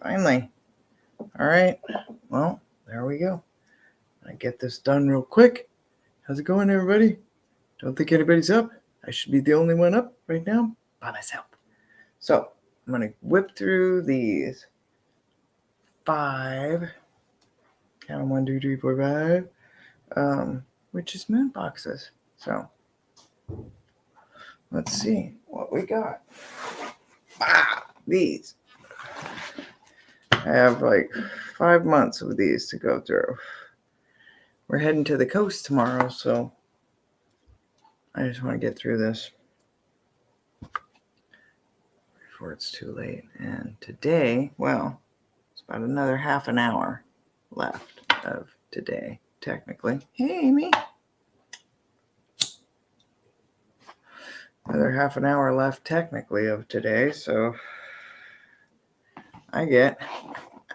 Finally. All right. Well, there we go. I get this done real quick. How's it going, everybody? Don't think anybody's up. I should be the only one up right now by myself. So I'm going to whip through these 5, count 1, 2, 3, 4, 5, which is moon boxes. So let's see what we got. These. I have like 5 months of these to go through. We're heading to the coast tomorrow, so I just want to get through this before it's too late. And today, well, it's about another half an hour left of today, technically. Hey, Amy. Another half an hour left, technically, of today, so I get.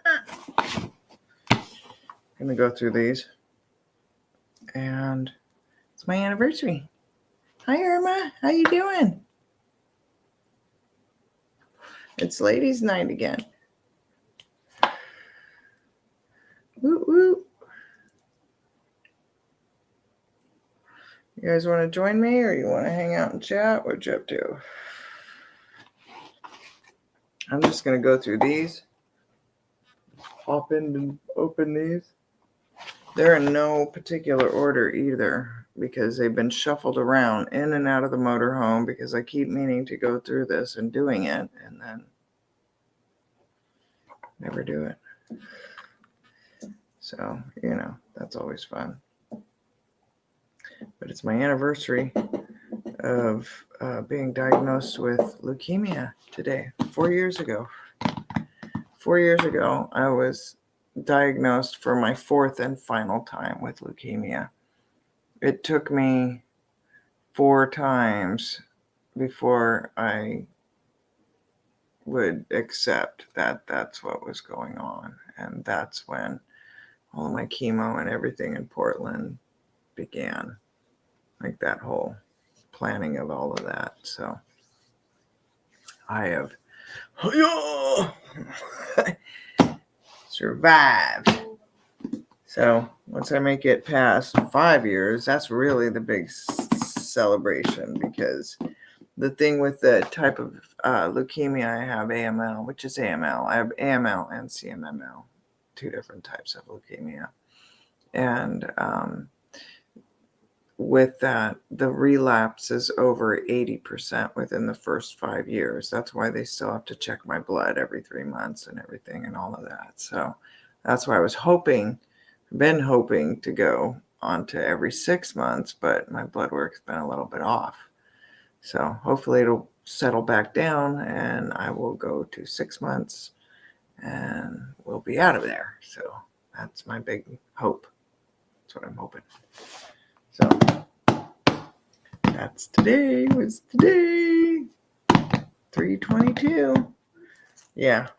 I'm going to go through these. And it's my anniversary. Hi, Irma. How you doing? It's ladies' night again. Woo woo. You guys want to join me or you want to hang out and chat? What you up to? I'm just going to go through these. Hop in and open these. They're in no particular order either because they've been shuffled around in and out of the motorhome because I keep meaning to go through this and doing it and then never do it. So, that's always fun. But it's my anniversary of being diagnosed with leukemia today, 4 years ago. 4 years ago, I was diagnosed for my 4th and final time with leukemia. It took me 4 times before I would accept that that's what was going on. And that's when all my chemo and everything in Portland began. Like that whole planning of all of that. So I have survived. So once I make it past 5 years, that's really the big celebration because the thing with the type of leukemia I have, AML, which is AML. I have AML and CMML, 2 different types of leukemia. And with that, the relapse is over 80% within the first 5 years. That's why they still have to check my blood every 3 months and everything and all of that. So that's why I was been hoping to go on to every 6 months, but my blood work's been a little bit off. So hopefully it'll settle back down and I will go to 6 months and we'll be out of there. So that's my big hope. That's what I'm hoping. So that's today. Was today 3/22. Yeah,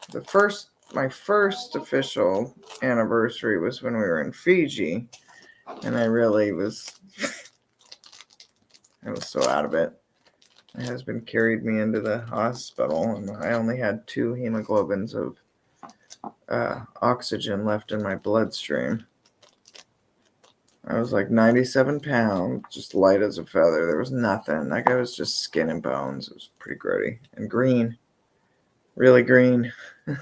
my first official anniversary was when we were in Fiji, and I really was so out of it. My husband carried me into the hospital, and I only had 2 hemoglobins of oxygen left in my bloodstream. I was like 97 pounds, just light as a feather. There was nothing. Like I was just skin and bones. It was pretty grody and green, really green.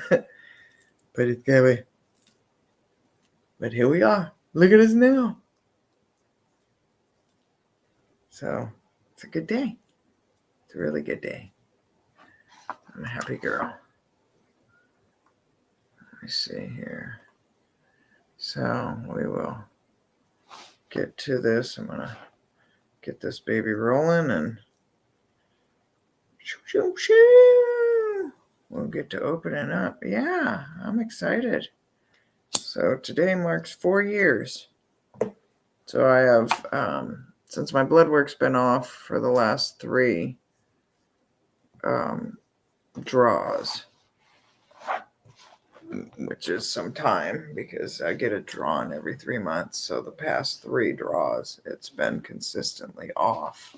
But it's scary. But here we are. Look at us now. So it's a good day. It's a really good day. I'm a happy girl. Let me see here. So we will get to this. I'm gonna get this baby rolling and we'll get to opening up. Yeah, I'm excited. So today marks 4 years. So I have, since my blood work's been off for the last 3 draws, which is some time because I get it drawn every 3 months. So the past 3 draws, it's been consistently off.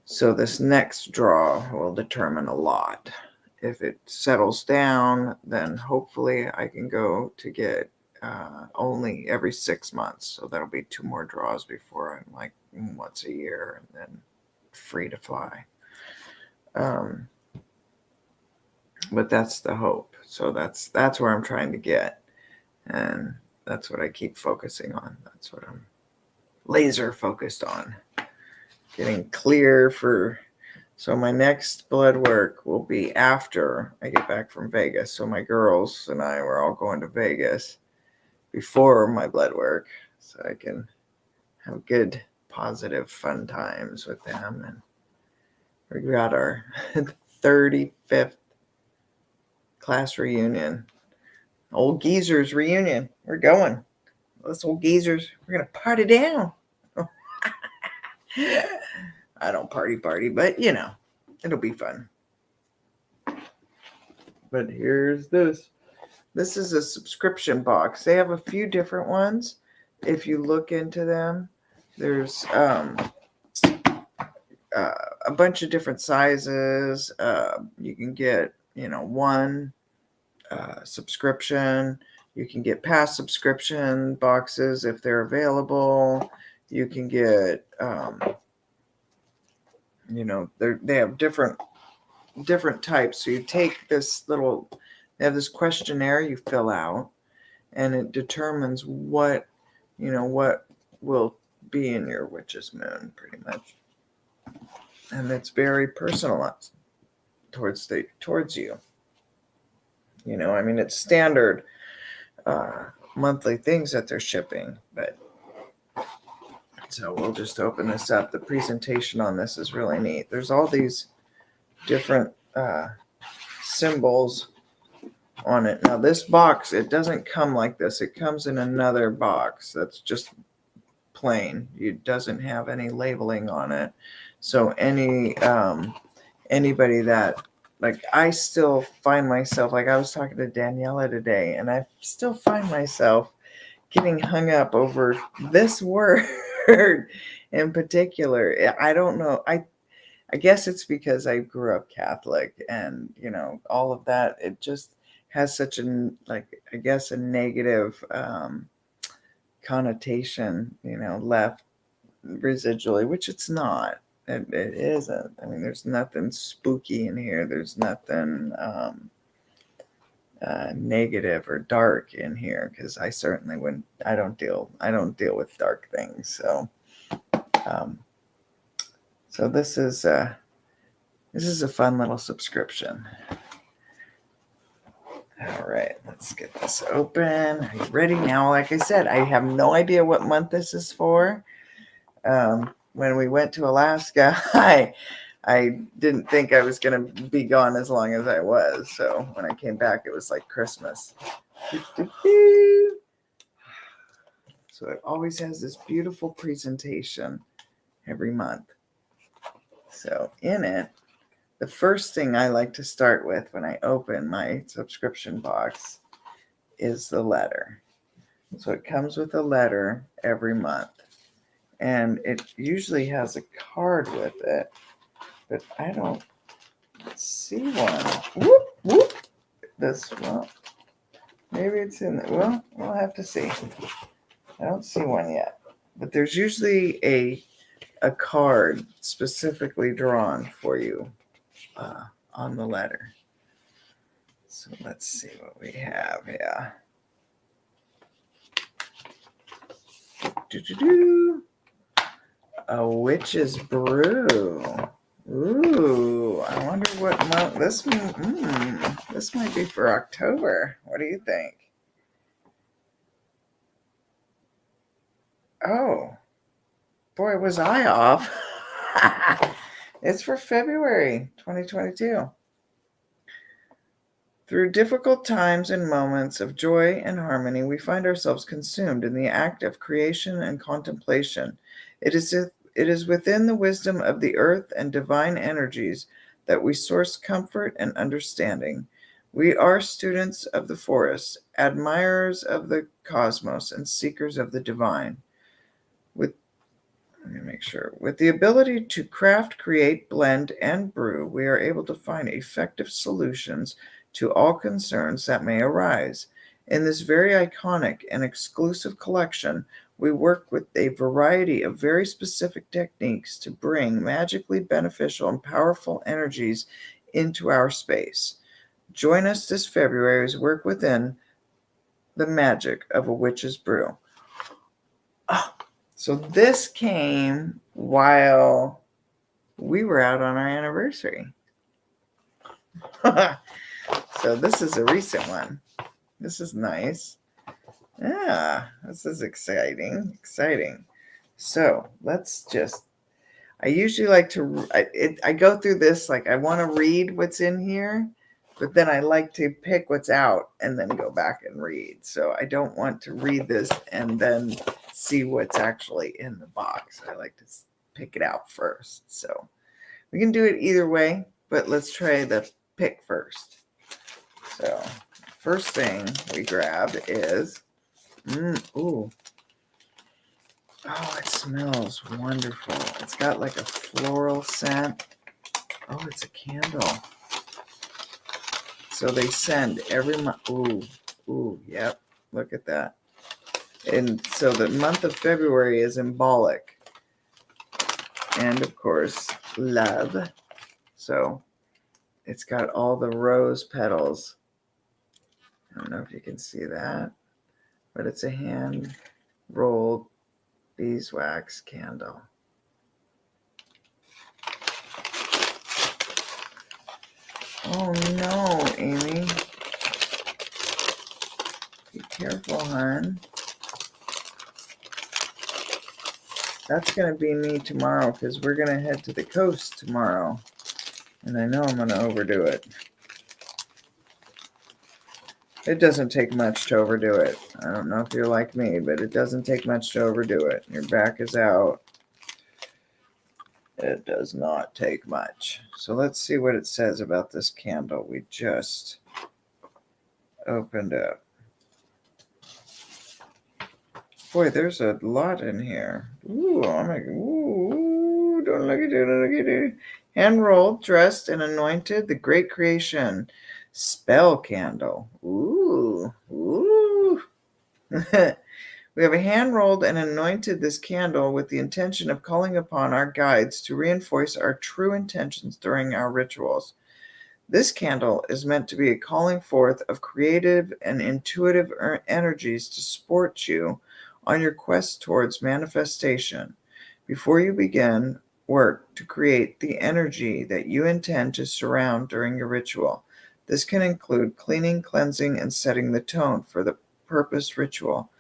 So this next draw will determine a lot. if it settles down, then hopefully I can go to get only every 6 months. So that'll be 2 more draws before I'm like once a year and then free to fly. But that's the hope. So that's where I'm trying to get. And that's what I keep focusing on. That's what I'm laser focused on. Getting clear for... So my next blood work will be after I get back from Vegas. So my girls and I were all going to Vegas before my blood work, so I can have good, positive, fun times with them. And we got our 35th class reunion. Old geezers reunion. We're going. Us old geezers, we're going to party down. I don't party, but you know, it'll be fun. But here's this. This is a subscription box. They have a few different ones. If you look into them, there's a bunch of different sizes. You can get, one subscription. You can get past subscription boxes if they're available. You can get, they have different types. So you take this little, they have this questionnaire you fill out, and it determines what will be in your witch's moon, pretty much. And it's very personalized towards you. It's standard monthly things that they're shipping, but so we'll just open this up. The presentation on this is really neat. There's all these different symbols on it. Now this box, it doesn't come like this. It comes in another box that's just plain. It doesn't have any labeling on it. So anybody that, like, I still find myself, like I was talking to Daniela today, and I still find myself getting hung up over this word in particular. I don't know. I guess it's because I grew up Catholic, and all of that. It just has such a negative connotation, left residually, which it's not. It isn't. There's nothing spooky in here. There's nothing negative or dark in here, because I certainly wouldn't. I don't deal with dark things. So, so this is a fun little subscription. All right, let's get this open. Are you ready now? Like I said, I have no idea what month this is for. When we went to Alaska, I didn't think I was going to be gone as long as I was. So when I came back, it was like Christmas. So it always has this beautiful presentation every month. So in it, the first thing I like to start with when I open my subscription box is the letter. So it comes with a letter every month. And it usually has a card with it, but I don't see one. Whoop, whoop. Maybe it's in there. Well, we'll have to see. I don't see one yet. But there's usually a card specifically drawn for you on the letter. So let's see what we have here. A witch's brew. Ooh, I wonder what month this might be for October. What do you think? Oh, boy, was I off. It's for February 2022. Through difficult times and moments of joy and harmony, we find ourselves consumed in the act of creation and contemplation. It is within the wisdom of the earth and divine energies that we source comfort and understanding. We are students of the forest, admirers of the cosmos, and seekers of the divine. let me make sure. With the ability to craft, create, blend, and brew, we are able to find effective solutions to all concerns that may arise. In this very iconic and exclusive collection, we work with a variety of very specific techniques to bring magically beneficial and powerful energies into our space. Join us this February as we work within the magic of a witch's brew. Oh, so this came while we were out on our anniversary. So this is a recent one. This is nice. Yeah, this is exciting. Exciting. So let's just, I usually like to, I go through this like I want to read what's in here, but then I like to pick what's out and then go back and read. So I don't want to read this and then see what's actually in the box. I like to pick it out first. So we can do it either way, but let's try the pick first. So first thing we grabbed is, ooh. Oh, it smells wonderful. It's got like a floral scent. Oh, it's a candle. So they send every month. Ooh, yep. Look at that. And so the month of February is symbolic. And of course, love. So it's got all the rose petals. I don't know if you can see that, but it's a hand rolled beeswax candle. Oh no, Amy. Be careful, hon. That's going to be me tomorrow because we're going to head to the coast tomorrow. And I know I'm going to overdo it. It doesn't take much to overdo it. I don't know if you're like me, but it doesn't take much to overdo it. Your back is out. It does not take much. So let's see what it says about this candle we just opened up. Boy, there's a lot in here. Ooh, I'm like, ooh, don't look at it, don't look at it. Hand rolled, dressed, and anointed, the great creation spell candle. Ooh. We have a hand rolled and anointed this candle with the intention of calling upon our guides to reinforce our true intentions during our rituals. This candle is meant to be a calling forth of creative and intuitive energies to support you on your quest towards manifestation. Before you begin work to create the energy that you intend to surround during your ritual. This can include cleaning, cleansing, and setting the tone for the purpose ritual.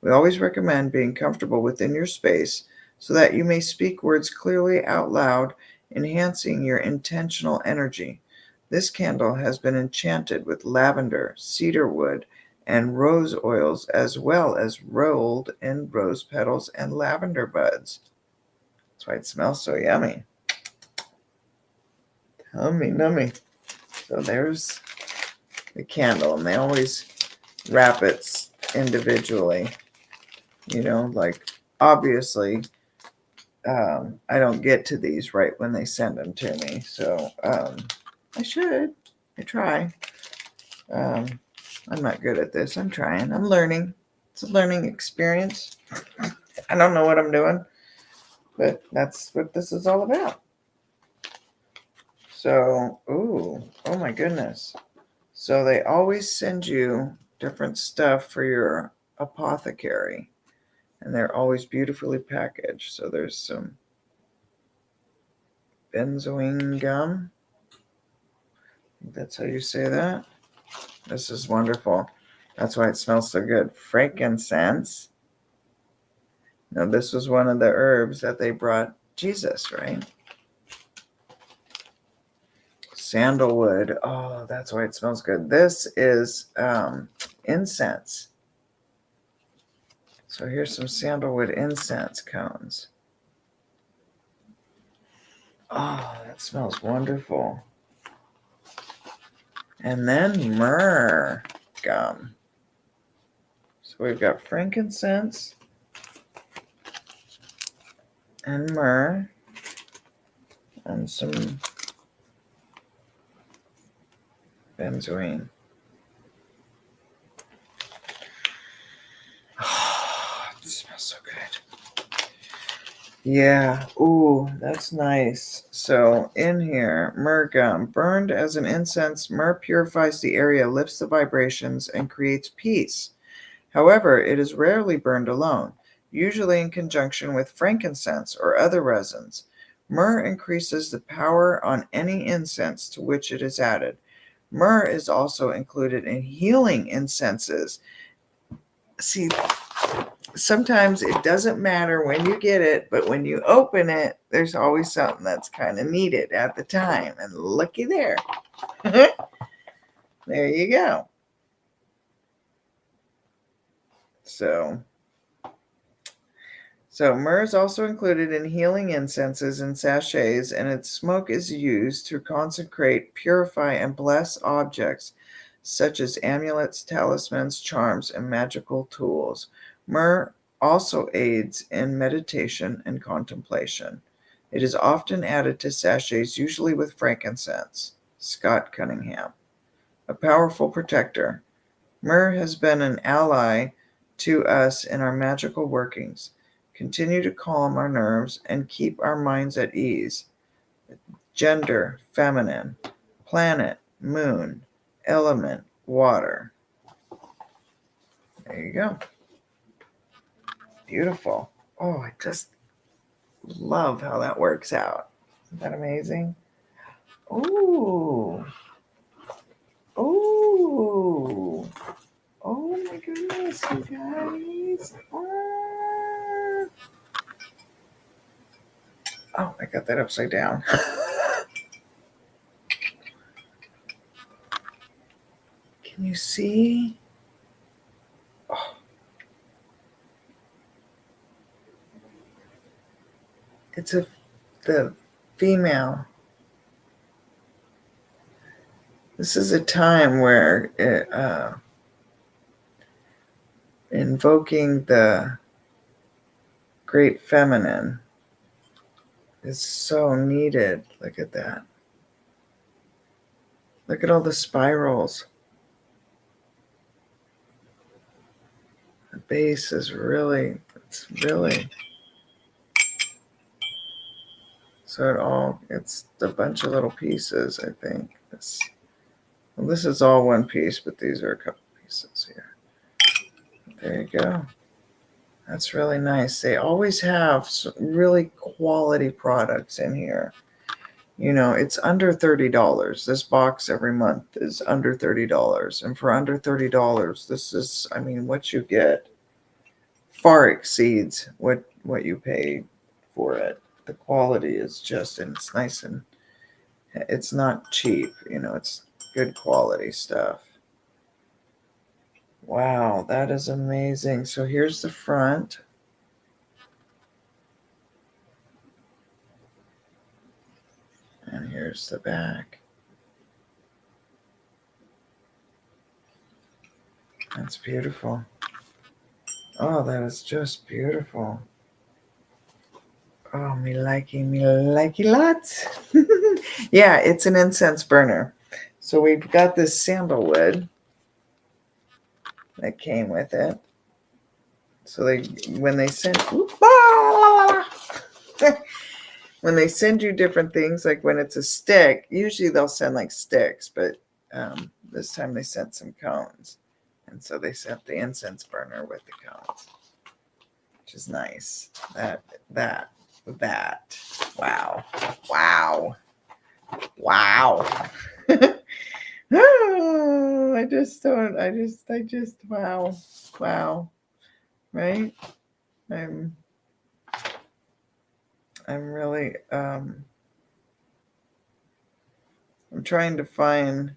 We always recommend being comfortable within your space so that you may speak words clearly out loud, enhancing your intentional energy. This candle has been enchanted with lavender, cedarwood, and rose oils, as well as rolled in rose petals and lavender buds. That's why it smells so yummy. Yummy, nummy. So there's the candle, and they always wrap it individually. You know, like obviously, I don't get to these right when they send them to me. So I should. I try. I'm not good at this. I'm trying. I'm learning. It's a learning experience. I don't know what I'm doing, but that's what this is all about. So, oh my goodness. So they always send you different stuff for your apothecary, and they're always beautifully packaged. So there's some benzoin gum. I think that's how you say that. This is wonderful. That's why it smells so good. Frankincense. Now, this was one of the herbs that they brought Jesus, right? Sandalwood. Oh, that's why it smells good. This is incense. So here's some sandalwood incense cones. Oh, that smells wonderful. And then myrrh gum. So we've got frankincense and myrrh and some benzoin. Oh, it smells so good. Yeah. Ooh, that's nice. So in here, myrrh gum. Burned as an incense, myrrh purifies the area, lifts the vibrations, and creates peace. However, it is rarely burned alone, usually in conjunction with frankincense or other resins. Myrrh increases the power on any incense to which it is added. Myrrh is also included in healing incenses. See, sometimes it doesn't matter when you get it, but when you open it, there's always something that's kind of needed at the time. And looky there. There you go. So myrrh is also included in healing incenses and sachets, and its smoke is used to consecrate, purify, and bless objects such as amulets, talismans, charms, and magical tools. Myrrh also aids in meditation and contemplation. It is often added to sachets, usually with frankincense. Scott Cunningham. A powerful protector. Myrrh has been an ally to us in our magical workings. Continue to calm our nerves and keep our minds at ease. Gender, feminine. Planet, moon. Element, water. There you go. Beautiful. Oh, I just love how that works out. Isn't that amazing? Ooh. Ooh. Oh my goodness, you guys. Oh, I got that upside down. Can you see? Oh. It's the female. This is a time where invoking the great feminine is so needed. Look at that. Look at all the spirals. The base is really, so it's a bunch of little pieces, I think. This is all one piece, but these are a couple pieces here. There you go. That's really nice. They always have some really quality products in here. You know, it's under $30. This box every month is under $30. And for under $30, this is, I mean, what you get far exceeds what you pay for it. The quality is just, and it's nice, and it's not cheap. You know, it's good quality stuff. Wow, that is amazing. So here's the front. And here's the back. That's beautiful. Oh, that is just beautiful. Oh, me likey lots. Yeah, it's an incense burner. So we've got this sandalwood that came with it. So when they send when they send you different things, like when it's a stick, usually they'll send like sticks, but this time they sent some cones. And so they sent the incense burner with the cones, which is nice. That. Wow. Oh, I just, wow. Right? I'm really, I'm trying to find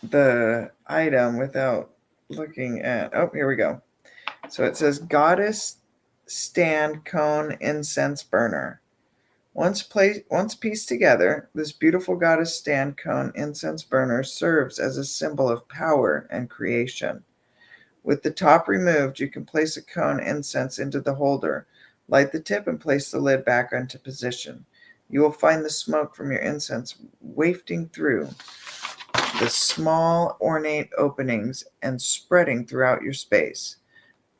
the item without looking at, oh, here we go. So it says Goddess Stand Cone Incense Burner. Once pieced together, this beautiful Goddess Stand Cone Incense Burner serves as a symbol of power and creation. With the top removed, you can place a cone incense into the holder. Light the tip and place the lid back into position. You will find the smoke from your incense wafting through the small ornate openings and spreading throughout your space.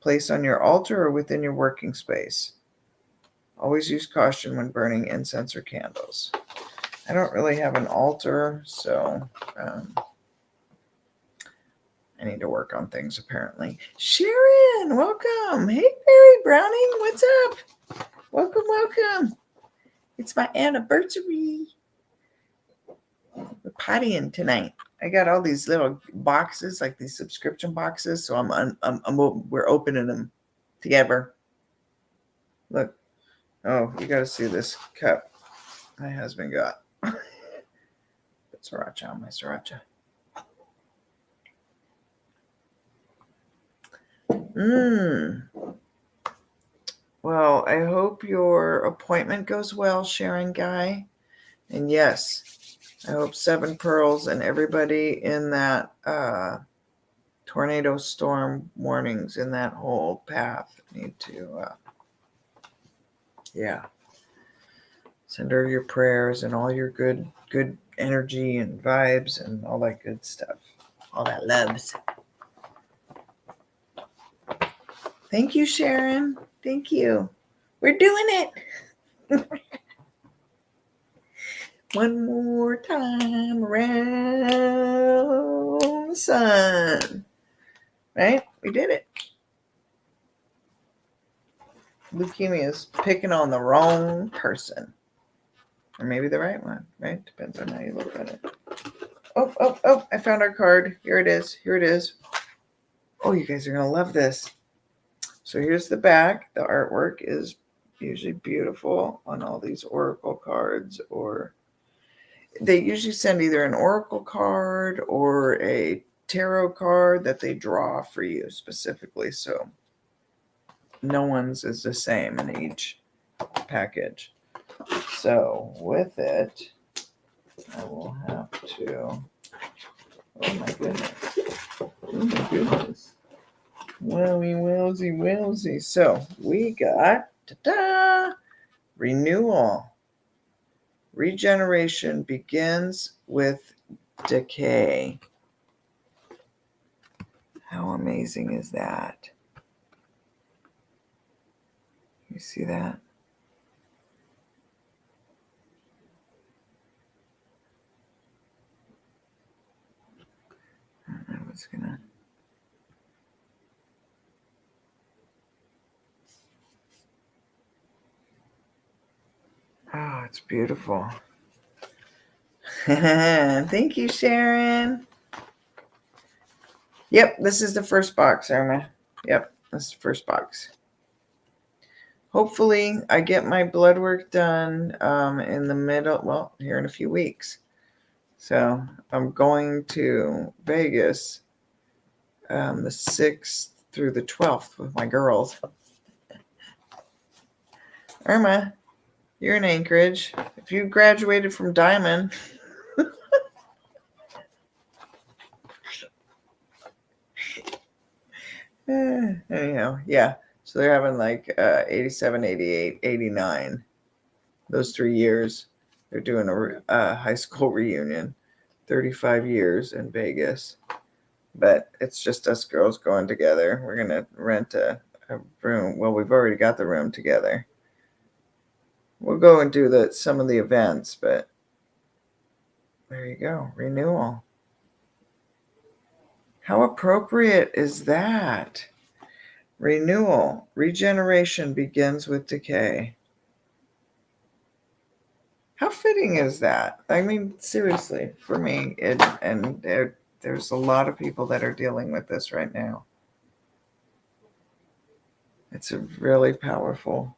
Place on your altar or within your working space. Always use caution when burning incense or candles. I don't really have an altar, so I need to work on things apparently. Sharon, welcome. Hey, Barry Browning, what's up? Welcome, welcome. It's my anniversary. We're partying tonight. I got all these little boxes, like these subscription boxes, so we're opening them together. Look. Oh, you got to see this cup my husband got. Put sriracha on my sriracha. Well, I hope your appointment goes well, Sharon Guy. And yes, I hope Seven Pearls and everybody in that tornado storm warnings in that whole path need to, send her your prayers and all your good energy and vibes and all that good stuff. All that loves. Thank you, Sharon. Thank you. We're doing it. One more time around the sun. Right? We did it. Leukemia is picking on the wrong person. Or maybe the right one, right? Depends on how you look at it. Oh, I found our card. Here it is. Oh, you guys are going to love this. So here's the back. The artwork is usually beautiful on all these oracle cards, or they usually send either an oracle card or a tarot card that they draw for you specifically. So no one's is the same in each package. So with it, I will have to, oh my goodness. Wellsy. So we got, renewal. Regeneration begins with decay. How amazing is that? You see that? I don't know what's gonna. Oh, it's beautiful. Thank you, Sharon. Yep, this is the first box, Irma. Yep, this is the first box. Hopefully, I get my blood work done in the middle, well, here in a few weeks. So I'm going to Vegas the 6th through the 12th with my girls. Irma, you're in Anchorage. If you graduated from Diamond, anyhow, yeah. So they're having like 87, 88, 89. Those 3 years. They're doing a high school reunion. 35 years in Vegas. But it's just us girls going together. We're going to rent a room. Well, we've already got the room together. We'll go and do some of the events, but there you go. Renewal. How appropriate is that? Renewal. Regeneration begins with decay. How fitting is that? I mean, seriously, for me, there's a lot of people that are dealing with this right now. It's a really powerful.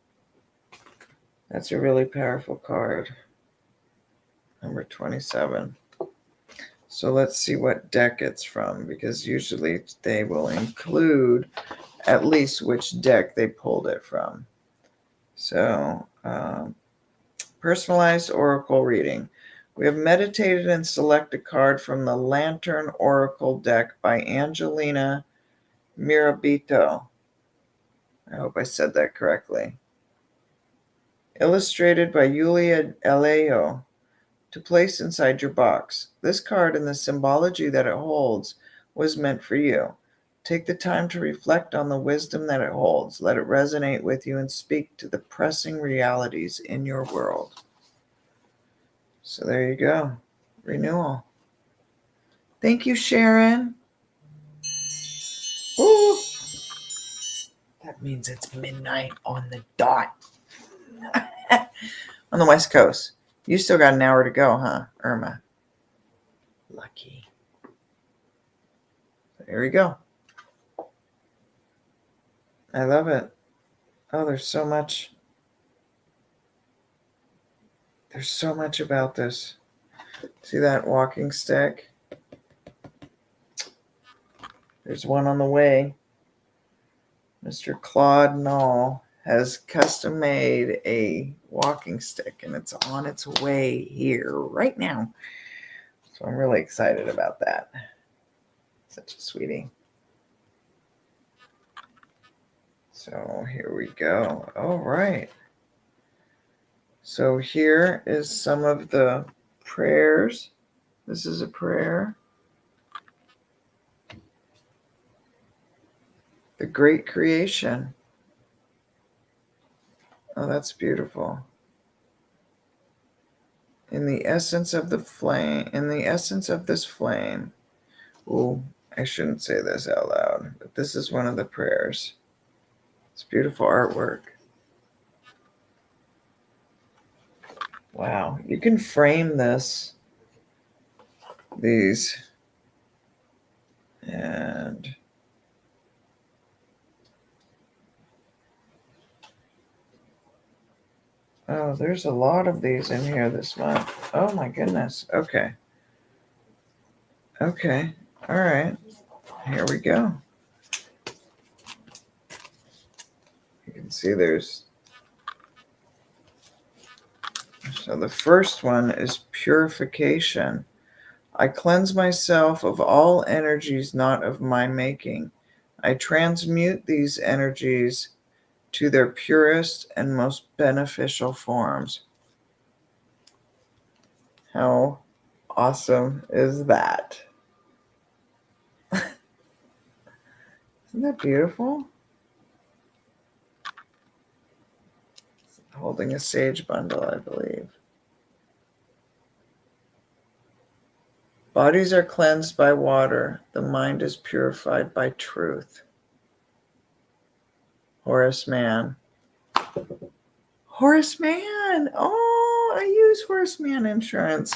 That's a really powerful card. Number 27. So let's see what deck it's from, because usually they will include at least which deck they pulled it from. So, personalized oracle reading. We have meditated and select a card from the Lantern Oracle deck by Angelina Mirabito. I hope I said that correctly. illustrated by Yule Oil, to place inside your box. This card and the symbology that it holds was meant for you. Take the time to reflect on the wisdom that it holds. Let it resonate with you and speak to the pressing realities in your world. So there you go. Renewal. Thank you, Sharon. Ooh. That means it's midnight on the dot. On the West Coast. You still got an hour to go, huh, Irma? Lucky. There we go. I love it. Oh, there's so much. There's so much about this. See that walking stick? There's one on the way. Mr. Claude Knoll has custom made a walking stick, and it's on its way here right now. So I'm really excited about that. Such a sweetie. So here we go. All right. So here is some of the prayers. This is a prayer. The Great Creation. Oh, that's beautiful. In the essence of the flame, in the essence of this flame. Oh, I shouldn't say this out loud, but this is one of the prayers. It's beautiful artwork. Wow, you can frame these, and oh, there's a lot of these in here this month. Oh my goodness. Okay. Okay. All right. Here we go. You can see so the first one is Purification. I cleanse myself of all energies not of my making. I transmute these energies to their purest and most beneficial forms. How awesome is that? Isn't that beautiful? Holding a sage bundle, I believe. Bodies are cleansed by water. The mind is purified by truth. Horace Mann. Horace Mann. Oh, I use Horace Mann insurance.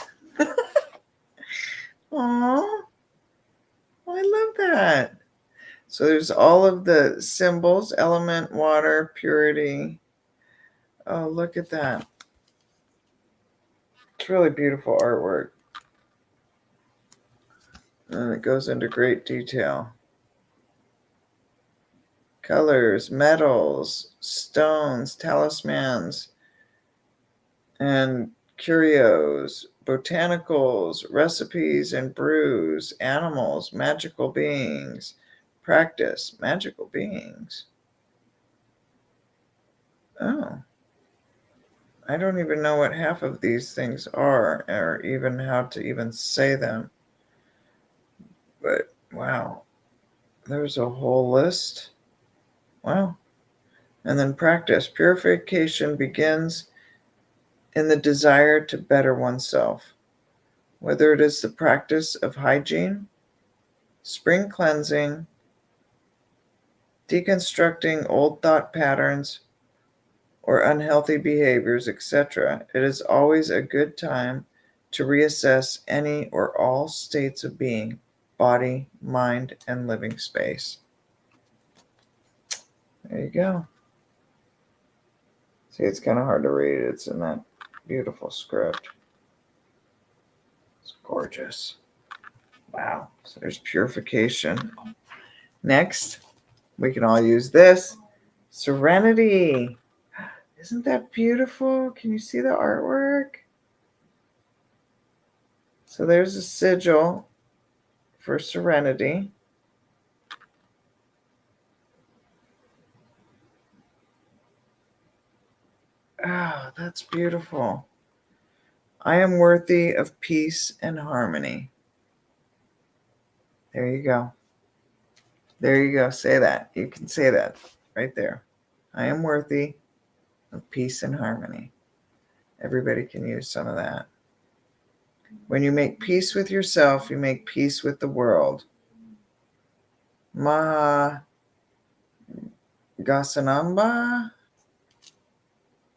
Oh, I love that. So there's all of the symbols: element, water, purity. Oh, look at that. It's really beautiful artwork. And it goes into great detail. Colors, metals, stones, talismans, and curios, botanicals, recipes and brews, animals, magical beings, practice, magical beings. Oh, I don't even know what half of these things are, or even how to even say them. But wow, there's a whole list. Wow. And then practice. Purification begins in the desire to better oneself, whether it is the practice of hygiene, spring cleansing, deconstructing old thought patterns, or unhealthy behaviors, etc. It is always a good time to reassess any or all states of being, body, mind, and living space. There you go. See, it's kind of hard to read. It's in that beautiful script. It's gorgeous. Wow. So there's Purification. Next, we can all use this. Serenity. Isn't that beautiful? Can you see the artwork? So there's a sigil for Serenity. Oh, that's beautiful. I am worthy of peace and harmony. There you go. There you go. Say that. You can say that right there. I am worthy of peace and harmony. Everybody can use some of that. When you make peace with yourself, you make peace with the world. Maha Gasanamba.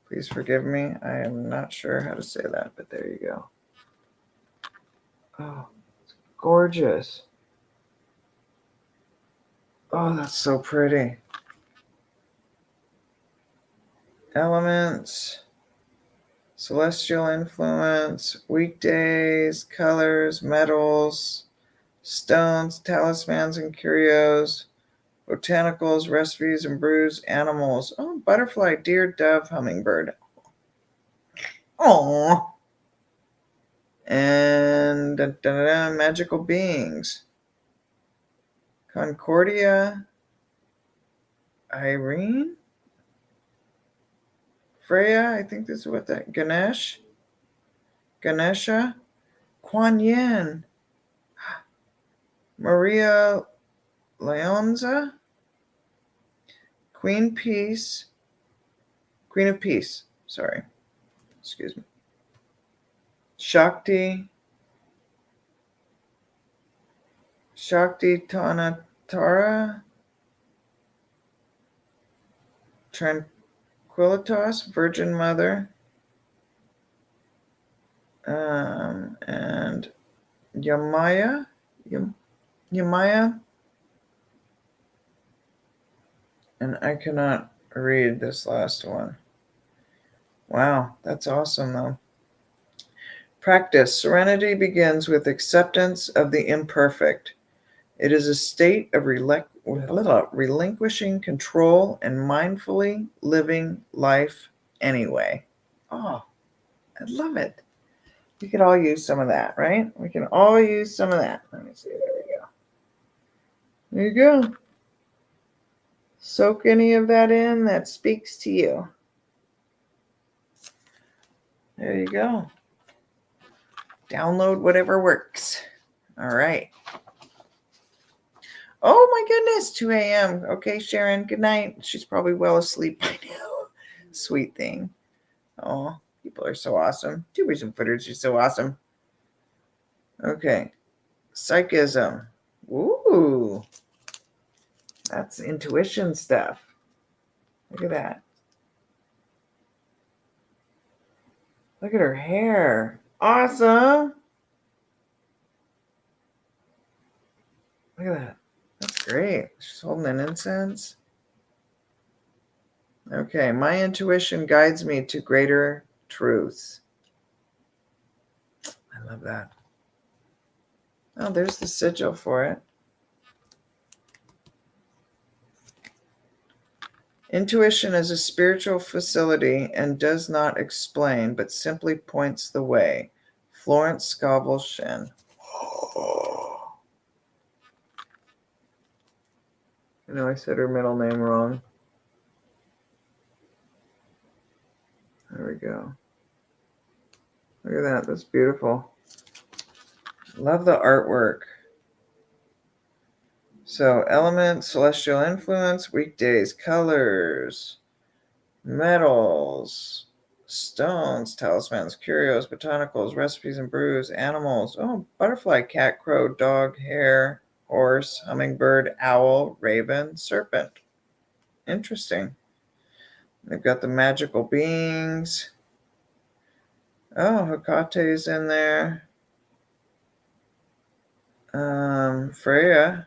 Please forgive me. I am not sure how to say that, but there you go. Oh, it's gorgeous. Oh, that's so pretty. Elements, celestial influence, weekdays, colors, metals, stones, talismans and curios, botanicals, recipes and brews, animals. Oh, butterfly, deer, dove, hummingbird. Oh. And magical beings. Concordia, Irene, Freya, I think this is what that, Ganesha, Kuan Yin, Maria Leonza, Queen of Peace, sorry, excuse me, Shakti Tanatara, Tranquilitas, Virgin Mother, and Yamaya, and I cannot read this last one. Wow, that's awesome though. Practice. Serenity begins with acceptance of the imperfect. It is a state of relinquishing control and mindfully living life anyway. Oh, I love it. We could all use some of that, right? We can all use some of that. Let me see. There we go. There you go. Soak any of that in that speaks to you. There you go. Download whatever works. All right. Oh my goodness, 2 a.m. Okay, Sharon, good night. She's probably well asleep by now. Sweet thing. Oh, people are so awesome. Tubers and footers are so awesome. Okay. Psychism. Ooh. That's intuition stuff. Look at that. Look at her hair. Awesome. Look at that. That's great. She's holding an incense. Okay, my intuition guides me to greater truths. I love that. Oh, there's the sigil for it. Intuition is a spiritual facility and does not explain, but simply points the way. Florence Scovel Shen. Oh. I know I said her middle name wrong. There we go. Look at that. That's beautiful. Love the artwork. So, elements, celestial influence, weekdays, colors, metals, stones, talismans, curios, botanicals, recipes and brews, animals. Oh, butterfly, cat, crow, dog, hare, horse, hummingbird, owl, raven, serpent. Interesting. They've got the magical beings. Oh, Hecate's in there. Freya.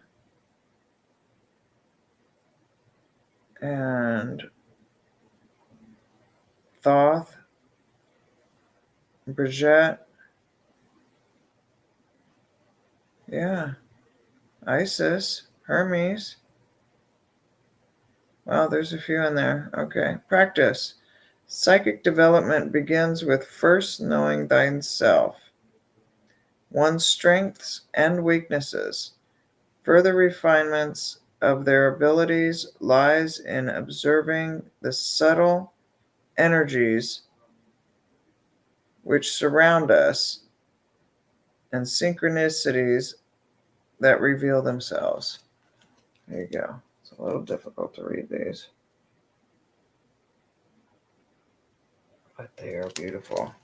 And Thoth. Brigitte. Yeah. Isis. Hermes. Wow, there's a few in there. Okay. Practice. Psychic development begins with first knowing thyself, one's strengths and weaknesses. Further refinements of their abilities lies in observing the subtle energies which surround us, and synchronicities that reveal themselves. There you go. It's a little difficult to read these, but they are beautiful.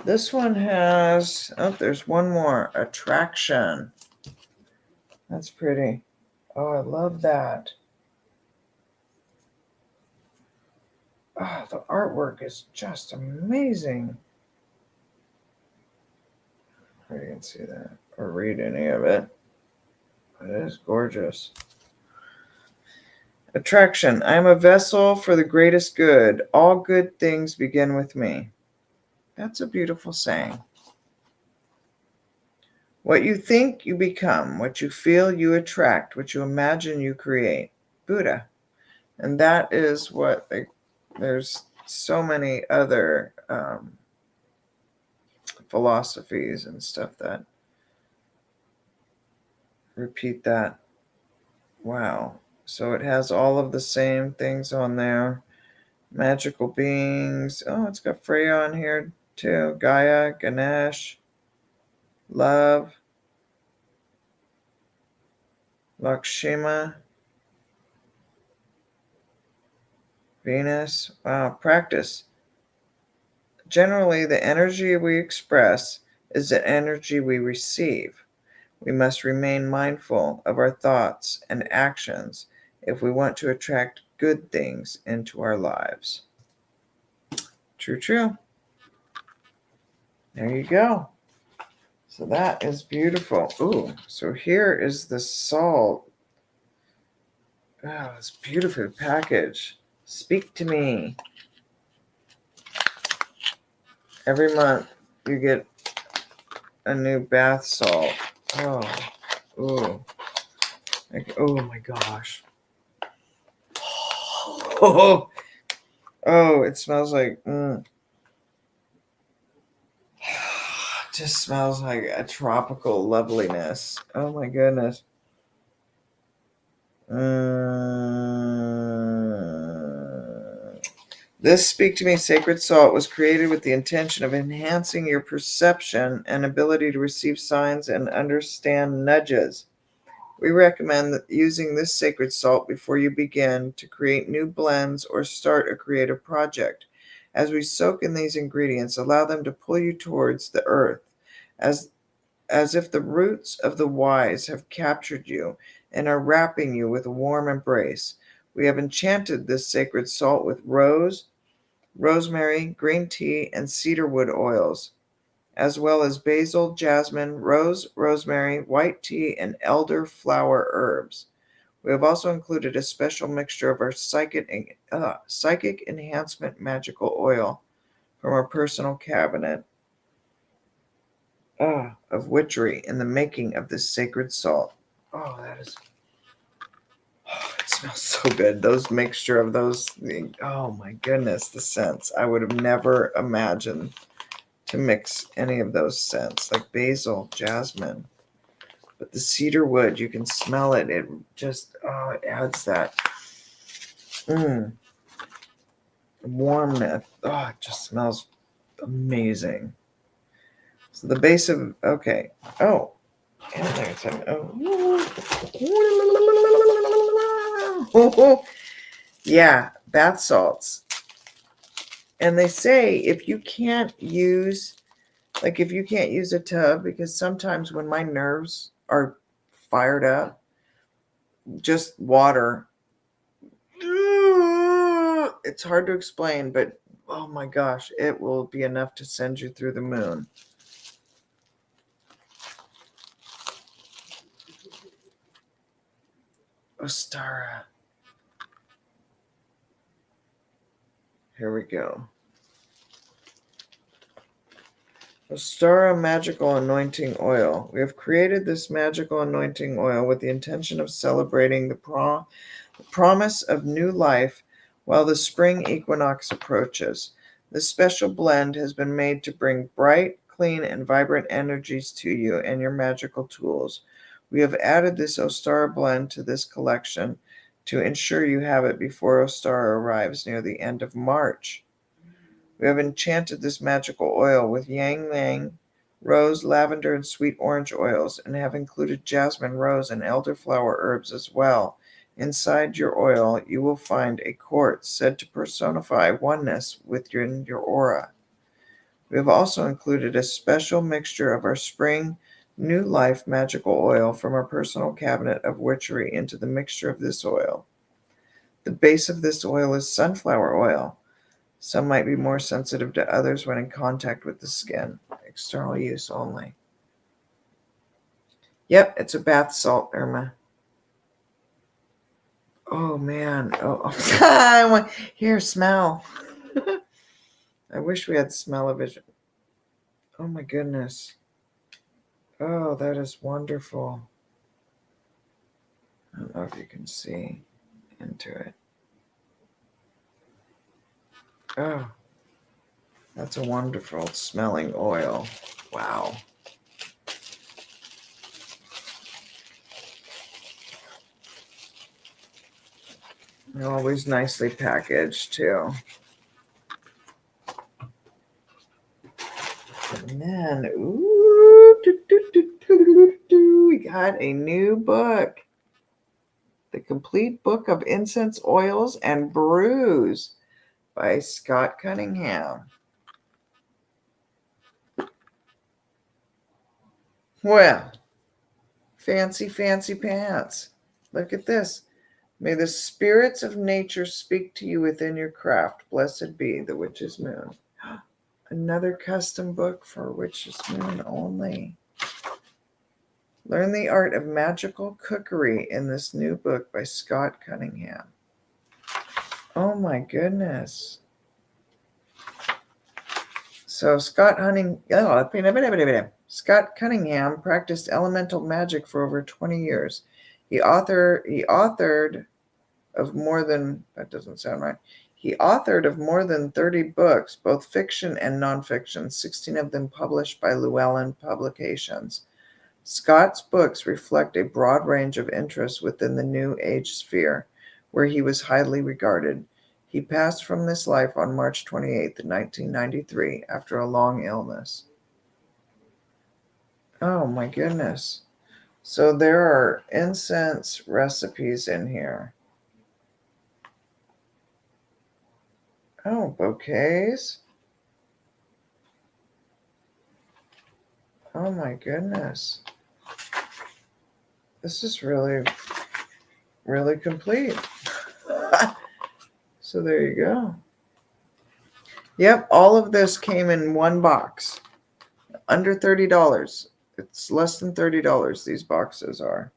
This one has, oh, there's one more, attraction. That's pretty. Oh, I love that. Oh, the artwork is just amazing. You can see that or read any of it. It is gorgeous. Attraction. I am a vessel for the greatest good. All good things begin with me. That's a beautiful saying. What you think, you become. What you feel, you attract. What you imagine, you create. Buddha. And that is what there's so many other philosophies and stuff that repeat that. Wow. So it has all of the same things on there. Magical beings. Oh, it's got Freya on here too. Gaia, Ganesh, love, Lakshmi, Venus. Wow. Practice. Generally, the energy we express is the energy we receive. We must remain mindful of our thoughts and actions if we want to attract good things into our lives. True, true. There you go. So that is beautiful. Ooh, so here is the salt. Oh, it's beautiful package. Speak to me. Every month you get a new bath salt. Oh, ooh. Oh my gosh. Oh, it smells like, it just smells like a tropical loveliness. Oh my goodness. This Speak to Me sacred salt was created with the intention of enhancing your perception and ability to receive signs and understand nudges. We recommend using this sacred salt before you begin to create new blends or start a creative project. As we soak in these ingredients, allow them to pull you towards the earth, as if the roots of the wise have captured you and are wrapping you with a warm embrace. We have enchanted this sacred salt with rose, rosemary, green tea, and cedarwood oils, as well as basil, jasmine, rose, rosemary, white tea, and elderflower herbs. We have also included a special mixture of our psychic enhancement magical oil from our personal cabinet of witchery in the making of this sacred salt. Oh, that is... Oh, it smells so good. Those mixture of those... Oh, my goodness, the scents. I would have never imagined to mix any of those scents, like basil, jasmine. But the cedar wood, you can smell it. It just, it adds that warmness. Oh, it just smells amazing. So the base of, okay. Oh, and there's some, yeah, bath salts. And they say if you can't use a tub, because sometimes when my nerves are fired up, just water, it's hard to explain, but oh my gosh, it will be enough to send you through the moon. Ostara. Here we go. Ostara Magical Anointing Oil. We have created this magical anointing oil with the intention of celebrating the promise of new life while the spring equinox approaches. This special blend has been made to bring bright, clean, and vibrant energies to you and your magical tools. We have added this Ostara blend to this collection to ensure you have it before Ostara arrives near the end of March. We have enchanted this magical oil with yang lang, rose, lavender, and sweet orange oils, and have included jasmine, rose, and elderflower herbs as well. Inside your oil, you will find a quartz said to personify oneness within your aura. We have also included a special mixture of our spring new life magical oil from our personal cabinet of witchery into the mixture of this oil. The base of this oil is sunflower oil. Some might be more sensitive to others when in contact with the skin. External use only. Yep, it's a bath salt, Irma. Oh, man. Oh, here, smell. I wish we had smell-o-vision. Oh, my goodness. Oh, that is wonderful. I don't know if you can see into it. Oh, that's a wonderful smelling oil. Wow. They're always nicely packaged, too. And then, we got a new book. The Complete Book of Incense Oils and Brews by Scott Cunningham. Well, fancy, fancy pants. Look at this. May the spirits of nature speak to you within your craft. Blessed be the Witch's Moon. Another custom book for Witch's Moon only. Learn the art of magical cookery in this new book by Scott Cunningham. Oh my goodness. So Scott Cunningham practiced elemental magic for over 20 years. He authored of more than, that doesn't sound right. He authored of more than 30 books, both fiction and nonfiction, 16 of them published by Llewellyn Publications. Scott's books reflect a broad range of interests within the New Age sphere, where he was highly regarded. He passed from this life on March 28, 1993, after a long illness. Oh my goodness. So there are incense recipes in here. Oh, bouquets. Oh my goodness. This is really, really complete. So there you go. Yep, all of this came in one box. Under $30. It's less than $30, these boxes are.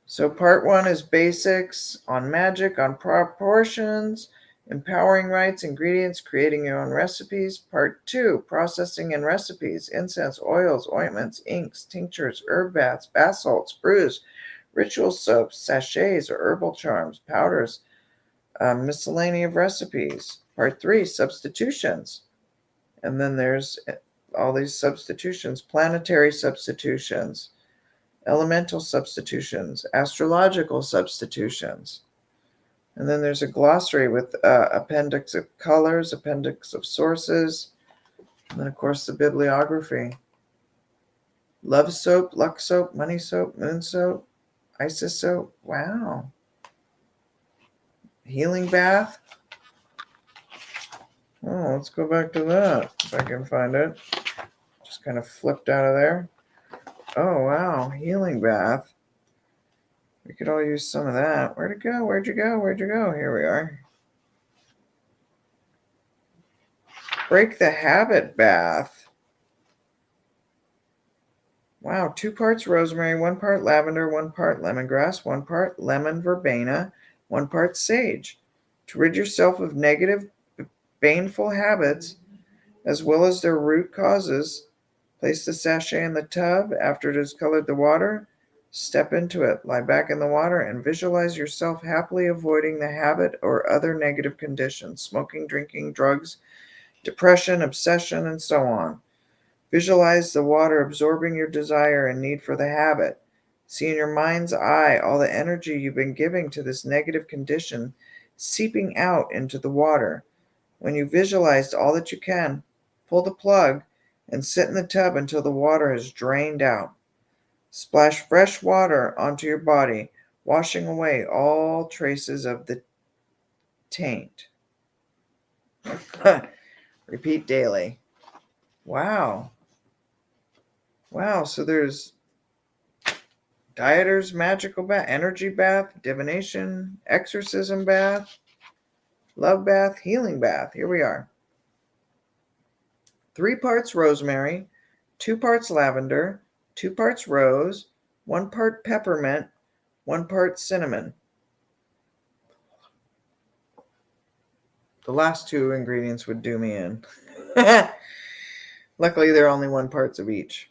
So part 1 is basics on magic, on proportions, empowering rites, ingredients, creating your own recipes. Part 2, processing and recipes, incense, oils, ointments, inks, tinctures, herb baths, bath salts, brews, ritual soaps, sachets or herbal charms, powders, miscellany of recipes. Part 3, substitutions. And then there's all these substitutions, planetary substitutions, elemental substitutions, astrological substitutions. And then there's a glossary with appendix of colors, appendix of sources, and then, of course, the bibliography. Love soap, luck soap, money soap, moon soap, Isis soap. Wow. Healing bath. Oh, let's go back to that, if I can find it. Just kind of flipped out of there. Oh, wow. Healing bath. We could all use some of that. Where'd it go? Where'd you go? Where'd you go? Here we are. Break the habit bath. Wow, 2 parts rosemary, 1 part lavender, 1 part lemongrass, 1 part lemon verbena, 1 part sage. To rid yourself of negative, baneful habits, as well as their root causes, place the sachet in the tub. After it has colored the water, step into it, lie back in the water, and visualize yourself happily avoiding the habit or other negative conditions, smoking, drinking, drugs, depression, obsession, and so on. Visualize the water absorbing your desire and need for the habit. See in your mind's eye all the energy you've been giving to this negative condition seeping out into the water. When you visualized all that you can, pull the plug and sit in the tub until the water has drained out. Splash fresh water onto your body, washing away all traces of the taint. Repeat daily. Wow. Wow, so there's dieter's magical bath, energy bath, divination, exorcism bath, love bath, healing bath. Here we are. 3 parts rosemary, 2 parts lavender, 2 parts rose, 1 part peppermint, 1 part cinnamon. The last 2 ingredients would do me in. Luckily, there are only 1 parts of each.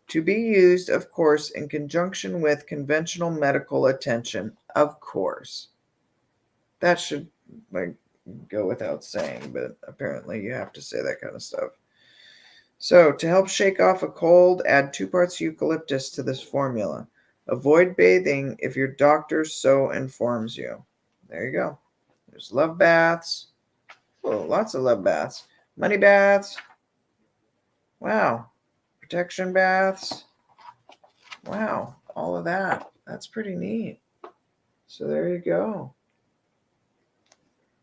To be used, of course, in conjunction with conventional medical attention. Of course. That should go without saying, but apparently you have to say that kind of stuff. So, to help shake off a cold, add 2 parts eucalyptus to this formula. Avoid bathing if your doctor so informs you. There you go. There's love baths. Oh, lots of love baths. Money baths. Wow. Protection baths. Wow. All of that. That's pretty neat. So there you go.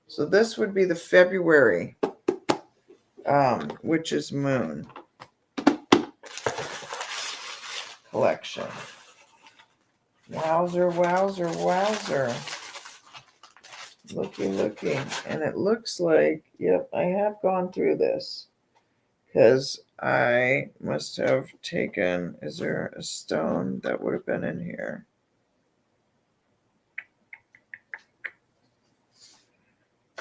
So this would be the February Witch's Moon collection. Wowzer, wowzer, wowzer. Looky. And it looks like, yep, I have gone through this. Because I must have taken, is there a stone that would have been in here?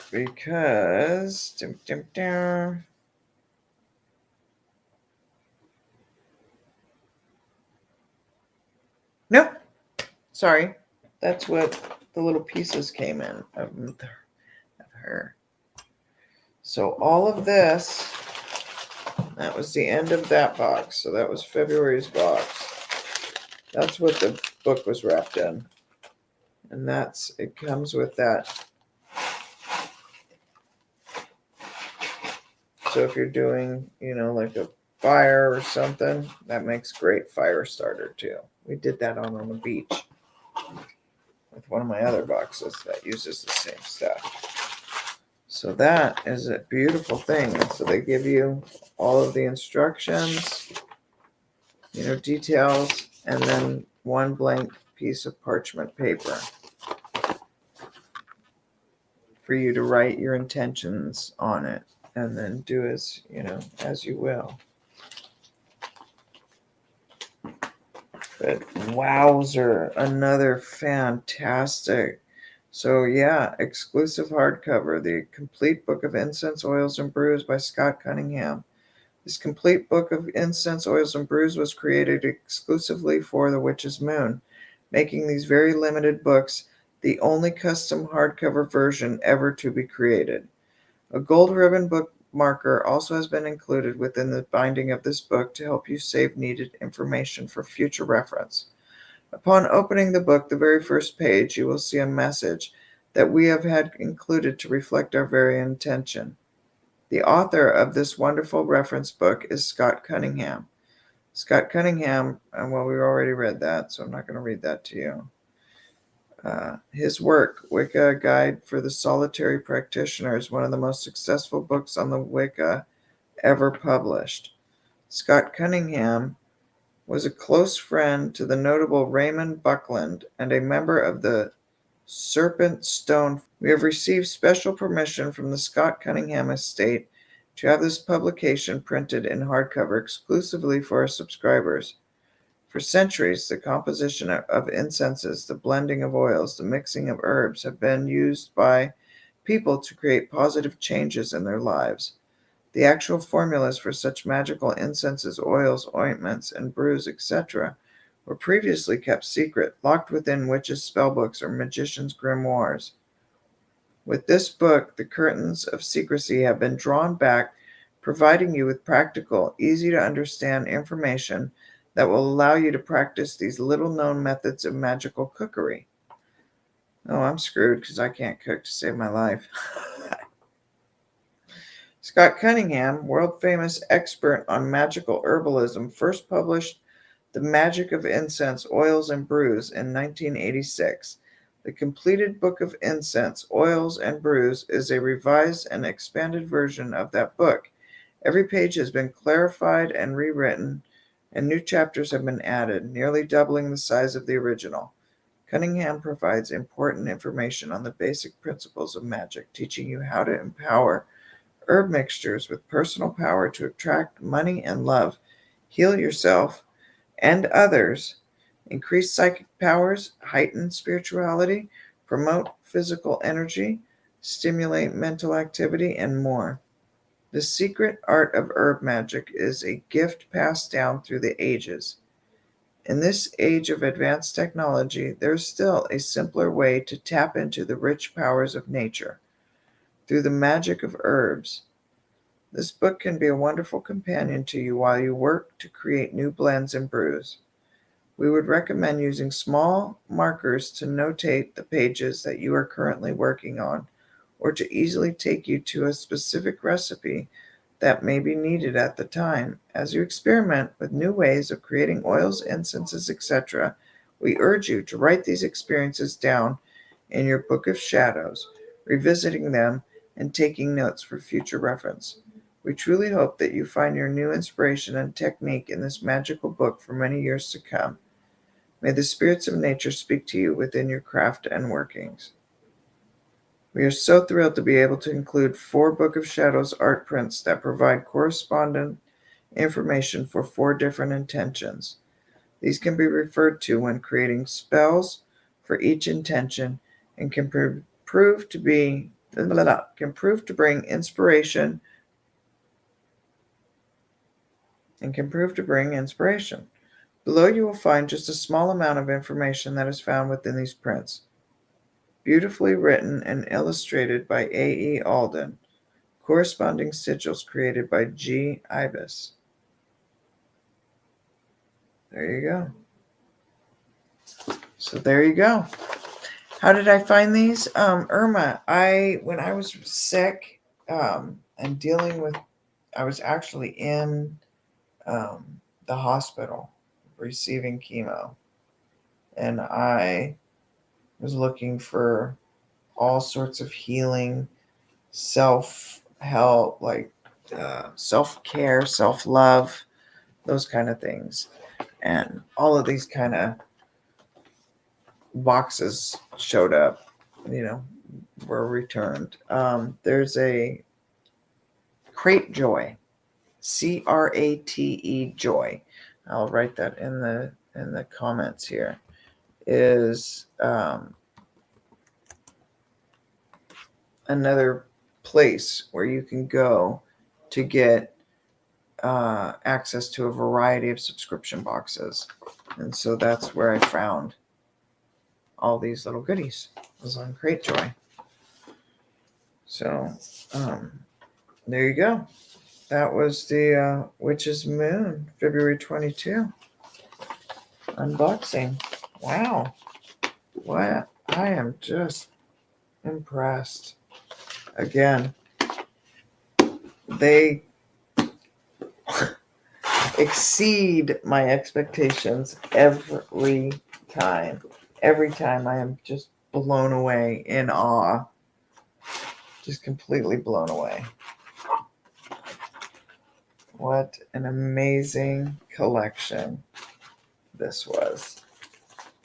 Because, nope, sorry. That's what the little pieces came in of her. So all of this, that was the end of that box. So that was February's box. That's what the book was wrapped in. And it comes with that. So if you're doing, like a fire or something, that makes great fire starter too. We did that on the beach with one of my other boxes that uses the same stuff. So that is a beautiful thing. So they give you all of the instructions, details, and then 1 blank piece of parchment paper for you to write your intentions on it, and then do as you will. But wowzer, another fantastic. So yeah, exclusive hardcover, the complete book of incense, oils, and brews by Scott Cunningham. This complete book of incense, oils, and brews was created exclusively for the Witch's Moon, making these very limited books the only custom hardcover version ever to be created. A gold ribbon bookmarker also has been included within the binding of this book to help you save needed information for future reference. Upon opening the book, the very first page, you will see a message that we have had included to reflect our very intention. The author of this wonderful reference book is Scott Cunningham. Scott Cunningham, well, we already read that, so I'm not going to read that to you. His work, Wicca Guide for the Solitary Practitioner, is one of the most successful books on the Wicca ever published. Scott Cunningham was a close friend to the notable Raymond Buckland and a member of the Serpent Stone. We have received special permission from the Scott Cunningham estate to have this publication printed in hardcover exclusively for our subscribers. For centuries, the composition of incenses, the blending of oils, the mixing of herbs have been used by people to create positive changes in their lives. The actual formulas for such magical incenses, oils, ointments, and brews, etc., were previously kept secret, locked within witches' spellbooks or magicians' grimoires. With this book, the curtains of secrecy have been drawn back, providing you with practical, easy-to-understand information that will allow you to practice these little-known methods of magical cookery. Oh, I'm screwed because I can't cook to save my life. Scott Cunningham, world-famous expert on magical herbalism, first published The Magic of Incense, Oils, and Brews in 1986. The completed Book of Incense, Oils, and Brews is a revised and expanded version of that book. Every page has been clarified and rewritten, and new chapters have been added, nearly doubling the size of the original. Cunningham provides important information on the basic principles of magic, teaching you how to empower herb mixtures with personal power to attract money and love, heal yourself and others, increase psychic powers, heighten spirituality, promote physical energy, stimulate mental activity, and more. The secret art of herb magic is a gift passed down through the ages. In this age of advanced technology, there is still a simpler way to tap into the rich powers of nature through the magic of herbs. This book can be a wonderful companion to you while you work to create new blends and brews. We would recommend using small markers to notate the pages that you are currently working on, or to easily take you to a specific recipe that may be needed at the time. As you experiment with new ways of creating oils, incenses, etc., we urge you to write these experiences down in your Book of Shadows, revisiting them and taking notes for future reference. We truly hope that you find your new inspiration and technique in this magical book for many years to come. May the spirits of nature speak to you within your craft and workings. We are so thrilled to be able to include 4 Book of Shadows art prints that provide correspondent information for 4 different intentions. These can be referred to when creating spells for each intention and can prove to bring inspiration Below you will find just a small amount of information that is found within these prints. Beautifully written and illustrated by A.E. Alden. Corresponding sigils created by G. Ibis. There you go. So there you go. How did I find these? Irma, when I was sick and dealing with, I was actually in the hospital receiving chemo, and I was looking for all sorts of healing, self-help, like self-care, self-love, those kind of things. And all of these kind of boxes showed up, were returned. There's a Crate Joy, Crate Joy. I'll write that in the comments here. Is another place where you can go to get access to a variety of subscription boxes. And so that's where I found all these little goodies. It was on Crate Joy. So there you go. That was the Witch's Moon, February 22 unboxing. Wow. What? I am just impressed. Again, they exceed my expectations every time. Every time I am just blown away, in awe. Just completely blown away. What an amazing collection this was.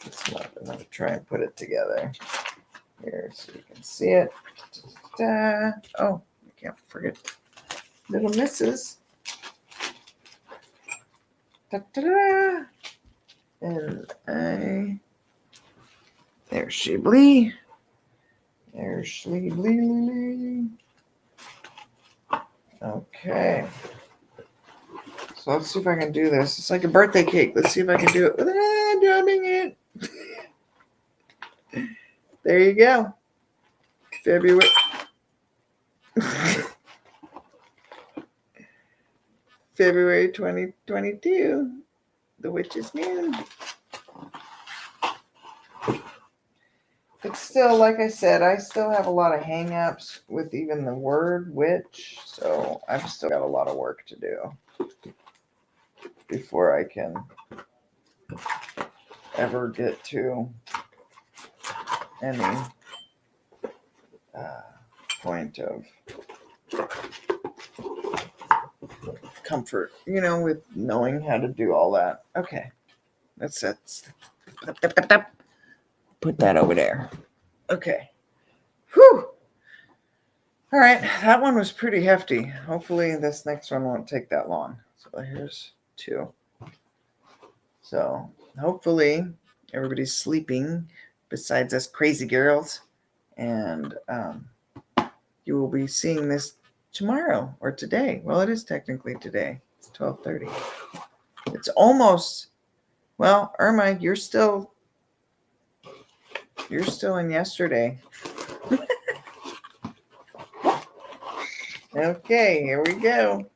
I'm going to try and put it together here so you can see it. Oh, I can't forget little misses. And there's Shiblee. There's Shiblee. Okay. So let's see if I can do this. It's like a birthday cake. Let's see if I can do it without dropping it. There you go. February. February 2022. The Witch's Moon. it's still, like I said, I still have a lot of hang-ups with even the word witch, so I've still got a lot of work to do before I can ever get to any point of comfort, with knowing how to do all that. Okay, that's put that over there. Okay. Whew. All right, that one was pretty hefty. Hopefully this next one won't take that long. So here's 2. So hopefully everybody's sleeping besides us crazy girls. And you will be seeing this tomorrow or today. Well, it is technically today. It's 12:30. It's almost, well, Irma, you're still in yesterday. Okay, here we go.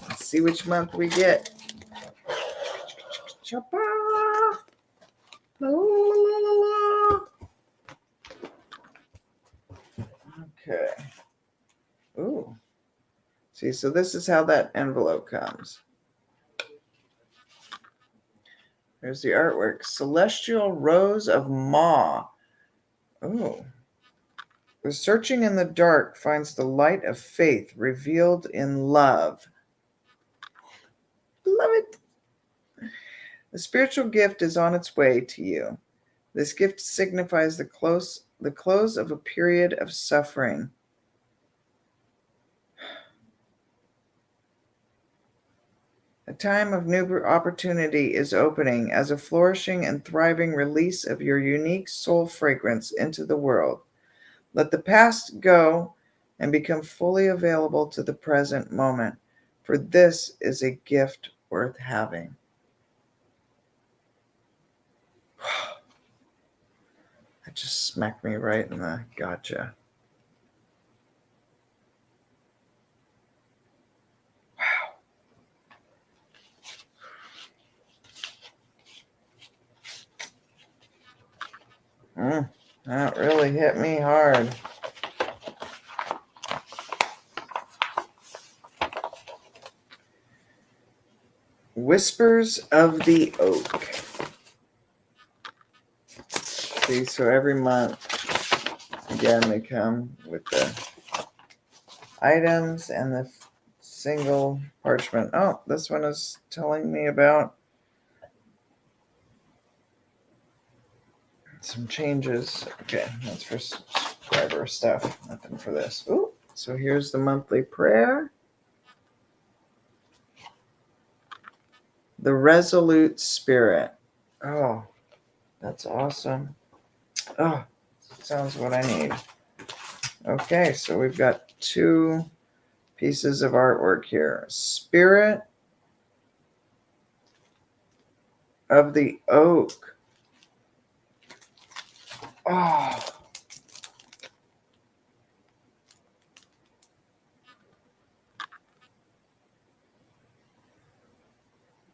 Let's see which month we get. Okay. Ooh. See, so this is how that envelope comes. There's the artwork. Celestial Rose of Ma. Ooh. The searching in the dark finds the light of faith revealed in love. Love it. The spiritual gift is on its way to you. This gift signifies the close of a period of suffering. A time of new opportunity is opening as a flourishing and thriving release of your unique soul fragrance into the world. Let the past go and become fully available to the present moment, for this is a gift worth having. That just smacked me right in the gotcha. Wow. That really hit me hard. Whispers of the Oak. See, so every month, again, they come with the items and the single parchment. Oh, this one is telling me about some changes. Okay, that's for subscriber stuff. Nothing for this. Ooh, so here's the monthly prayer. The Resolute Spirit. Oh, that's awesome. Oh, sounds what I need. Okay, so we've got 2 pieces of artwork here. Spirit of the Oak. Oh.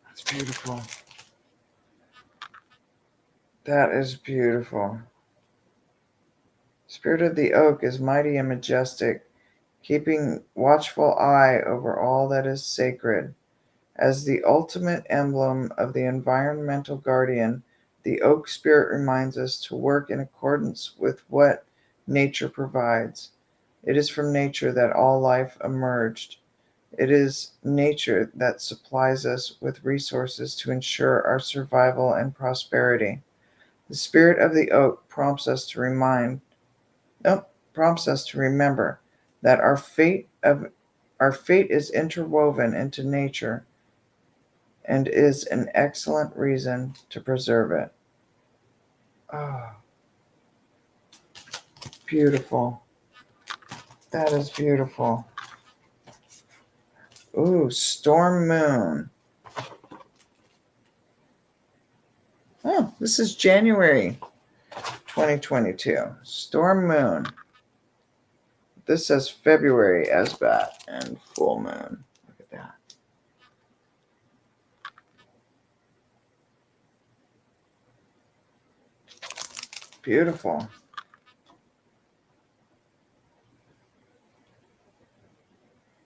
That's beautiful. That is beautiful. Spirit of the Oak is mighty and majestic, keeping watchful eye over all that is sacred. As the ultimate emblem of the environmental guardian, the oak spirit reminds us to work in accordance with what nature provides. It is from nature that all life emerged. It is nature that supplies us with resources to ensure our survival and prosperity. The spirit of the oak prompts us to remember that our fate is interwoven into nature and is an excellent reason to preserve it. Oh, beautiful. That is beautiful. Ooh, Storm Moon. Oh, this is January 2022. Storm Moon. This says February Esbat and Full Moon. Look at that. Beautiful.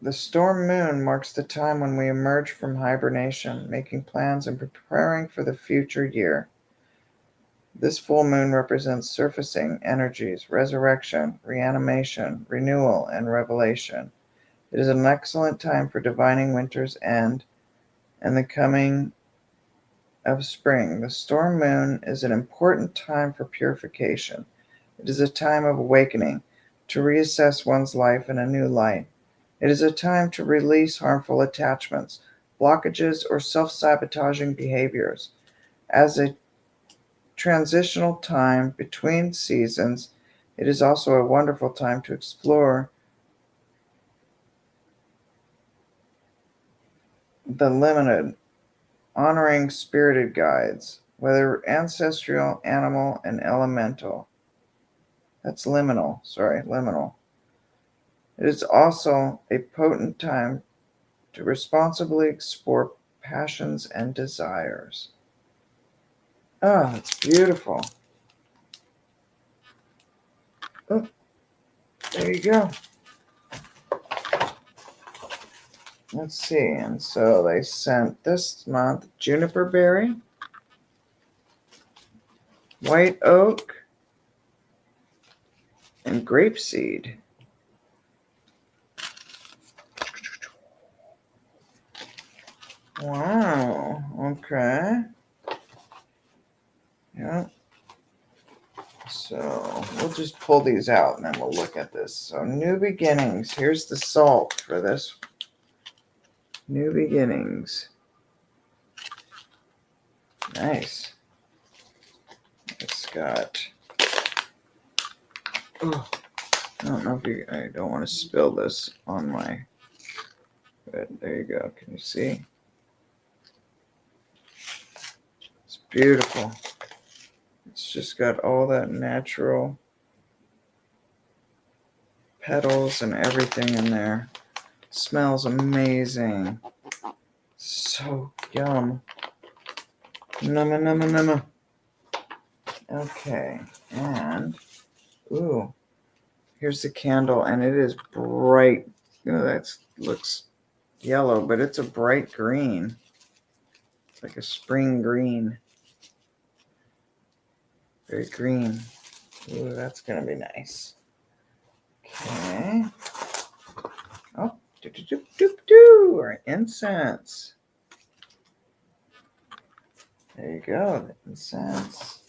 The storm moon marks the time when we emerge from hibernation, making plans and preparing for the future year. This full moon represents surfacing energies, resurrection, reanimation, renewal, and revelation. It is an excellent time for divining winter's end and the coming of spring. The storm moon is an important time for purification. It is a time of awakening, to reassess one's life in a new light. It is a time to release harmful attachments, blockages, or self-sabotaging behaviors. As a transitional time between seasons, it is also a wonderful time to explore the limited, honoring spirited guides, whether ancestral, animal, and elemental. That's liminal. Sorry, liminal. It is also a potent time to responsibly explore passions and desires. Oh, it's beautiful. Oh, there you go. Let's see. And so they sent this month juniper berry, white oak, and grapeseed. Wow. Okay. Yeah. So we'll just pull these out and then we'll look at this. So new beginnings. Here's the salt for this. New beginnings. Nice. It's got. Oh, I don't know if you. I don't want to spill this on my. But there you go. Can you see? It's beautiful. It's just got all that natural petals and everything in there. Smells amazing. So yum. Numma numma numma. Okay, and ooh, here's the candle, and it is bright. That looks yellow, but it's a bright green. It's like a spring green. Very green. Ooh, that's gonna be nice. Okay. Oh, our incense. There you go, the incense.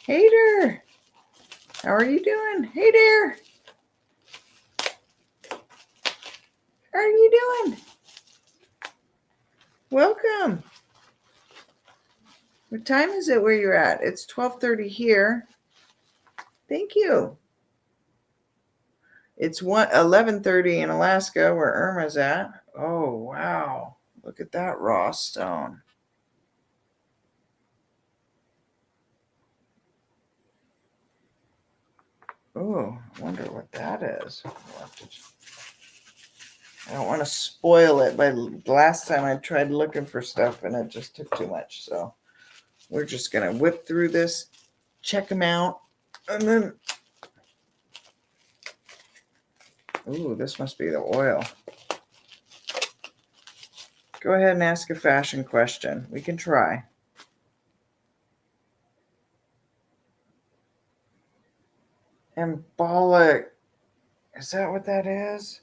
Hey there. How are you doing? Hey there. How are you doing? Welcome. What time is it where you're at? It's 12:30 here. Thank you. It's 11:30 in Alaska where Irma's at. Oh, wow. Look at that raw stone. Oh, I wonder what that is. I don't want to spoil it. But last time I tried looking for stuff and it just took too much. So we're just going to whip through this, check them out, and then... Ooh, this must be the oil. Go ahead and ask a fashion question. We can try. Embolic. Is that what that is?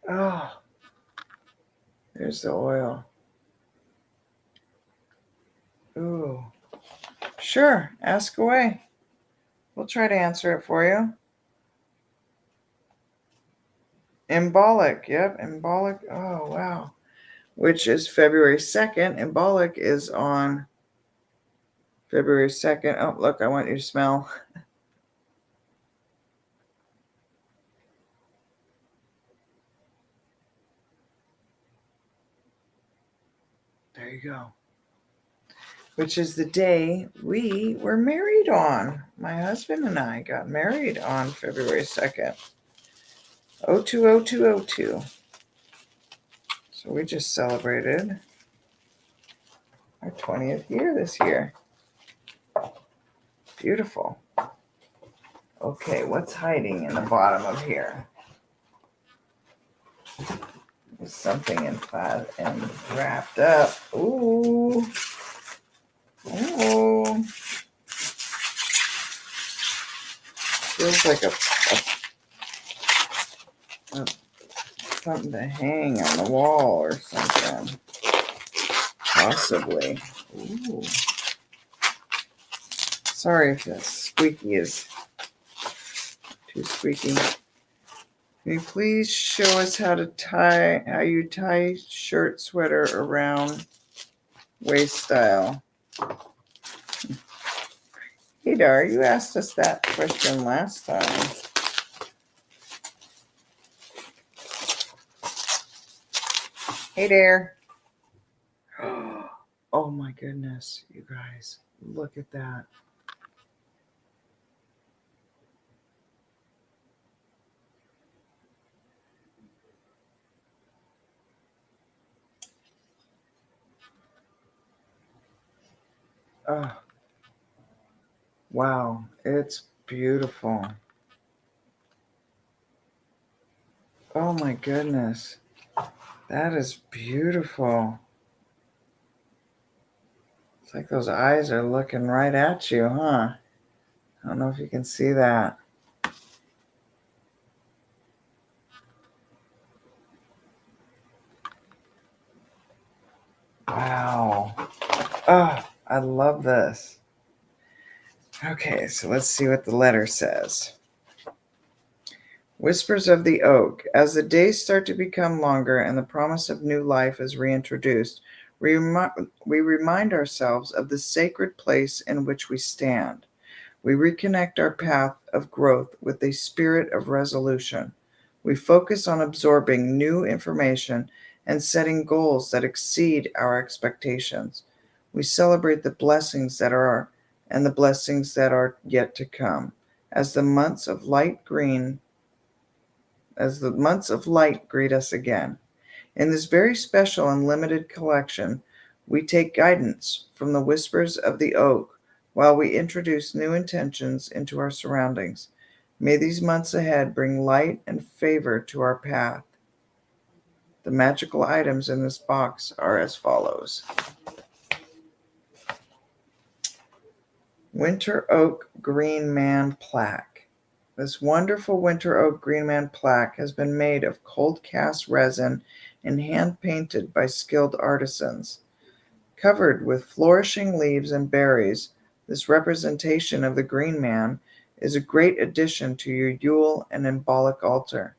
Oh, there's the oil. Ooh. Sure, ask away. We'll try to answer it for you. Embolic, yep, embolic. Oh, wow. Which is February 2nd. Embolic is on February 2nd. Oh, look, I want you to smell. There you go. Which is the day we were married on. My husband and I got married on February 2nd. 020202. So we just celebrated our 20th year this year. Beautiful. Okay, what's hiding in the bottom of here? There's something in plastic and wrapped up. Ooh. Ooh. Feels like something to hang on the wall or something. Possibly. Ooh. Sorry if that squeaky is too squeaky. Can you please show us how you tie shirt sweater around waist style? Hey Dar, you asked us that question last time. Hey there. Oh my goodness, you guys, look at that. Oh, wow, it's beautiful. Oh my goodness, that is beautiful. It's like those eyes are looking right at you, huh? I don't know if you can see that. Wow. Oh, I love this. Okay, so let's see what the letter says. Whispers of the Oak. As the days start to become longer and the promise of new life is reintroduced, we remind ourselves of the sacred place in which we stand. We reconnect our path of growth with a spirit of resolution. We focus on absorbing new information and setting goals that exceed our expectations. We celebrate the blessings that are and the blessings that are yet to come. As the months of light green, as the months of light greet us again. In this very special and limited collection, we take guidance from the whispers of the oak while we introduce new intentions into our surroundings. May these months ahead bring light and favor to our path. The magical items in this box are as follows. Winter Oak Green Man Plaque. This wonderful Winter Oak Green Man plaque has been made of cold cast resin and hand painted by skilled artisans. Covered with flourishing leaves and berries, this representation of the Green Man is a great addition to your Yule and symbolic altar.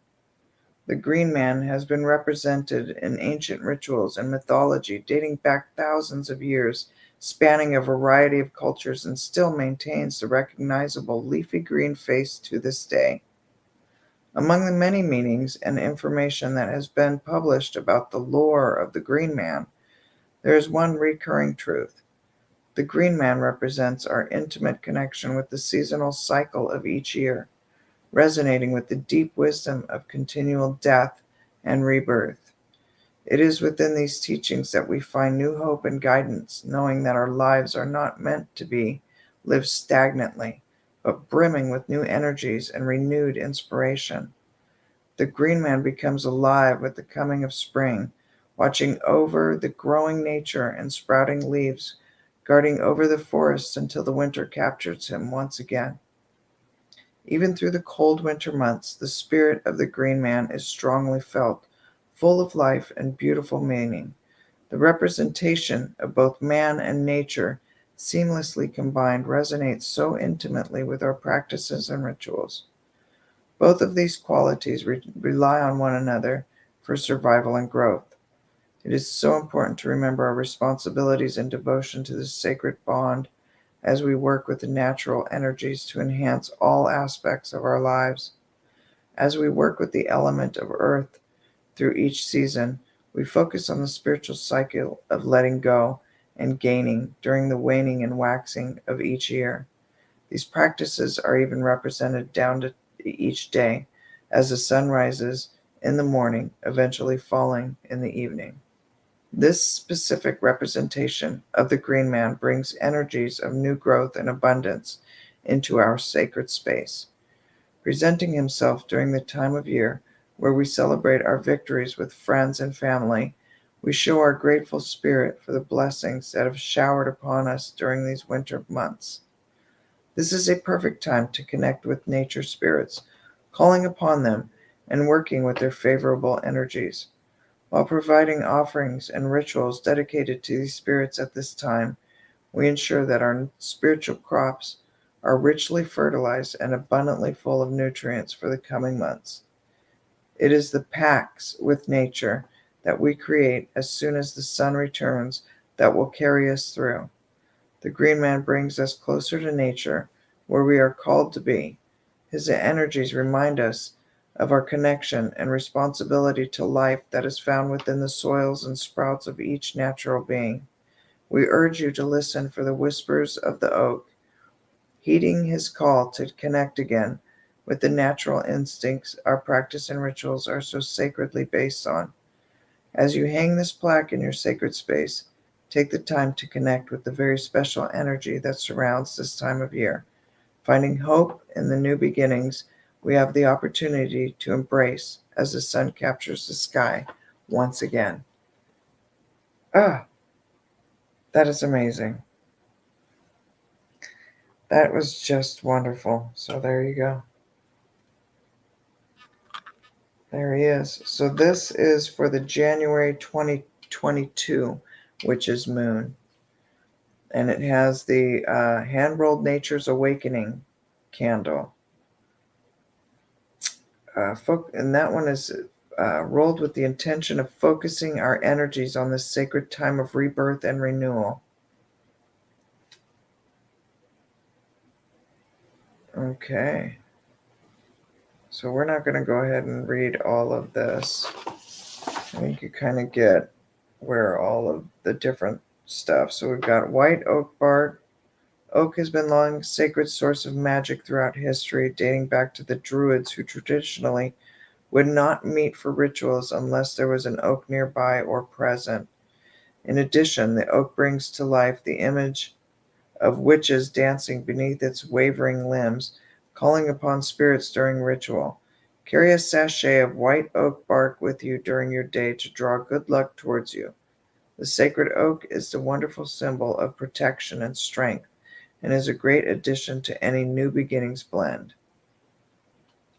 The Green Man has been represented in ancient rituals and mythology dating back thousands of years, spanning a variety of cultures, and still maintains the recognizable leafy green face to this day. Among the many meanings and information that has been published about the lore of the Green Man, there is one recurring truth. The Green Man represents our intimate connection with the seasonal cycle of each year, resonating with the deep wisdom of continual death and rebirth. It is within these teachings that we find new hope and guidance, knowing that our lives are not meant to be lived stagnantly, but brimming with new energies and renewed inspiration. The Green Man becomes alive with the coming of spring, watching over the growing nature and sprouting leaves, guarding over the forests until the winter captures him once again. Even through the cold winter months, the spirit of the Green Man is strongly felt, full of life and beautiful meaning. The representation of both man and nature, seamlessly combined, resonates so intimately with our practices and rituals. Both of these qualities rely on one another for survival and growth. It is so important to remember our responsibilities and devotion to this sacred bond as we work with the natural energies to enhance all aspects of our lives. As we work with the element of earth through each season, we focus on the spiritual cycle of letting go and gaining during the waning and waxing of each year. These practices are even represented down to each day as the sun rises in the morning, eventually falling in the evening. This specific representation of the Green Man brings energies of new growth and abundance into our sacred space. presenting himself during the time of year where we celebrate our victories with friends and family. We show our grateful spirit for the blessings that have showered upon us during these winter months. This is a perfect time to connect with nature spirits, calling upon them and working with their favorable energies. While providing offerings and rituals dedicated to these spirits at this time, we ensure that our spiritual crops are richly fertilized and abundantly full of nutrients for the coming months. It is the pacts with nature that we create as soon as the sun returns that will carry us through. The Green Man brings us closer to nature, where we are called to be. His energies remind us of our connection and responsibility to life that is found within the soils and sprouts of each natural being. We urge you to listen for the whispers of the oak, heeding his call to connect again with the natural instincts our practice and rituals are so sacredly based on. As you hang this plaque in your sacred space, take the time to connect with the very special energy that surrounds this time of year. Finding hope in the new beginnings we have the opportunity to embrace as the sun captures the sky once again. Ah, that is amazing. That was just wonderful. So there you go. There he is. So this is for the January 2022 Witch's Moon. And it has the hand-rolled Nature's Awakening candle. And that one is rolled with the intention of focusing our energies on this sacred time of rebirth and renewal. Okay. So we're not going to go ahead and read all of this. I think you kind of get where all of the different stuff. So we've got white oak bark. Oak has been long a sacred source of magic throughout history, dating back to the Druids, who traditionally would not meet for rituals unless there was an oak nearby or present. In addition, the oak brings to life the image of witches dancing beneath its wavering limbs, calling upon spirits during ritual. Carry a sachet of white oak bark with you during your day to draw good luck towards you. The sacred oak is the wonderful symbol of protection and strength, and is a great addition to any new beginnings blend.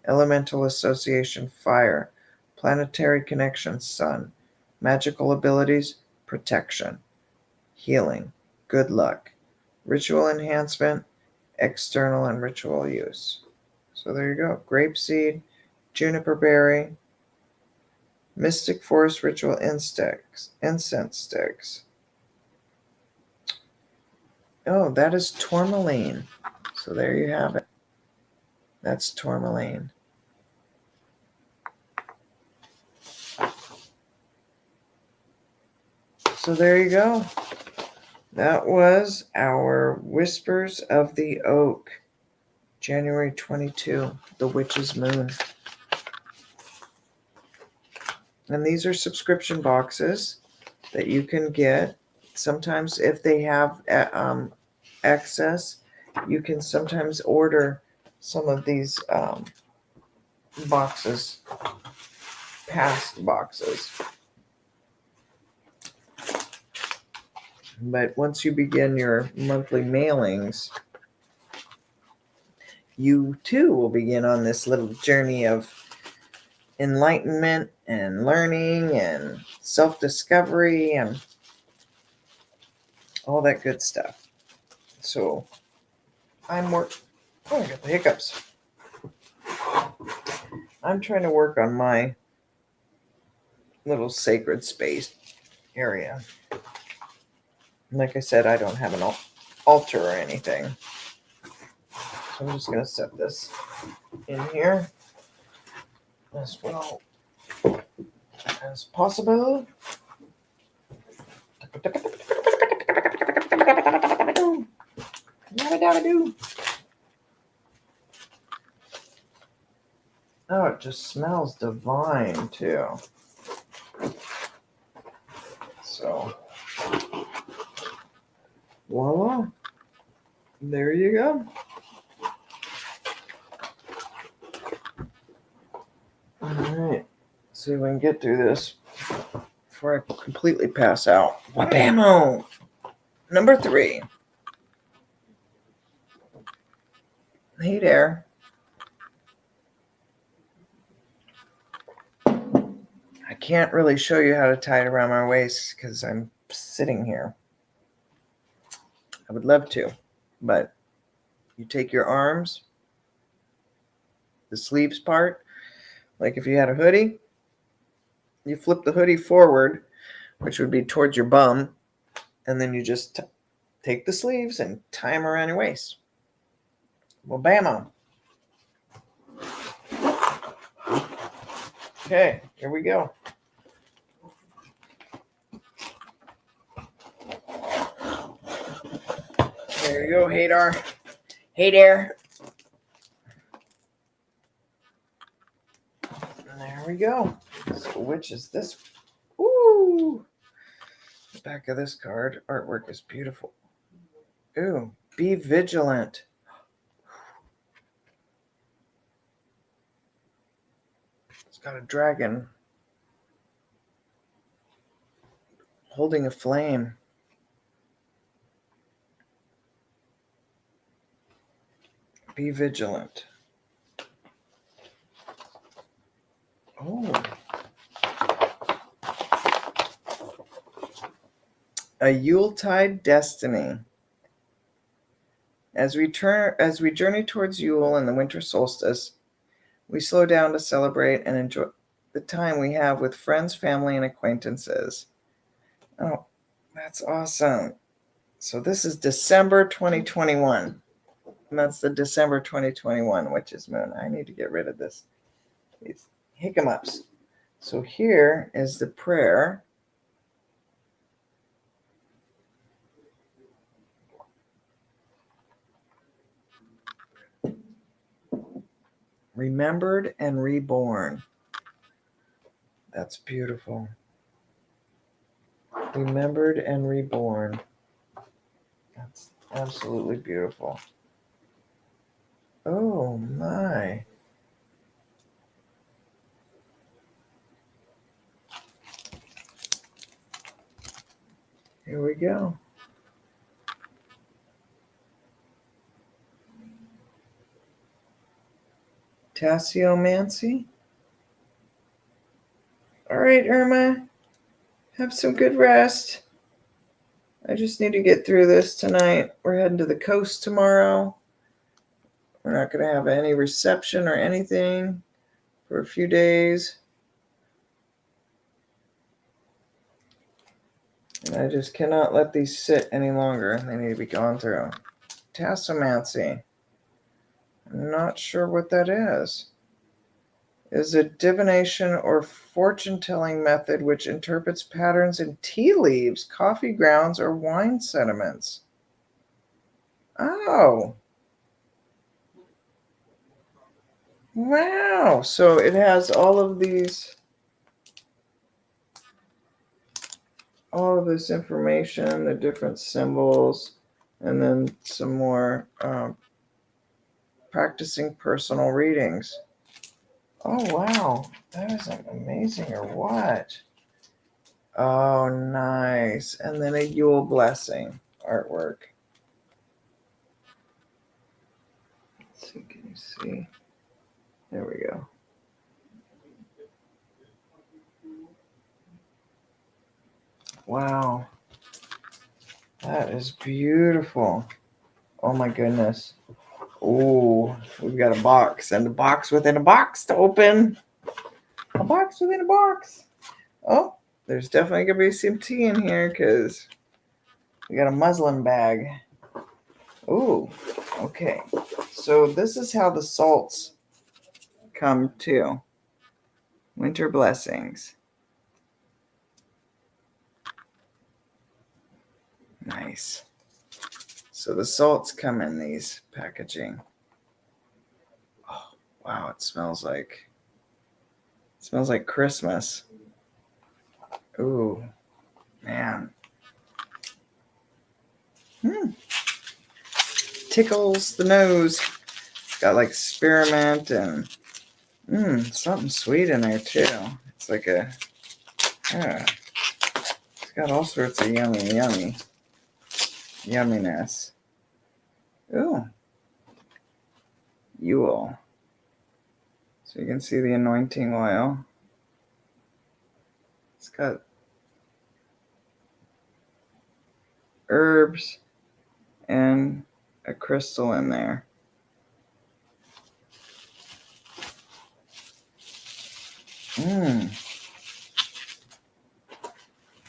Elemental association: fire. Planetary connection: sun. Magical abilities: protection, healing, good luck. Ritual enhancement: external and ritual use. So there you go. Grapeseed, juniper berry, mystic forest ritual incense sticks. Oh, that is tourmaline. So there you have it. That's tourmaline. So there you go. That was our Whispers of the Oak, January 22, the Witch's Moon. And these are subscription boxes that you can get. Sometimes if they have excess, you can sometimes order some of these boxes, past boxes. But once you begin your monthly mailings, you too will begin on this little journey of enlightenment and learning and self-discovery and all that good stuff. So I got the hiccups. I'm trying to work on my little sacred space area. Like I said, I don't have an altar or anything. So I'm just going to set this in here as well as possible. Oh, it just smells divine too. So, voila. There you go. All right. See if we can get through this before I completely pass out. Wabamo! Number 3. Hey there. I can't really show you how to tie it around my waist because I'm sitting here. I would love to, but you take your arms, the sleeves part, like if you had a hoodie, you flip the hoodie forward, which would be towards your bum, and then you just take the sleeves and tie them around your waist. Well, bam. Okay, here we go. There you go, Hadar. Hey there. And there we go. So which is this? Ooh. The back of this card artwork is beautiful. Ooh, be vigilant. It's got a dragon holding a flame. Be vigilant. Oh. A Yuletide destiny. As we journey towards Yule and the winter solstice, we slow down to celebrate and enjoy the time we have with friends, family, and acquaintances. Oh, that's awesome. So this is December 2021. And that's the December 2021 Witch's Moon. I need to get rid of these hiccups. So here is the prayer. Remembered and reborn. That's beautiful. Remembered and reborn. That's absolutely beautiful. Oh my. Here we go. Tasseomancy. All right, Irma. Have some good rest. I just need to get through this tonight. We're heading to the coast tomorrow. We're not going to have any reception or anything for a few days. And I just cannot let these sit any longer. They need to be gone through. Tasseomancy. I'm not sure what that is. Is a divination or fortune-telling method which interprets patterns in tea leaves, coffee grounds, or wine sediments. Oh. Wow. So it has all of this information, the different symbols, and then some more practicing personal readings. Oh, wow. That is amazing, or what? Oh, nice. And then a Yule blessing artwork. Let's see, can you see? There we go. Wow. That is beautiful. Oh my goodness. Oh, we've got a box and a box within a box to open. A box within a box. Oh, there's definitely going to be some tea in here because we got a muslin bag. Oh, okay. So this is how the salts come too. Winter blessings. Nice. So the salts come in these packaging. Oh, wow, it smells like Christmas. Ooh, man. Tickles the nose. It's got like spearmint and Something sweet in there too. It's like a, it's got all sorts of yumminess. Ooh, Yule. So you can see the anointing oil. It's got herbs and a crystal in there.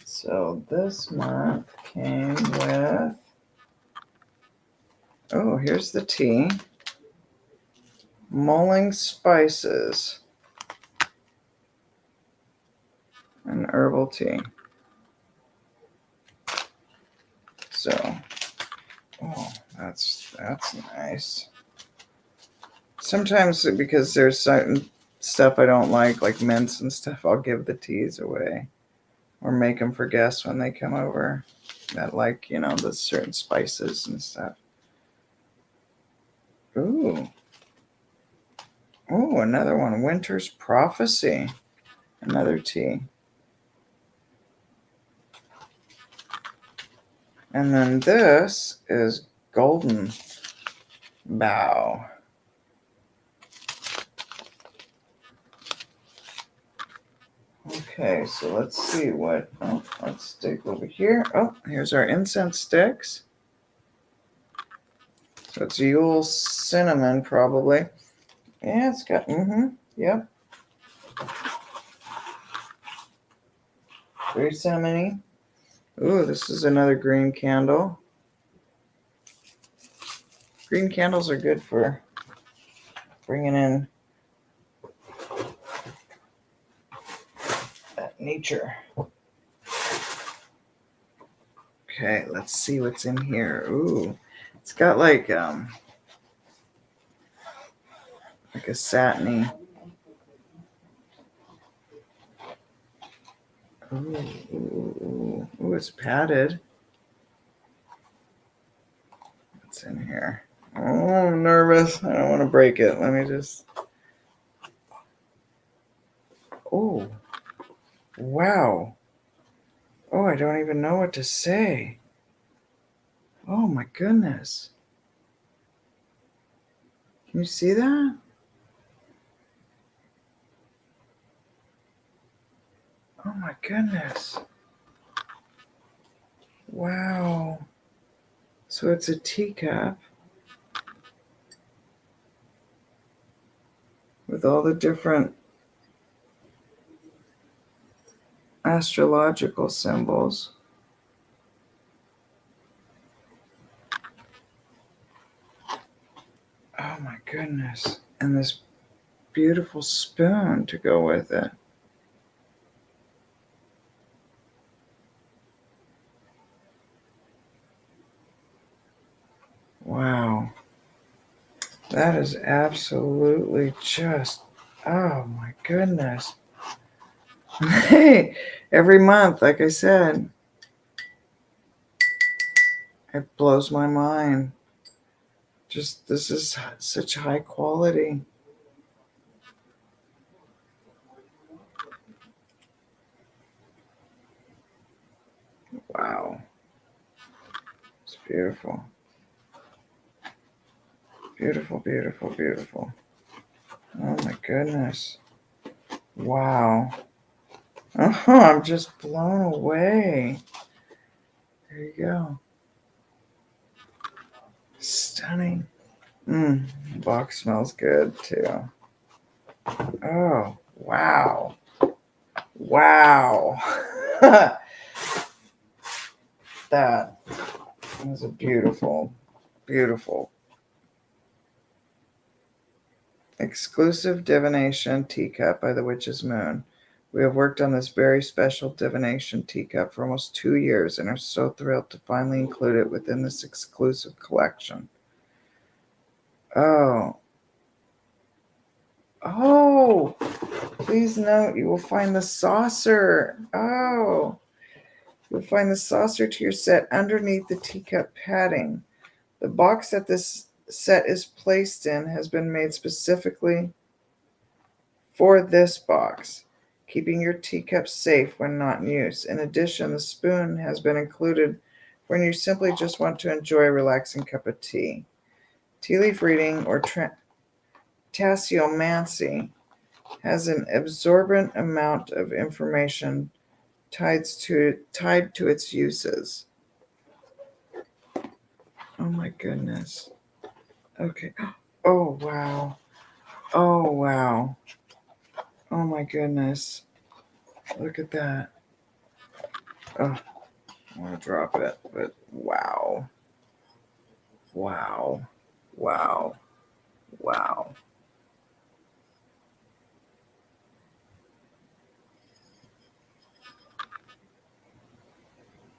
So this month came with, oh, here's the tea. Mulling spices and herbal tea. So, oh, that's nice. Sometimes because there's certain stuff I don't like mints and stuff, I'll give the teas away or make them for guests when they come over that like, the certain spices and stuff. Ooh, another one. Winter's Prophecy. Another tea. And then this is Golden Bough. Okay, so let's see what, let's dig over here. Oh, here's our incense sticks. So it's Yule cinnamon, probably. Yeah, it's got, yep. Very cinnamony. Ooh, this is another green candle. Green candles are good for bringing in that nature. Okay, let's see what's in here. Ooh, it's got like a satiny. Ooh, it's padded. What's in here? Oh, I'm nervous. I don't want to break it. Let me just. Oh, wow. Oh, I don't even know what to say. Oh my goodness. Can you see that? Oh my goodness. Wow. So it's a teacup with all the different astrological symbols. Oh my goodness. And this beautiful spoon to go with it. Wow. That is absolutely just, oh my goodness. Hey, every month, like I said, it blows my mind. Just, this is such high quality. Wow. It's beautiful. Beautiful, beautiful, beautiful. Oh my goodness. Wow. Oh, I'm just blown away. There you go. Stunning. The box smells good too. Oh, wow. Wow. That is a beautiful, beautiful exclusive Divination Teacup by the Witch's Moon. We have worked on this very special Divination Teacup for almost 2 years and are so thrilled to finally include it within this exclusive collection. Oh, please note you will find the saucer. Oh, you'll find the saucer to your set underneath the teacup padding. The box that this set is placed in has been made specifically for this box, keeping your teacup safe when not in use. In addition, the spoon has been included when you simply just want to enjoy a relaxing cup of tea. Tea leaf reading or tasseomancy has an absorbent amount of information tied to its uses. Oh my goodness. Okay. Oh wow. Oh wow. Oh my goodness. Look at that. Oh, I want to drop it, but wow. Wow. Wow. Wow.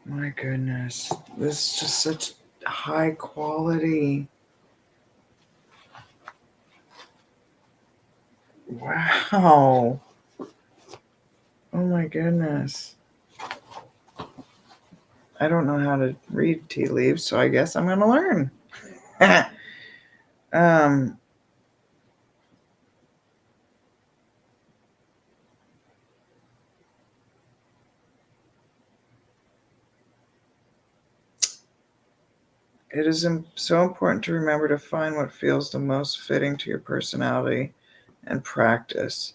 My goodness. This is just such high quality. Wow. Oh my goodness. I don't know how to read tea leaves, so I guess I'm going to learn. um, it is so important to remember to find what feels the most fitting to your personality and practice.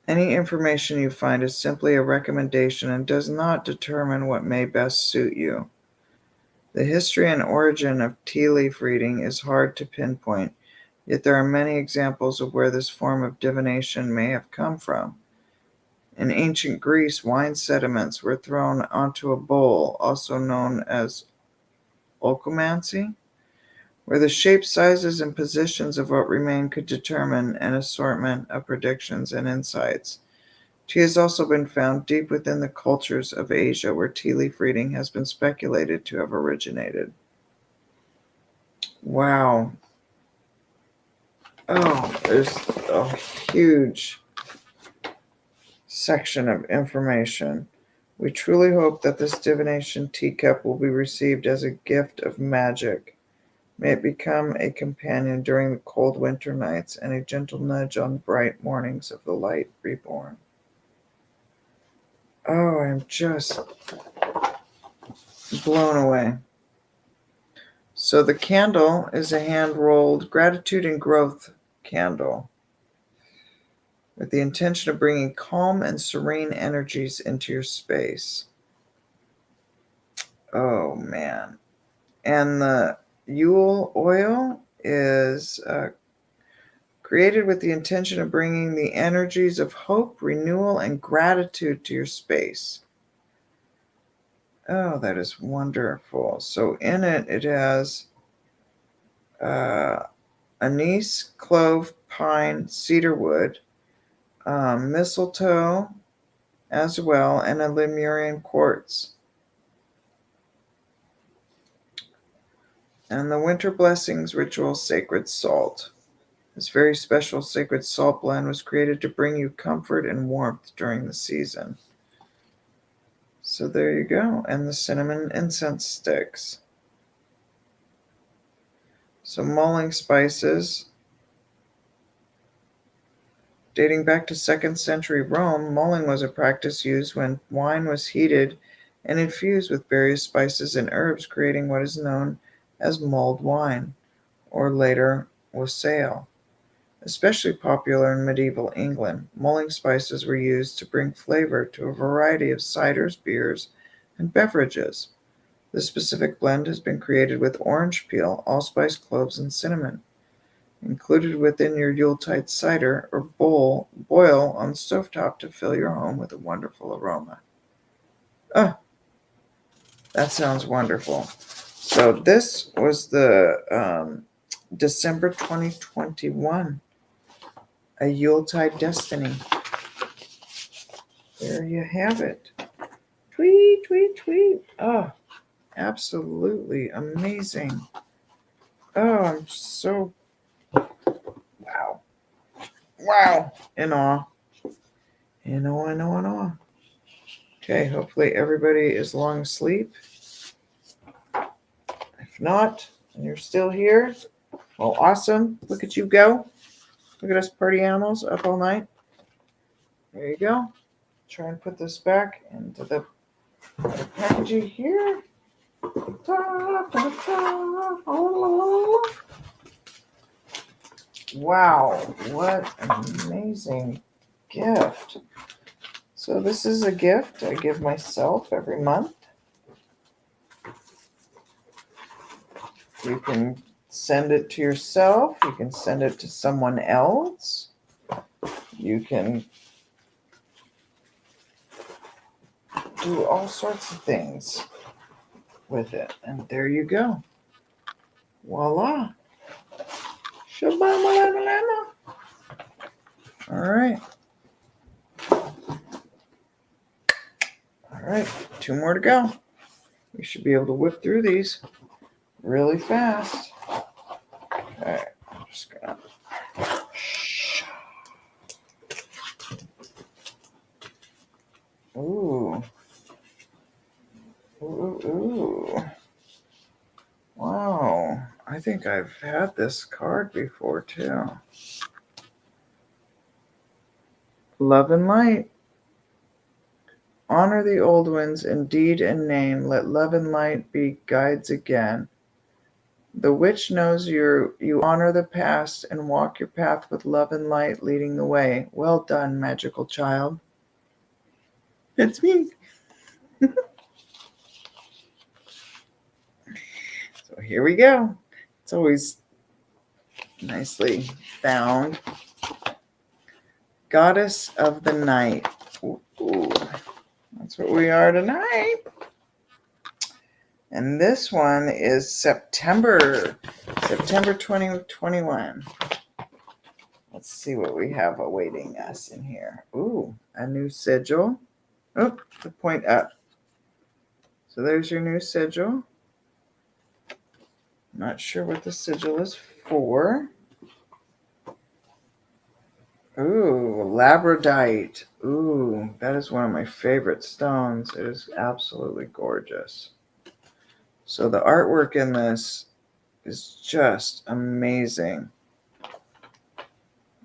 Any information you find is simply a recommendation and does not determine what may best suit you. The history and origin of tea leaf reading is hard to pinpoint, yet there are many examples of where this form of divination may have come from. In ancient Greece, wine sediments were thrown onto a bowl, also known as oikomancy, where the shapes, sizes, and positions of what remained could determine an assortment of predictions and insights. Tea has also been found deep within the cultures of Asia, where tea leaf reading has been speculated to have originated. Wow. Oh, there's a huge section of information. We truly hope that this divination teacup will be received as a gift of magic. May it become a companion during the cold winter nights and a gentle nudge on bright mornings of the light reborn. Oh, I'm just blown away. So the candle is a hand-rolled gratitude and growth candle with the intention of bringing calm and serene energies into your space. Oh, man. And the Yule Oil is created with the intention of bringing the energies of hope, renewal, and gratitude to your space. Oh, that is wonderful. So in it, it has anise, clove, pine, cedarwood, mistletoe as well, and a Lemurian quartz. And the Winter Blessings Ritual Sacred Salt. This very special sacred salt blend was created to bring you comfort and warmth during the season. So there you go. And the cinnamon incense sticks. So mulling spices. Dating back to 2nd century Rome, mulling was a practice used when wine was heated and infused with various spices and herbs, creating what is known as mulled wine, or later wassail. Especially popular in medieval England, mulling spices were used to bring flavor to a variety of ciders, beers, and beverages. This specific blend has been created with orange peel, allspice, cloves, and cinnamon. Included within your Yuletide cider or boil on stovetop to fill your home with a wonderful aroma. Oh, that sounds wonderful. So this was the December 2021, a Yuletide Destiny. There you have it. Tweet, tweet, tweet. Oh, absolutely amazing. Oh, I'm so, wow. Wow. In awe. In awe, in awe, in awe. Okay, hopefully everybody is long asleep. If not, and you're still here, well, awesome. Look at you go. Look at us party animals up all night. There you go. Try and put this back into the packaging here. Wow, what an amazing gift. So this is a gift I give myself every month. You can send it to yourself. You can send it to someone else. You can do all sorts of things with it. And there you go. Voila. Shabamalama. All right. All right. 2 more to go. We should be able to whip through these really fast. Okay. I'm just gonna. Ooh. Ooh, ooh. Wow. I think I've had this card before too. Love and light. Honor the old ones in deed and name. Let love and light be guides again. The witch knows you honor the past and walk your path with love and light leading the way. Well done, magical child. It's me. So here we go. It's always nicely bound. Goddess of the night. Ooh, that's what we are tonight. And this one is September 2021. Let's see what we have awaiting us in here. Ooh, a new sigil. Oh, the point up. So there's your new sigil. Not sure what the sigil is for. Ooh, labradorite. Ooh, that is one of my favorite stones. It is absolutely gorgeous. So the artwork in this is just amazing.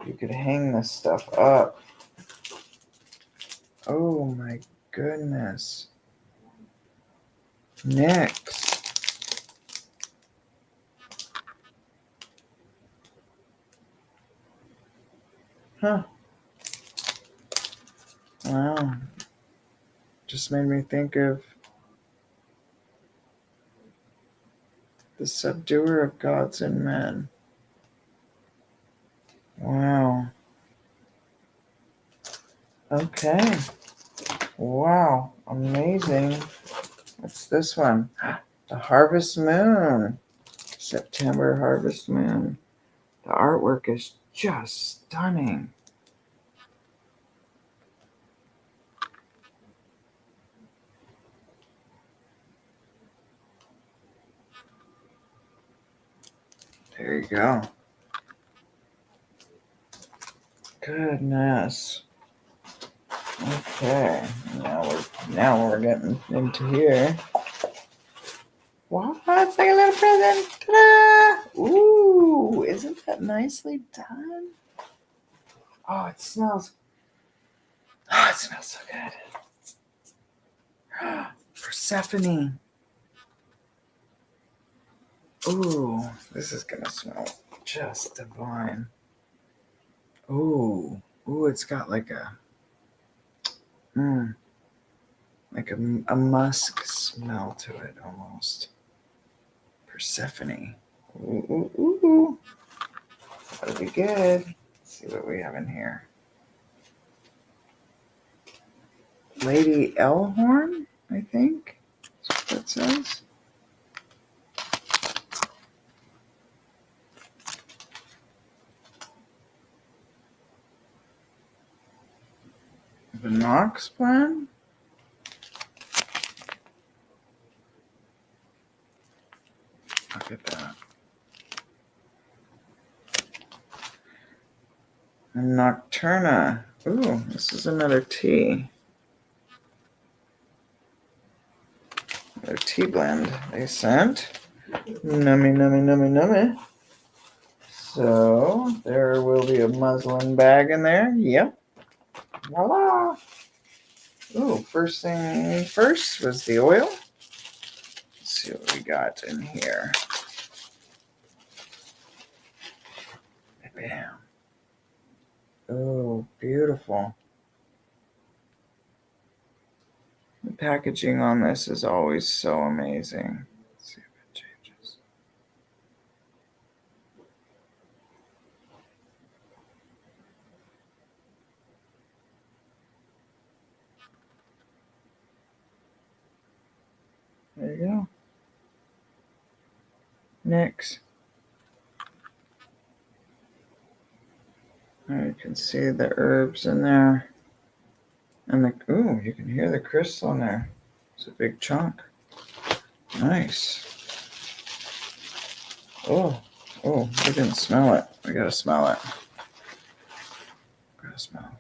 You could hang this stuff up. Oh my goodness. Next. Huh. Wow. Just made me think of the subduer of gods and men. Wow. Okay. Wow. Amazing. What's this one? The Harvest Moon. September Harvest Moon. The artwork is just stunning. There you go. Goodness. Okay. Now we're getting into here. Wow, it's like a little present. Ta-da! Ooh, isn't that nicely done? Oh, it smells. Oh, it smells so good. Persephone. Ooh, this is gonna smell just divine. Ooh, it's got like a musk smell to it almost. Persephone. Ooh. That'll be good. Let's see what we have in here. Lady Elhorn, I think. That's what that says. The Nox plan. Look at that. And Nocturna. Ooh, this is another tea. Another tea blend they sent. Nummy. So there will be a muslin bag in there. Yep. Voila. Oh, first thing first was the oil. Let's see what we got in here. Bam. Oh, beautiful. The packaging on this is always so amazing. Let's see if it changes. There you go. Next. You can see the herbs in there. And ooh, you can hear the crystal in there. It's a big chunk. Nice. Oh, we didn't smell it. We gotta smell it. Gotta smell.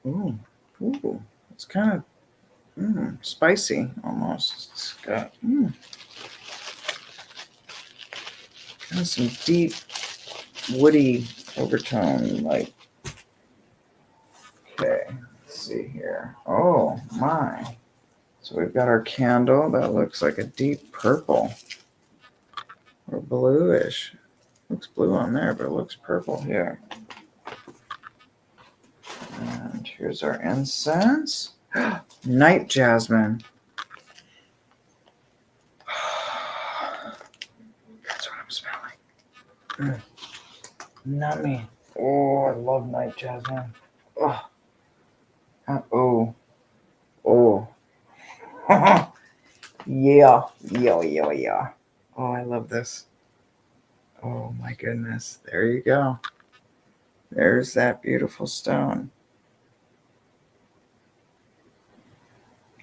Ooh, it's kind of spicy almost. It's got kind of some deep woody overtone, like. Okay, let's see here. Oh my. So we've got our candle that looks like a deep purple or bluish. Looks blue on there, but it looks purple here. And here's our incense. Night jasmine. That's what I'm smelling. Nummy. Oh, I love night jasmine. Oh. Yeah. Oh, I love this. Oh my goodness. There you go. There's that beautiful stone.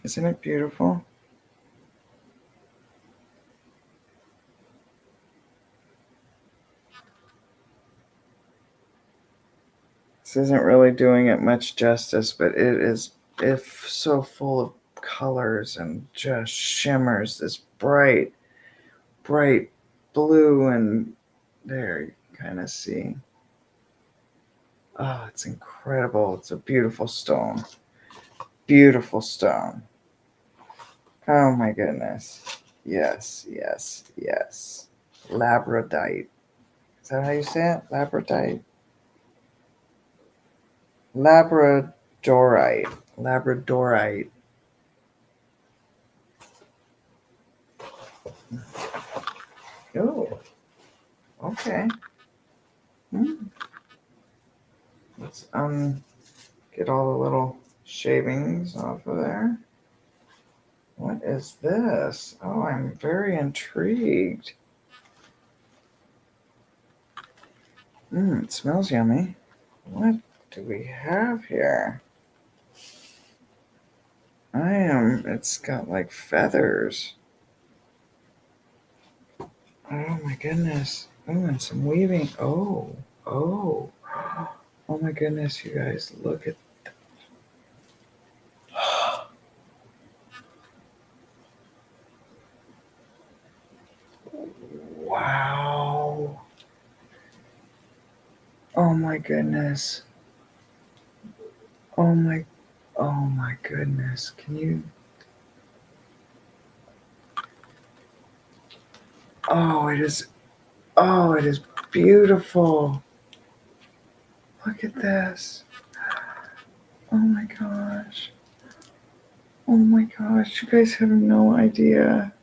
Isn't it beautiful? This isn't really doing it much justice, but it is so full of colors and just shimmers. This bright blue, and there you can kind of see. Oh, it's incredible. It's a beautiful stone. Beautiful stone. Oh my goodness. Yes. Labradorite. Is that how you say it? Labradorite. Labradorite. Oh, okay. Let's get all the little shavings off of there. What is this? Oh, I'm very intrigued. It smells yummy. What do we have here? It's got like feathers. Oh my goodness. Oh, and some weaving. Oh my goodness, you guys, look at that. Wow. Oh my goodness. Oh my goodness. Can you? Oh, it is beautiful. Look at this. Oh my gosh. You guys have no idea.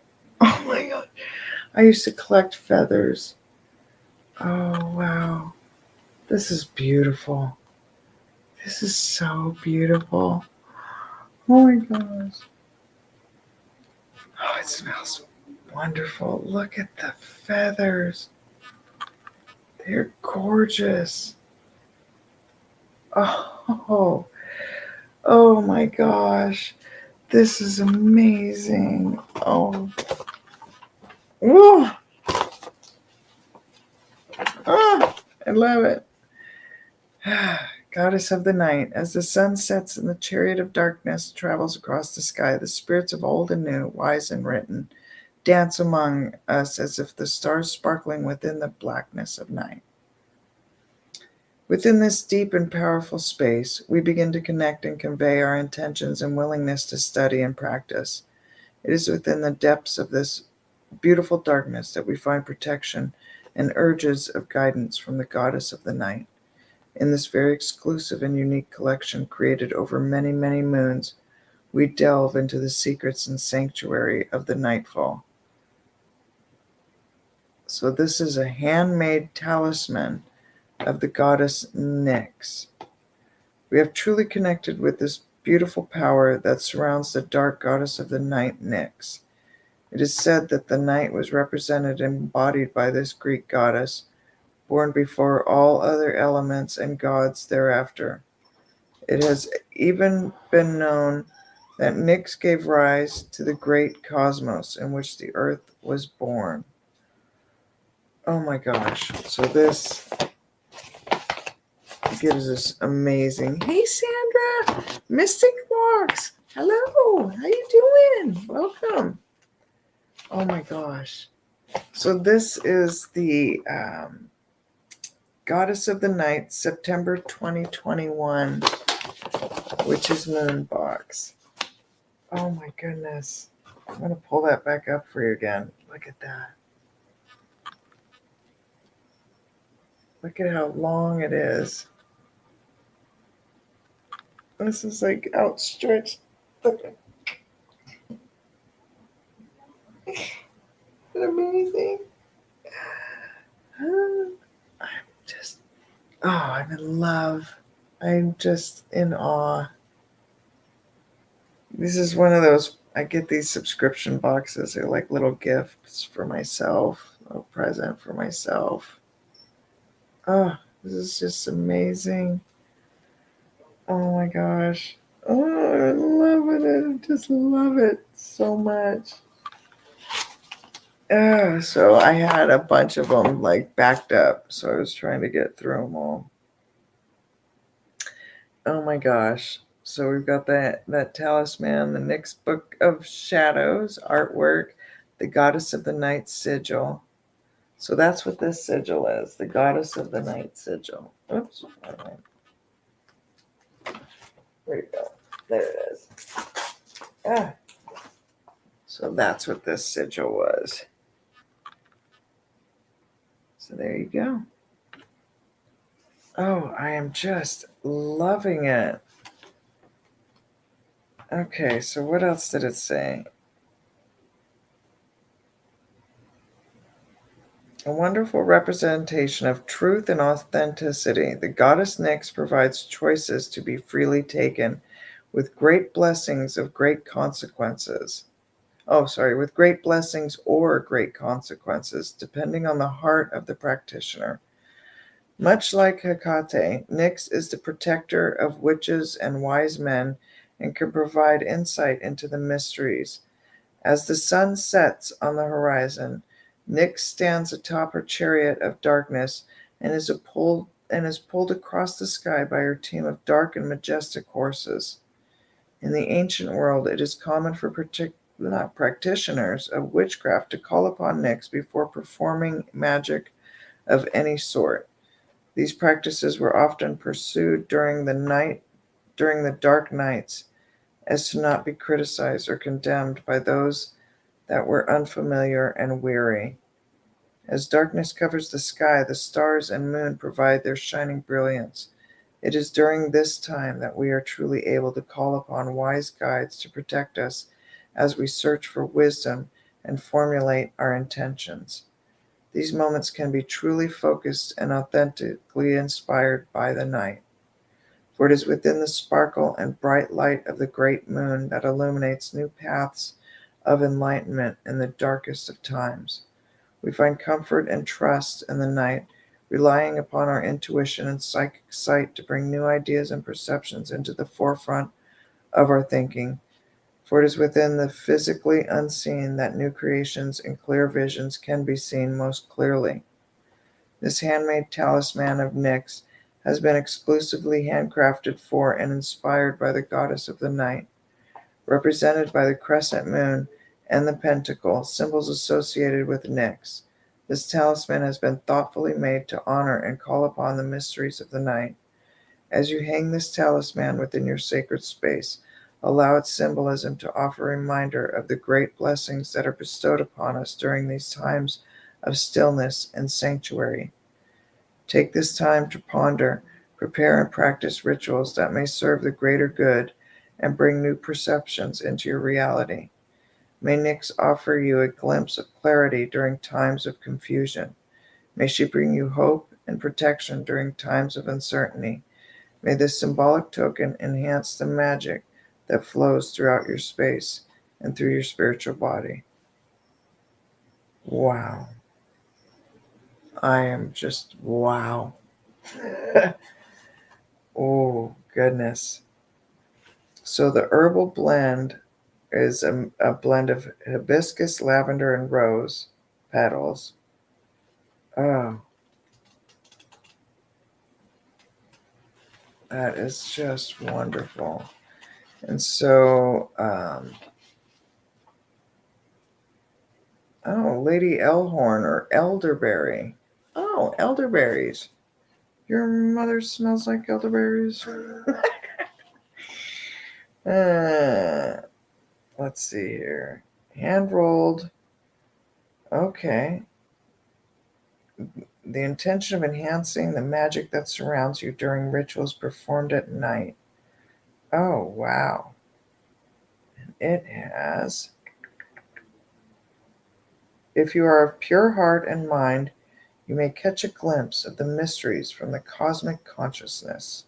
Oh my god. I used to collect feathers. Oh wow. This is beautiful. This is so beautiful. Oh my gosh. Oh, it smells wonderful. Look at the feathers. They're gorgeous. Oh my gosh. This is amazing. Oh. I love it. Goddess of the night, as the sun sets and the chariot of darkness travels across the sky, the spirits of old and new, wise and written, dance among us as if the stars sparkling within the blackness of night. Within this deep and powerful space, we begin to connect and convey our intentions and willingness to study and practice. It is within the depths of this beautiful darkness that we find protection and urges of guidance from the goddess of the night. In this very exclusive and unique collection created over many, many moons, we delve into the secrets and sanctuary of the Nightfall. So this is a handmade talisman of the goddess Nyx. We have truly connected with this beautiful power that surrounds the dark goddess of the night, Nyx. It is said that the night was represented and embodied by this Greek goddess, born before all other elements and gods thereafter. It has even been known that Nyx gave rise to the great cosmos in which the earth was born. Oh my gosh. So this gives us amazing. Hey Sandra, Mystic Walks. Hello, how you doing? Welcome. Oh my gosh. So this is the Goddess of the Night, September 2021, which is Moon box. Oh my goodness. I'm going to pull that back up for you again. Look at that. Look at how long it is. This is like outstretched. Look at it. Amazing. I'm in love. I'm just in awe. This is one of those, I get these subscription boxes. They're like little gifts for myself, a present for myself. Oh, this is just amazing. Oh my gosh. Oh, I love it. I just love it so much. So I had a bunch of them like backed up. So I was trying to get through them all. Oh my gosh. So we've got that talisman, the Nyx Book of Shadows artwork, the Goddess of the Night sigil. So that's what this sigil is, the Goddess of the Night sigil. Oops. All right. Where'd it go? There it is. So that's what this sigil was. So there you go. Oh, I am just loving it. Okay, so what else did it say? A wonderful representation of truth and authenticity. The goddess Nyx provides choices to be freely taken with great blessings of great consequences. With great blessings or great consequences, depending on the heart of the practitioner. Much like Hecate, Nyx is the protector of witches and wise men and can provide insight into the mysteries. As the sun sets on the horizon, Nyx stands atop her chariot of darkness and is pulled across the sky by her team of dark and majestic horses. In the ancient world, it is common for practitioners of witchcraft to call upon Nyx before performing magic of any sort. These practices were often pursued during the dark nights, as to not be criticized or condemned by those that were unfamiliar and weary. As darkness covers the sky, the stars and moon provide their shining brilliance. It is during this time that we are truly able to call upon wise guides to protect us as we search for wisdom and formulate our intentions. These moments can be truly focused and authentically inspired by the night. For it is within the sparkle and bright light of the great moon that illuminates new paths of enlightenment in the darkest of times. We find comfort and trust in the night, relying upon our intuition and psychic sight to bring new ideas and perceptions into the forefront of our thinking. For it is within the physically unseen that new creations and clear visions can be seen most clearly. This handmade talisman of Nyx has been exclusively handcrafted for and inspired by the goddess of the night. Represented by the crescent moon, and the pentacle, symbols associated with Nyx. This talisman has been thoughtfully made to honor and call upon the mysteries of the night. As you hang this talisman within your sacred space, allow its symbolism to offer a reminder of the great blessings that are bestowed upon us during these times of stillness and sanctuary. Take this time to ponder, prepare, and practice rituals that may serve the greater good and bring new perceptions into your reality. May Nyx offer you a glimpse of clarity during times of confusion. May she bring you hope and protection during times of uncertainty. May this symbolic token enhance the magic that flows throughout your space and through your spiritual body. Wow. I am just wow. Oh, goodness. So the herbal blend is a blend of hibiscus, lavender, and rose petals. Oh, that is just wonderful. And so, oh, Lady Elhorn or elderberry. Oh, elderberries. Your mother smells like elderberries. Let's see here. Hand rolled. Okay. The intention of enhancing the magic that surrounds you during rituals performed at night. Oh, wow. It has. If you are of pure heart and mind, you may catch a glimpse of the mysteries from the cosmic consciousness.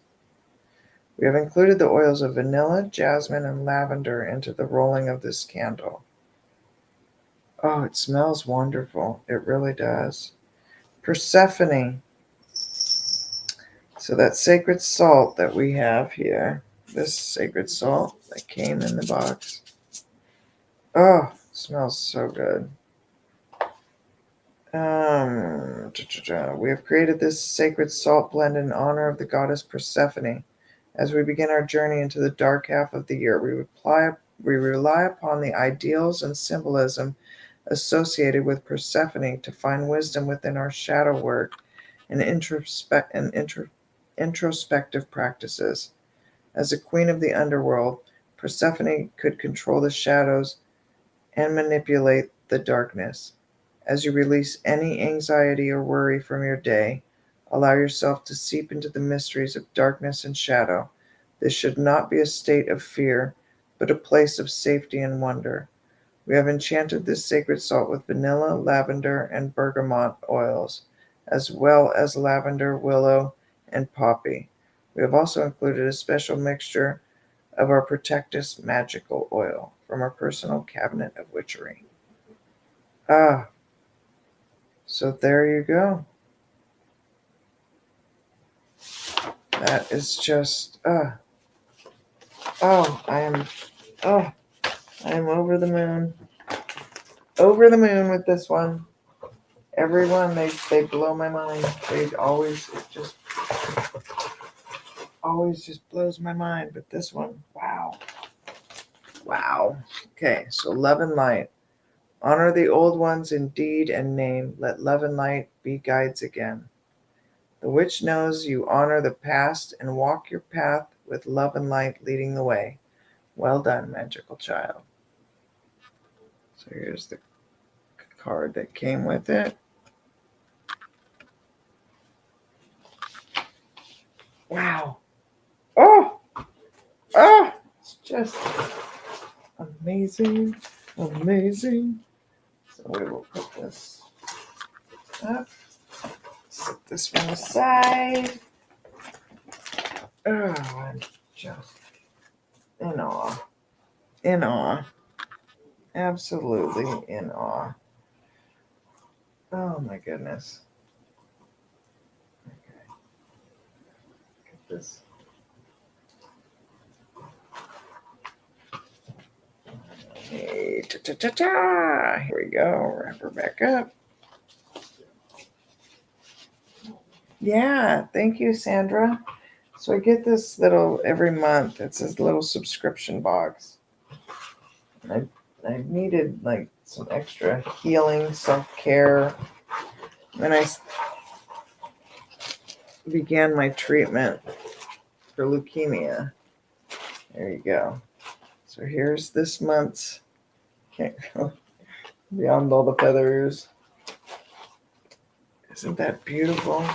We have included the oils of vanilla, jasmine, and lavender into the rolling of this candle. Oh, it smells wonderful. It really does. Persephone. So that sacred salt that we have here, this sacred salt that came in the box. Oh, it smells so good. We have created this sacred salt blend in honor of the goddess Persephone. As we begin our journey into the dark half of the year, we rely upon the ideals and symbolism associated with Persephone to find wisdom within our shadow work and introspective practices. As a queen of the underworld, Persephone could control the shadows and manipulate the darkness. As you release any anxiety or worry from your day, allow yourself to seep into the mysteries of darkness and shadow. This should not be a state of fear, but a place of safety and wonder. We have enchanted this sacred salt with vanilla, lavender, and bergamot oils, as well as lavender, willow, and poppy. We have also included a special mixture of our Protectus magical oil from our personal cabinet of witchery. Ah, so there you go. That is just, I am over the moon. Over the moon with this one. Everyone, they blow my mind. It always just blows my mind. But this one, wow. Wow. Okay, so love and light. Honor the old ones in deed and name. Let love and light be guides again. The witch knows you honor the past and walk your path with love and light leading the way. Well done, magical child. So here's the card that came with it. Wow. Oh, it's just amazing. Amazing. So we will put this up. Set this one aside. Oh, I'm just in awe. In awe. Absolutely in awe. Oh my goodness. Okay. Get this. Hey, ta-ta-ta-ta. Here we go. Wrap her back up. Yeah, thank you, Sandra. So I get this little every month. It's this little subscription box. And I needed like some extra healing, self-care. Then I began my treatment for leukemia. There you go. So here's this month's, can't go beyond all the feathers. Isn't that beautiful?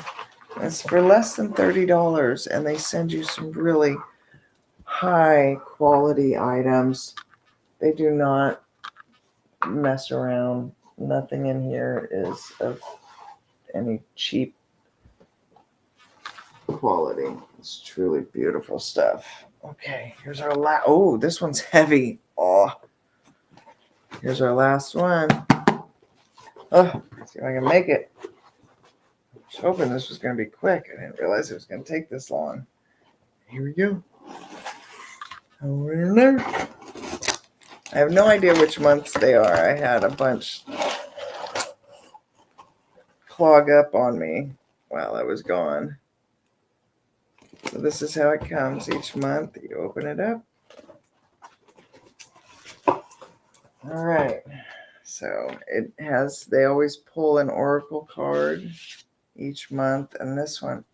It's for less than $30, and they send you some really high quality items. They do not mess around. Nothing in here is of any cheap quality. It's truly beautiful stuff. Okay, here's our last. Oh, this one's heavy. Oh, here's our last one. Oh, let's see if I can make it. I was hoping this was going to be quick. I didn't realize it was going to take this long. Here we go. Over in there. I have no idea which months they are. I had a bunch clog up on me while I was gone. So this is how it comes each month. You open it up. All right. So it has, they always pull an oracle card each month. And this one,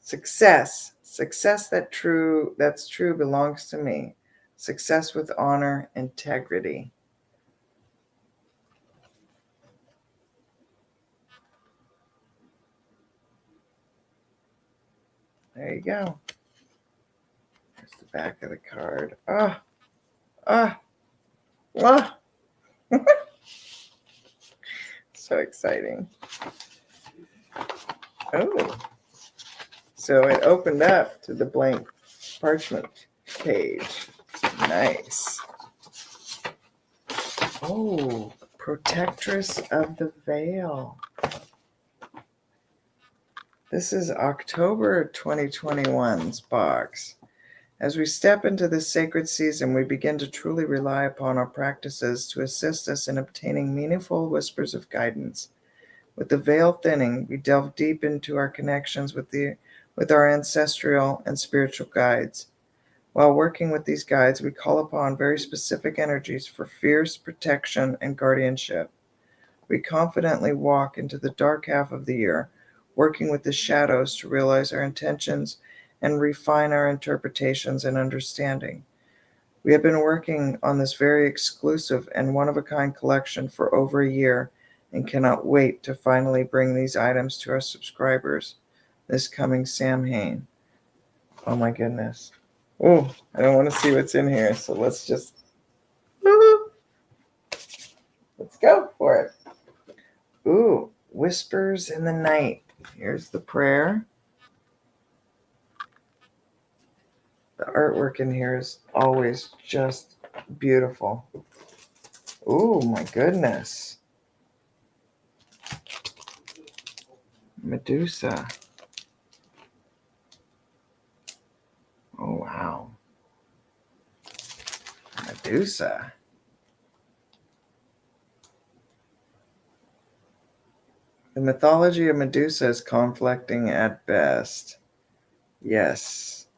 success. Success that's true belongs to me. Success with honor, integrity. There you go. There's the back of the card. Ah, ah, ah. So exciting. Oh. So it opened up to the blank parchment page. Nice. Oh, Protectress of the Veil. This is October 2021's box. As we step into this sacred season, we begin to truly rely upon our practices to assist us in obtaining meaningful whispers of guidance. With the veil thinning, we delve deep into our connections with our ancestral and spiritual guides. While working with these guides, we call upon very specific energies for fierce protection and guardianship. We confidently walk into the dark half of the year, working with the shadows to realize our intentions and refine our interpretations and understanding. We have been working on this very exclusive and one-of-a-kind collection for over a year and cannot wait to finally bring these items to our subscribers this coming Samhain. Oh my goodness. Oh, I don't want to see what's in here, so let's just... Let's go for it. Ooh, Whispers in the Night. Here's the prayer. The artwork in here is always just beautiful. Ooh, my goodness. Medusa. Oh, wow. Medusa. The mythology of Medusa is conflicting at best. Yes.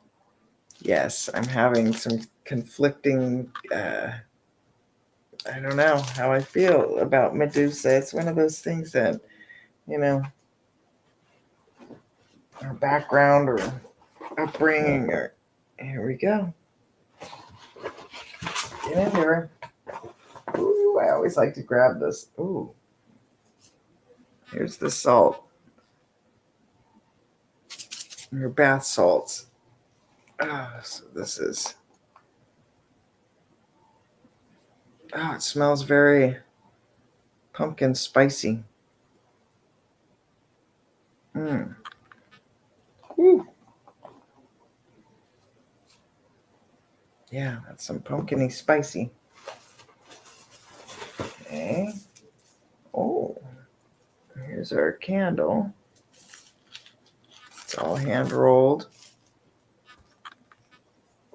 Yes, I'm having some conflicting, I don't know how I feel about Medusa. It's one of those things that, our background or upbringing, or here we go. Get in there. Ooh, I always like to grab this. Ooh. Here's the salt. Your bath salts. So this is... Oh, it smells very pumpkin spicy. Woo. Yeah, that's some pumpkin-y spicy. Okay. Oh, here's our candle. It's all hand rolled.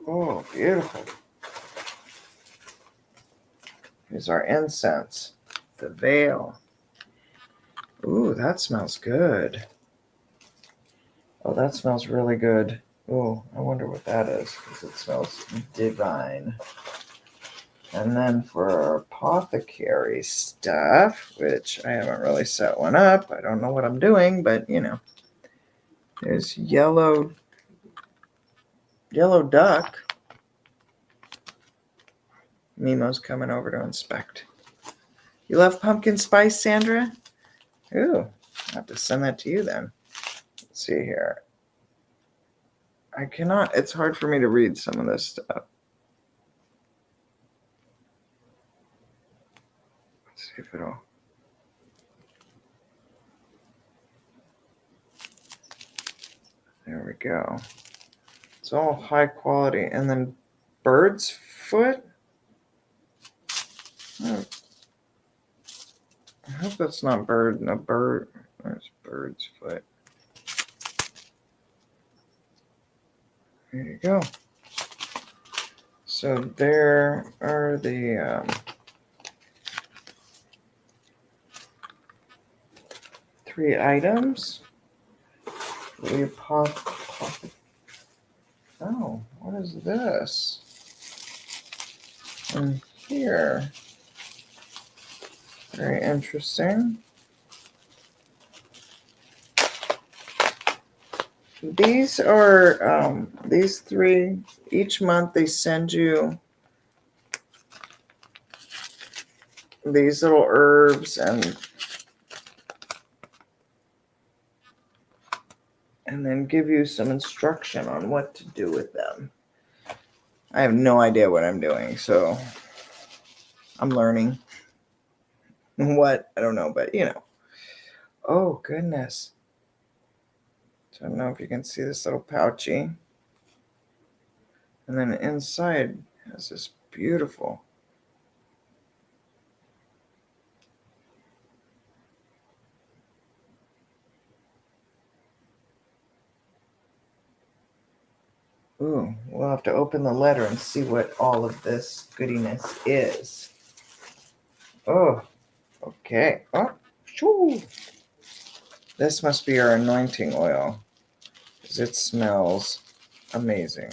Oh, beautiful. Here's our incense. The veil. Ooh, that smells good. Oh, that smells really good. Oh, I wonder what that is, because it smells divine. And then for our apothecary stuff, which I haven't really set one up. I don't know what I'm doing, but you know, there's yellow duck. Mimo's coming over to inspect. You love pumpkin spice, Sandra? Ooh, I'll have to send that to you then. Let's see here. I cannot, it's hard for me to read some of this stuff. Let's see if it'll. There we go. It's all high quality. And then bird's foot? Oh, I hope that's not bird. No, bird. There's bird's foot. There you go. So there are the 3 items. Oh, what is this? And here. Very interesting. These are these 3. Each month they send you these little herbs and then give you some instruction on what to do with them. I have no idea what I'm doing, so I'm learning. What? I don't know, but you know. Oh, goodness. So I don't know if you can see this little pouchy. And then inside has this beautiful. Ooh, we'll have to open the letter and see what all of this goodiness is. Oh, okay. Oh, shoo. This must be our anointing oil because it smells amazing.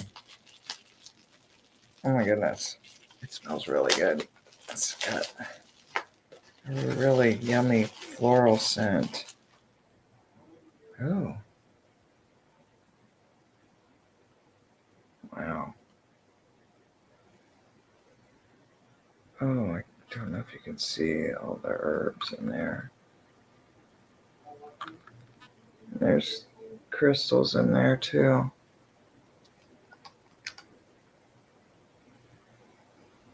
Oh my goodness. It smells really good. It's got a really yummy floral scent. Oh. Wow. Oh, I don't know if you can see all the herbs in there. There's crystals in there too.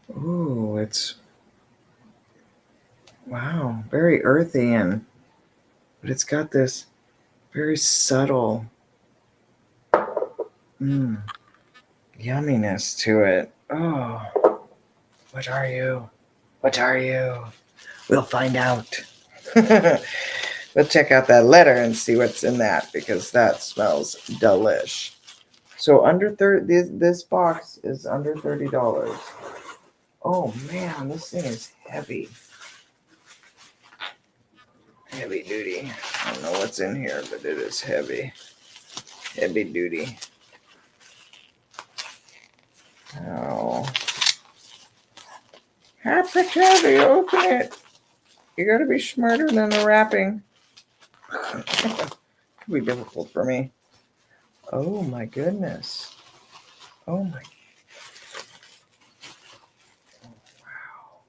Ooh, it's wow, very earthy but it's got this very subtle yumminess to it. Oh, what are you? What are you? We'll find out. We'll check out that letter and see what's in that because that smells delish. So under 30, this box is under $30. Oh man, this thing is heavy. Heavy duty. I don't know what's in here, but it is heavy. Heavy duty. Oh. How heavy, open it. You gotta be smarter than the wrapping. Could be difficult for me. Oh my goodness. Oh my. Oh, wow.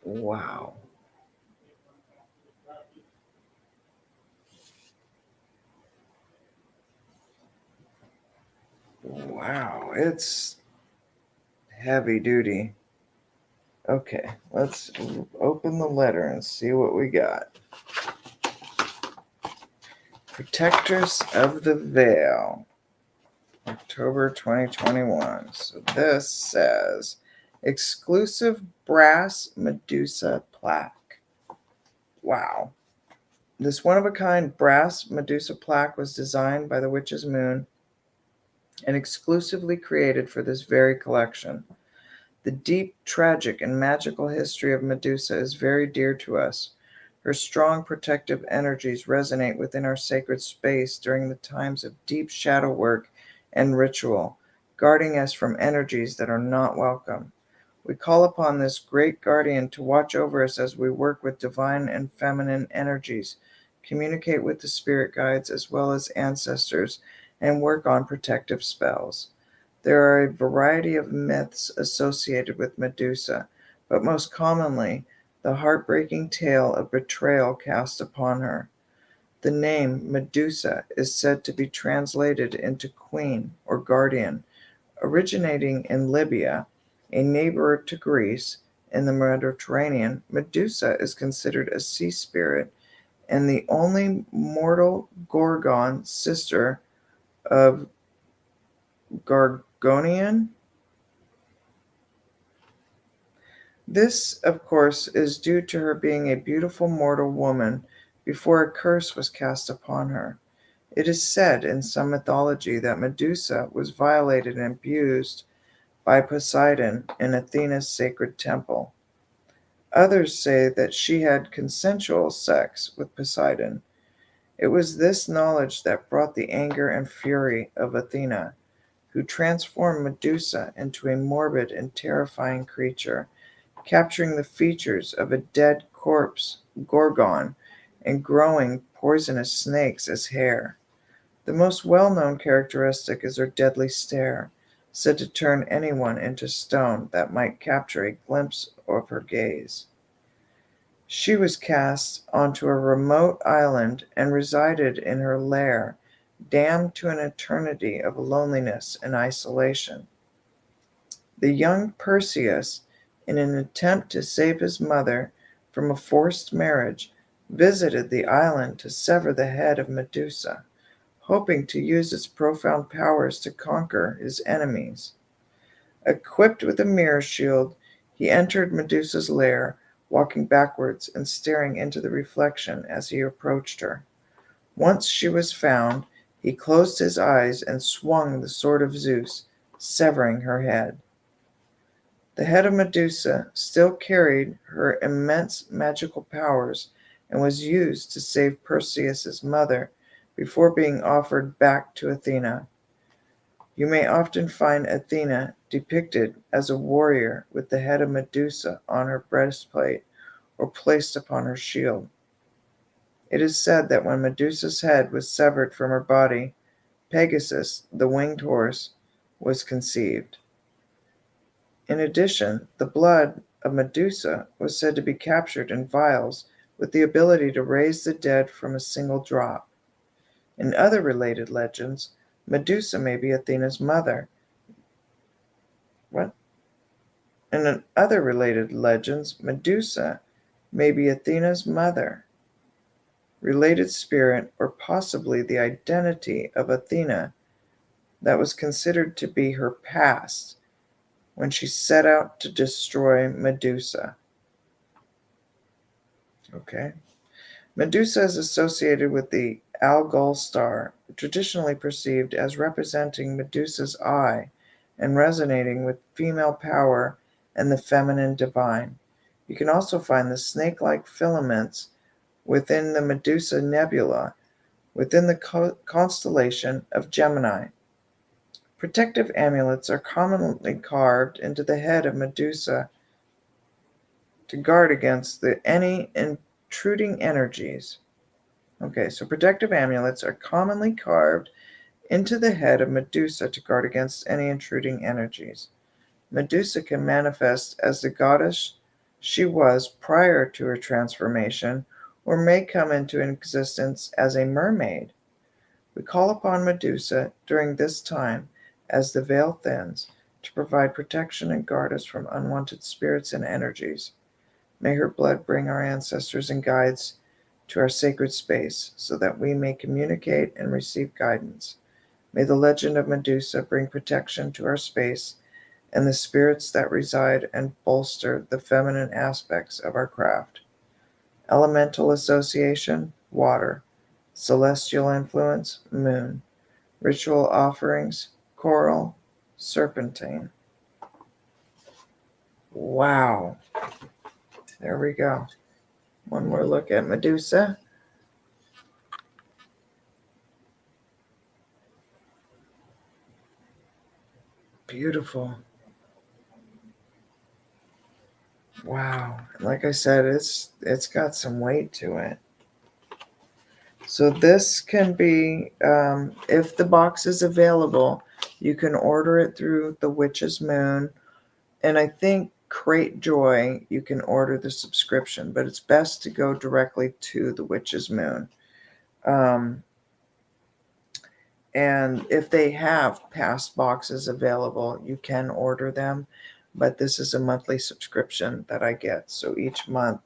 Oh wow. Wow. Wow, it's heavy duty. Okay, let's open the letter and see what we got. Protectors of the Veil, October 2021. So this says exclusive brass Medusa plaque. Wow. This one-of-a-kind brass Medusa plaque was designed by the Witch's Moon and exclusively created for this very collection. The deep, tragic, and magical history of Medusa is very dear to us. Her strong protective energies resonate within our sacred space during the times of deep shadow work and ritual, guarding us from energies that are not welcome. We call upon this great guardian to watch over us as we work with divine and feminine energies, communicate with the spirit guides as well as ancestors, and work on protective spells. There are a variety of myths associated with Medusa, but most commonly, the heartbreaking tale of betrayal cast upon her. The name Medusa is said to be translated into queen or guardian. Originating in Libya, a neighbor to Greece in the Mediterranean, Medusa is considered a sea spirit and the only mortal Gorgon sister of Gorgonian. This, of course, is due to her being a beautiful mortal woman before a curse was cast upon her. It is said in some mythology that Medusa was violated and abused by Poseidon in Athena's sacred temple. Others say that she had consensual sex with Poseidon. It was this knowledge that brought the anger and fury of Athena, who transformed Medusa into a morbid and terrifying creature, capturing the features of a dead corpse, Gorgon, and growing poisonous snakes as hair. The most well-known characteristic is her deadly stare, said to turn anyone into stone that might capture a glimpse of her gaze. She was cast onto a remote island and resided in her lair, damned to an eternity of loneliness and isolation. The young Perseus, in an attempt to save his mother from a forced marriage, visited the island to sever the head of Medusa, hoping to use its profound powers to conquer his enemies. Equipped with a mirror shield, he entered Medusa's lair, walking backwards and staring into the reflection as he approached her. Once she was found, he closed his eyes and swung the sword of Zeus, severing her head. The head of Medusa still carried her immense magical powers and was used to save Perseus's mother before being offered back to Athena. You may often find Athena depicted as a warrior with the head of Medusa on her breastplate or placed upon her shield. It is said that when Medusa's head was severed from her body, Pegasus, the winged horse, was conceived. In addition, the blood of Medusa was said to be captured in vials with the ability to raise the dead from a single drop. In other related legends, Medusa may be Athena's mother. What? In other related legends, Medusa may be Athena's mother, related spirit, or possibly the identity of Athena that was considered to be her past when she set out to destroy Medusa. Okay. Medusa is associated with the Algol star, traditionally perceived as representing Medusa's eye and resonating with female power and the feminine divine. You can also find the snake-like filaments within the Medusa nebula within the constellation of Gemini. Protective amulets are commonly carved into the head of Medusa to guard against any intruding energies. Okay, so protective amulets are commonly carved into the head of Medusa to guard against any intruding energies. Medusa can manifest as the goddess she was prior to her transformation, or may come into existence as a mermaid. We call upon Medusa during this time, as the veil thins, to provide protection and guard us from unwanted spirits and energies. May her blood bring our ancestors and guides to our sacred space, so that we may communicate and receive guidance. May the legend of Medusa bring protection to our space and the spirits that reside and bolster the feminine aspects of our craft. Elemental association, water. Celestial influence, moon. Ritual offerings, coral, serpentine. Wow. There we go. One more look at Medusa. Beautiful. Wow. Like I said, it's got some weight to it. So this can be, if the box is available, you can order it through the Witch's Moon. And I think Crate Joy, you can order the subscription, but it's best to go directly to the Witch's Moon. And if they have past boxes available, you can order them. But this is a monthly subscription that I get. So each month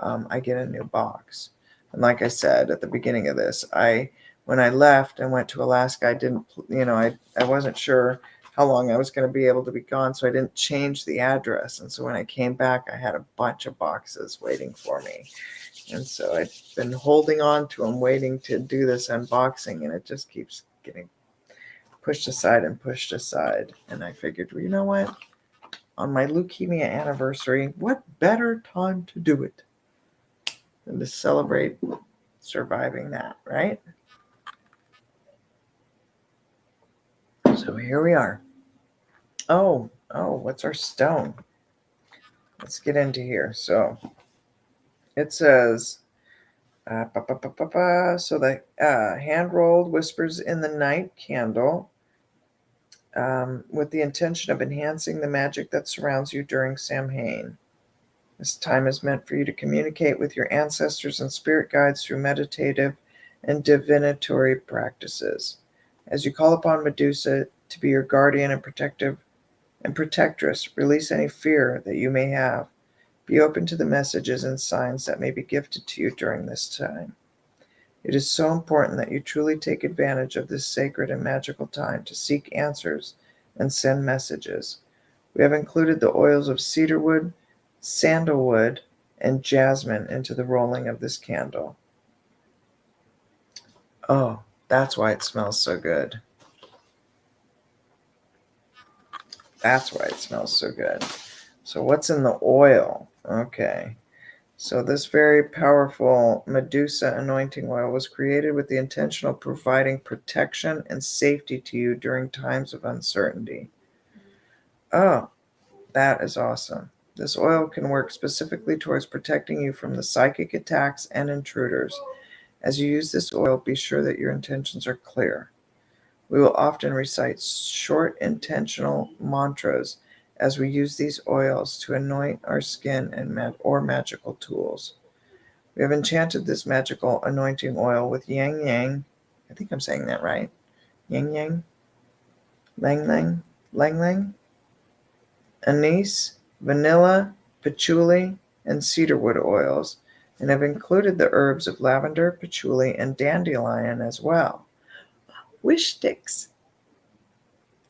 I get a new box. And like I said at the beginning of this, when I left and went to Alaska, I didn't, I wasn't sure how long I was going to be able to be gone, so I didn't change the address. And so when I came back, I had a bunch of boxes waiting for me. And so I've been holding on to them, waiting to do this unboxing, and it just keeps getting pushed aside and pushed aside. And I figured, well, you know what? On my leukemia anniversary, what better time to do it than to celebrate surviving that, right? So here we are. Oh, what's our stone? Let's get into here. So it says, so the hand-rolled Whispers in the Night candle, with the intention of enhancing the magic that surrounds you during Samhain. This time is meant for you to communicate with your ancestors and spirit guides through meditative and divinatory practices. As you call upon Medusa to be your guardian and protectress, release any fear that you may have. Be open to the messages and signs that may be gifted to you during this time. It is so important that you truly take advantage of this sacred and magical time to seek answers and send messages. We have included the oils of cedarwood, sandalwood, and jasmine into the rolling of this candle. Oh, that's why it smells so good. That's why it smells so good. So what's in the oil? Okay. So this very powerful Medusa anointing oil was created with the intention of providing protection and safety to you during times of uncertainty. Oh, that is awesome. This oil can work specifically towards protecting you from the psychic attacks and intruders. As you use this oil, be sure that your intentions are clear. We will often recite short intentional mantras as we use these oils to anoint our skin or magical tools. We have enchanted this magical anointing oil with yang yang. I think I'm saying that right. Yang yang, lang lang, lang lang, anise, vanilla, patchouli, and cedarwood oils, and have included the herbs of lavender, patchouli, and dandelion as well. Wish sticks.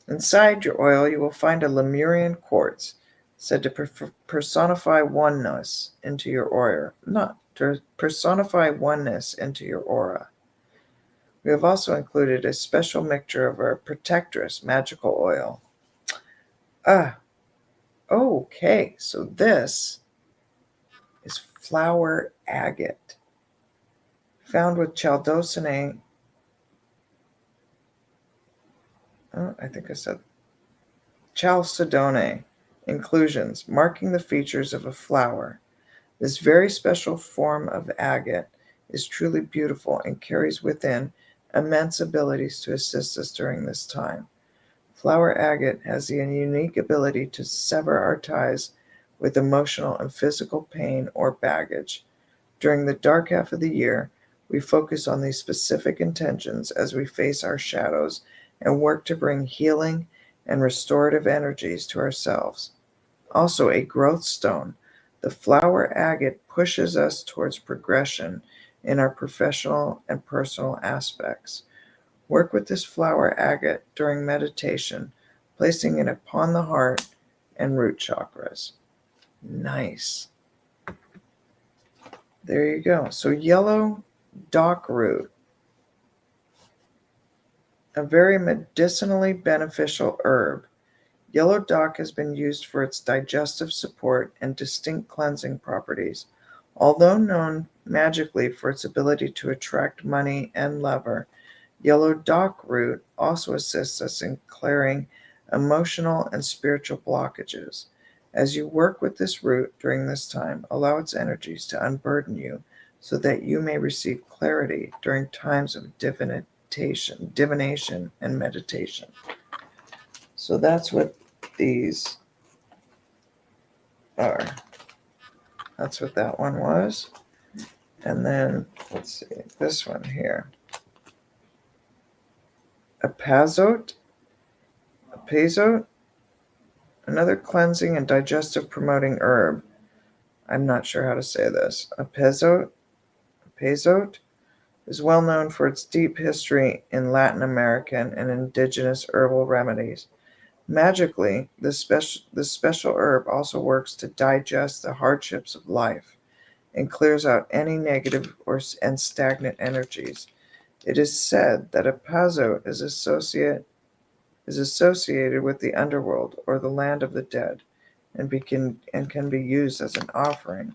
Inside your oil, you will find a Lemurian quartz, said to personify oneness into your aura. Not to personify oneness into your aura. We have also included a special mixture of our protectress magical oil. Okay, so this is flower agate, found with Chalcedony. I think I said Chalcedony inclusions, marking the features of a flower. This very special form of agate is truly beautiful and carries within immense abilities to assist us during this time. Flower agate has the unique ability to sever our ties with emotional and physical pain or baggage. During the dark half of the year, we focus on these specific intentions as we face our shadows and work to bring healing and restorative energies to ourselves. Also, a growth stone, the flower agate pushes us towards progression in our professional and personal aspects. Work with this flower agate during meditation, placing it upon the heart and root chakras. Nice. There you go. So yellow dock root, a very medicinally beneficial herb. Yellow dock has been used for its digestive support and distinct cleansing properties. Although known magically for its ability to attract money and lover, yellow dock root also assists us in clearing emotional and spiritual blockages. As you work with this root during this time, allow its energies to unburden you so that you may receive clarity during times of divination, and meditation. So that's what these are. That's what that one was. And then, let's see, this one here. Apazote, another cleansing and digestive promoting herb. I'm not sure how to say this. Apazote is well known for its deep history in Latin American and indigenous herbal remedies. Magically, this special herb also works to digest the hardships of life and clears out any negative and stagnant energies. It is said that apazote is associated with the underworld or the land of the dead, and can be used as an offering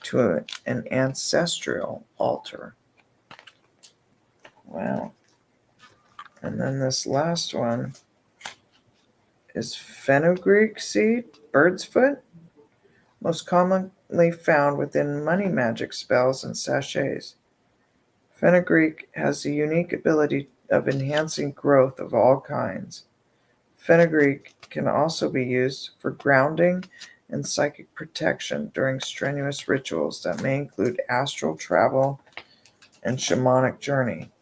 to an ancestral altar. Wow. And then this last one is Fenugreek Seed, bird's foot, most commonly found within money magic spells and sachets. Fenugreek has the unique ability of enhancing growth of all kinds. Fenugreek can also be used for grounding and psychic protection during strenuous rituals that may include astral travel and shamanic journey.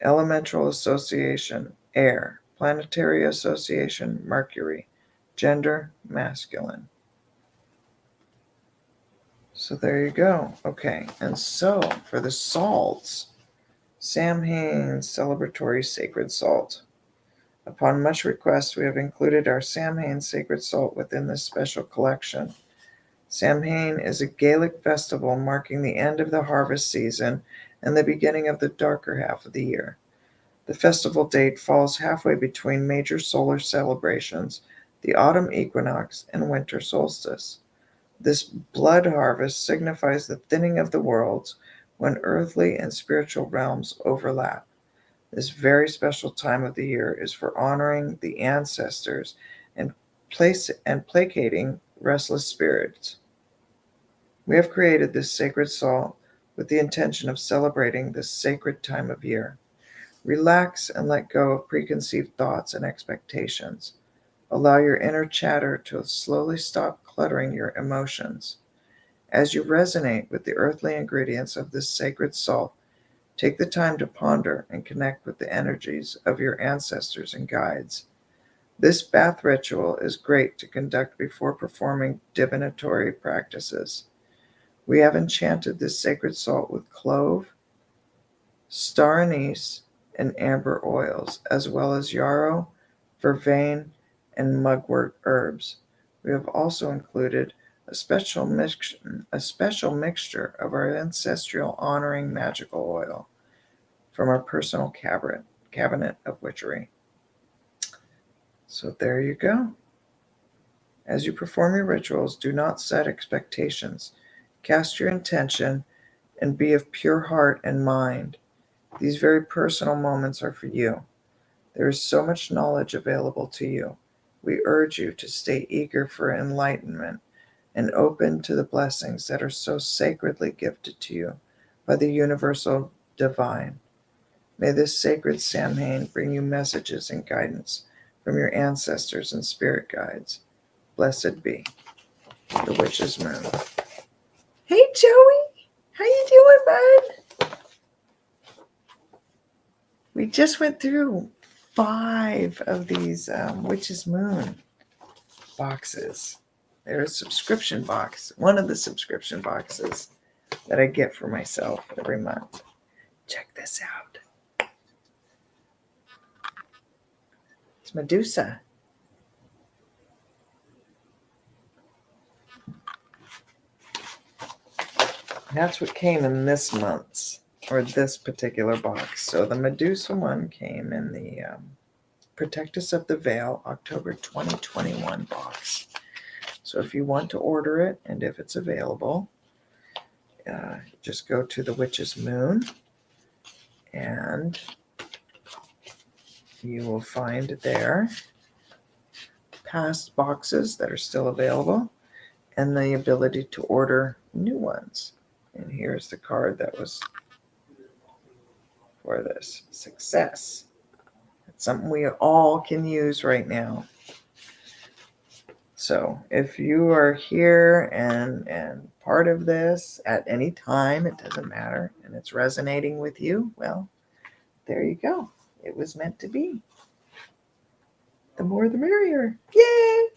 Elemental association, air. Planetary association, Mercury. Gender, masculine. So there you go. Okay, and so for the salts, Samhain's celebratory sacred salt. Upon much request, we have included our Samhain sacred salt within this special collection. Samhain is a Gaelic festival marking the end of the harvest season and the beginning of the darker half of the year. The festival date falls halfway between major solar celebrations, the autumn equinox, and winter solstice. This blood harvest signifies the thinning of the worlds when earthly and spiritual realms overlap. This very special time of the year is for honoring the ancestors and placating restless spirits. We have created this sacred salt with the intention of celebrating this sacred time of year. Relax and let go of preconceived thoughts and expectations. Allow your inner chatter to slowly stop cluttering your emotions. As you resonate with the earthly ingredients of this sacred salt, take the time to ponder and connect with the energies of your ancestors and guides. This bath ritual is great to conduct before performing divinatory practices. We have enchanted this sacred salt with clove, star anise, and amber oils, as well as yarrow, vervain, and mugwort herbs. We have also included a special mixture of our ancestral honoring magical oil from our personal cabinet of witchery. So there you go. As you perform your rituals, do not set expectations. Cast your intention and be of pure heart and mind. These very personal moments are for you. There is so much knowledge available to you. We urge you to stay eager for enlightenment and open to the blessings that are so sacredly gifted to you by the universal divine. May this sacred Samhain bring you messages and guidance from your ancestors and spirit guides. Blessed be the Witch's Moon. Hey, Joey! How you doing, bud? We just went through 5 of these Witch's Moon boxes. They're a subscription box, one of the subscription boxes that I get for myself every month. Check this out. It's Medusa. That's what came in this month's, or this particular box. So the Medusa one came in the Protect Us of the Veil October 2021 box. So if you want to order it, and if it's available, just go to the Witch's Moon, and you will find there past boxes that are still available and the ability to order new ones. And here's the card that was for this. Success. It's something we all can use right now. So if you are here and part of this at any time, it doesn't matter, and it's resonating with you, well, there you go. It was meant to be. The more the merrier. Yay!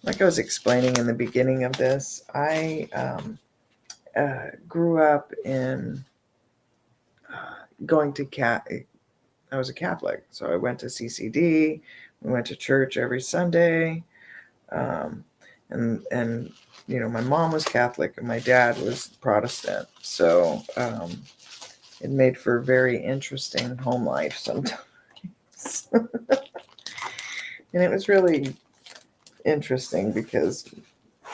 Like I was explaining in the beginning of this, I grew up in going to I was a Catholic, so I went to CCD. We went to church every Sunday, and my mom was Catholic and my dad was Protestant, so it made for a very interesting home life sometimes. And it was really interesting because,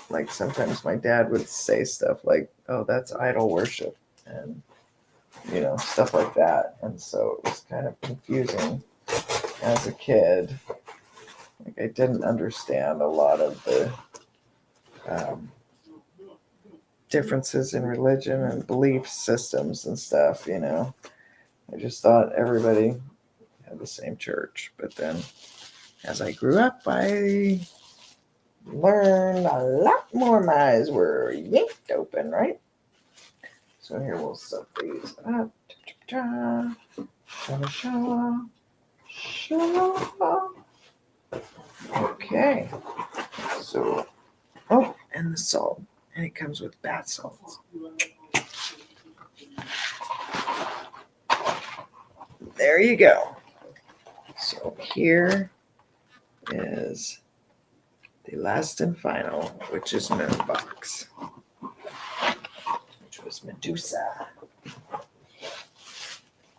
like, sometimes my dad would say stuff like, "Oh, that's idol worship," and stuff like that. And so it was kind of confusing as a kid. Like, I didn't understand a lot of the differences in religion and belief systems and stuff. I just thought everybody had the same church. But then as I grew up, I learned a lot more. My eyes were yanked open, right? So here we'll set these up. Okay. So, and the salt. And it comes with bath salts. There you go. So here is the last and final Witch's Moon box, which was Medusa.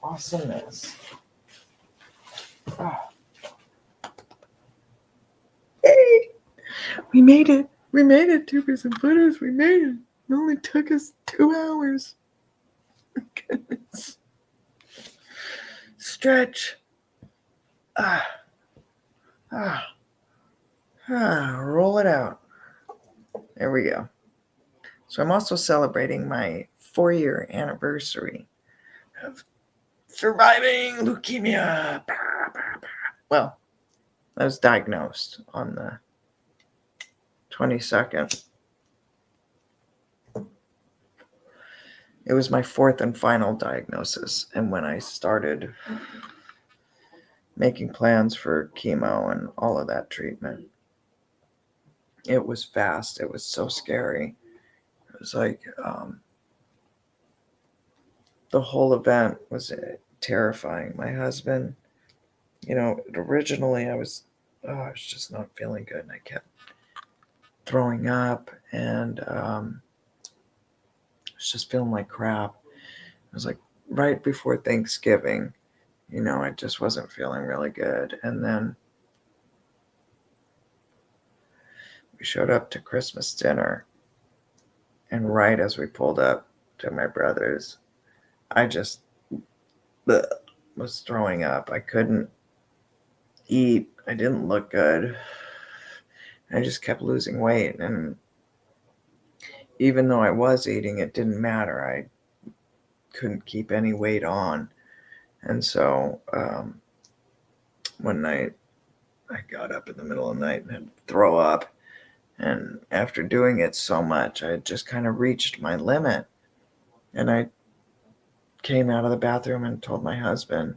Awesomeness. Oh. Yay! We made it. We made it, tubers and footers. We made it. It only took us 2 hours. Goodness. Stretch. Roll it out. There we go. So I'm also celebrating my 4-year anniversary of surviving leukemia. Well, I was diagnosed on the 22nd. It was my 4th and final diagnosis. And when I started making plans for chemo and all of that treatment, it was fast. It was so scary. It was like the whole event was terrifying. My husband, originally I was just not feeling good, and I kept throwing up, and I was just feeling like crap. It was like right before Thanksgiving, I just wasn't feeling really good. And then we showed up to Christmas dinner, and right as we pulled up to my brother's, I just was throwing up. I couldn't eat. I didn't look good. I just kept losing weight. And even though I was eating, it didn't matter. I couldn't keep any weight on. And so one night I got up in the middle of the night and had to throw up. And after doing it so much, I just kind of reached my limit. And I came out of the bathroom and told my husband,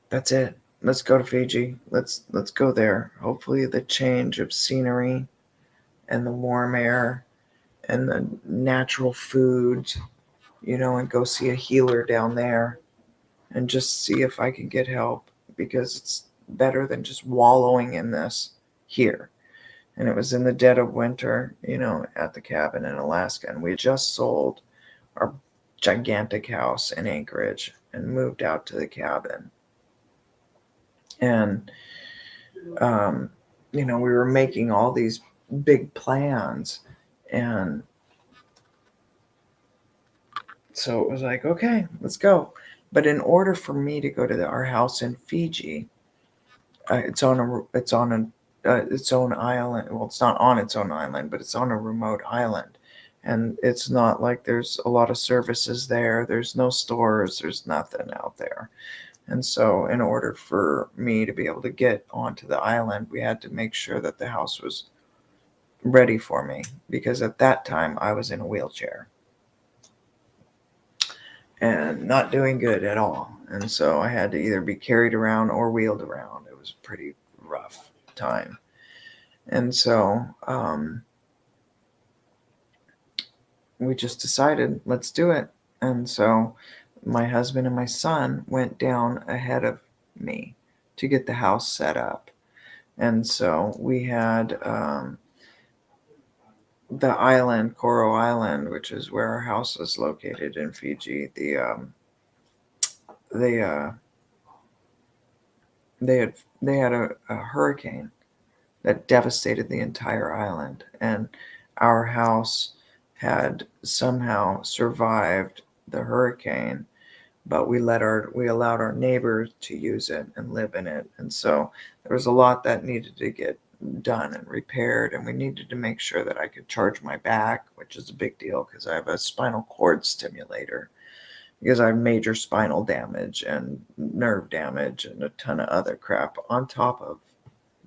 "That's it. Let's go to Fiji. Let's go there. Hopefully the change of scenery and the warm air and the natural foods, and go see a healer down there and just see if I can get help, because it's better than just wallowing in this here." And it was in the dead of winter, at the cabin in Alaska. And we had just sold our gigantic house in Anchorage and moved out to the cabin. And, we were making all these big plans. And so it was like, okay, let's go. But in order for me to go to our house in Fiji, it's on its own island. Well, it's not on its own island, but it's on a remote island, and it's not like there's a lot of services there. There's no stores. There's nothing out there. And so, in order for me to be able to get onto the island, we had to make sure that the house was ready for me, because at that time I was in a wheelchair and not doing good at all. And so I had to either be carried around or wheeled around. It was a pretty rough time. And so we just decided, let's do it. And so my husband and my son went down ahead of me to get the house set up. And so we had the island, Koro Island, which is where our house is located in Fiji. They had a hurricane that devastated the entire island, and our house had somehow survived the hurricane, but we allowed our neighbors to use it and live in it. And so there was a lot that needed to get done and repaired, and we needed to make sure that I could charge my back, which is a big deal because I have a spinal cord stimulator, because I have major spinal damage and nerve damage and a ton of other crap on top of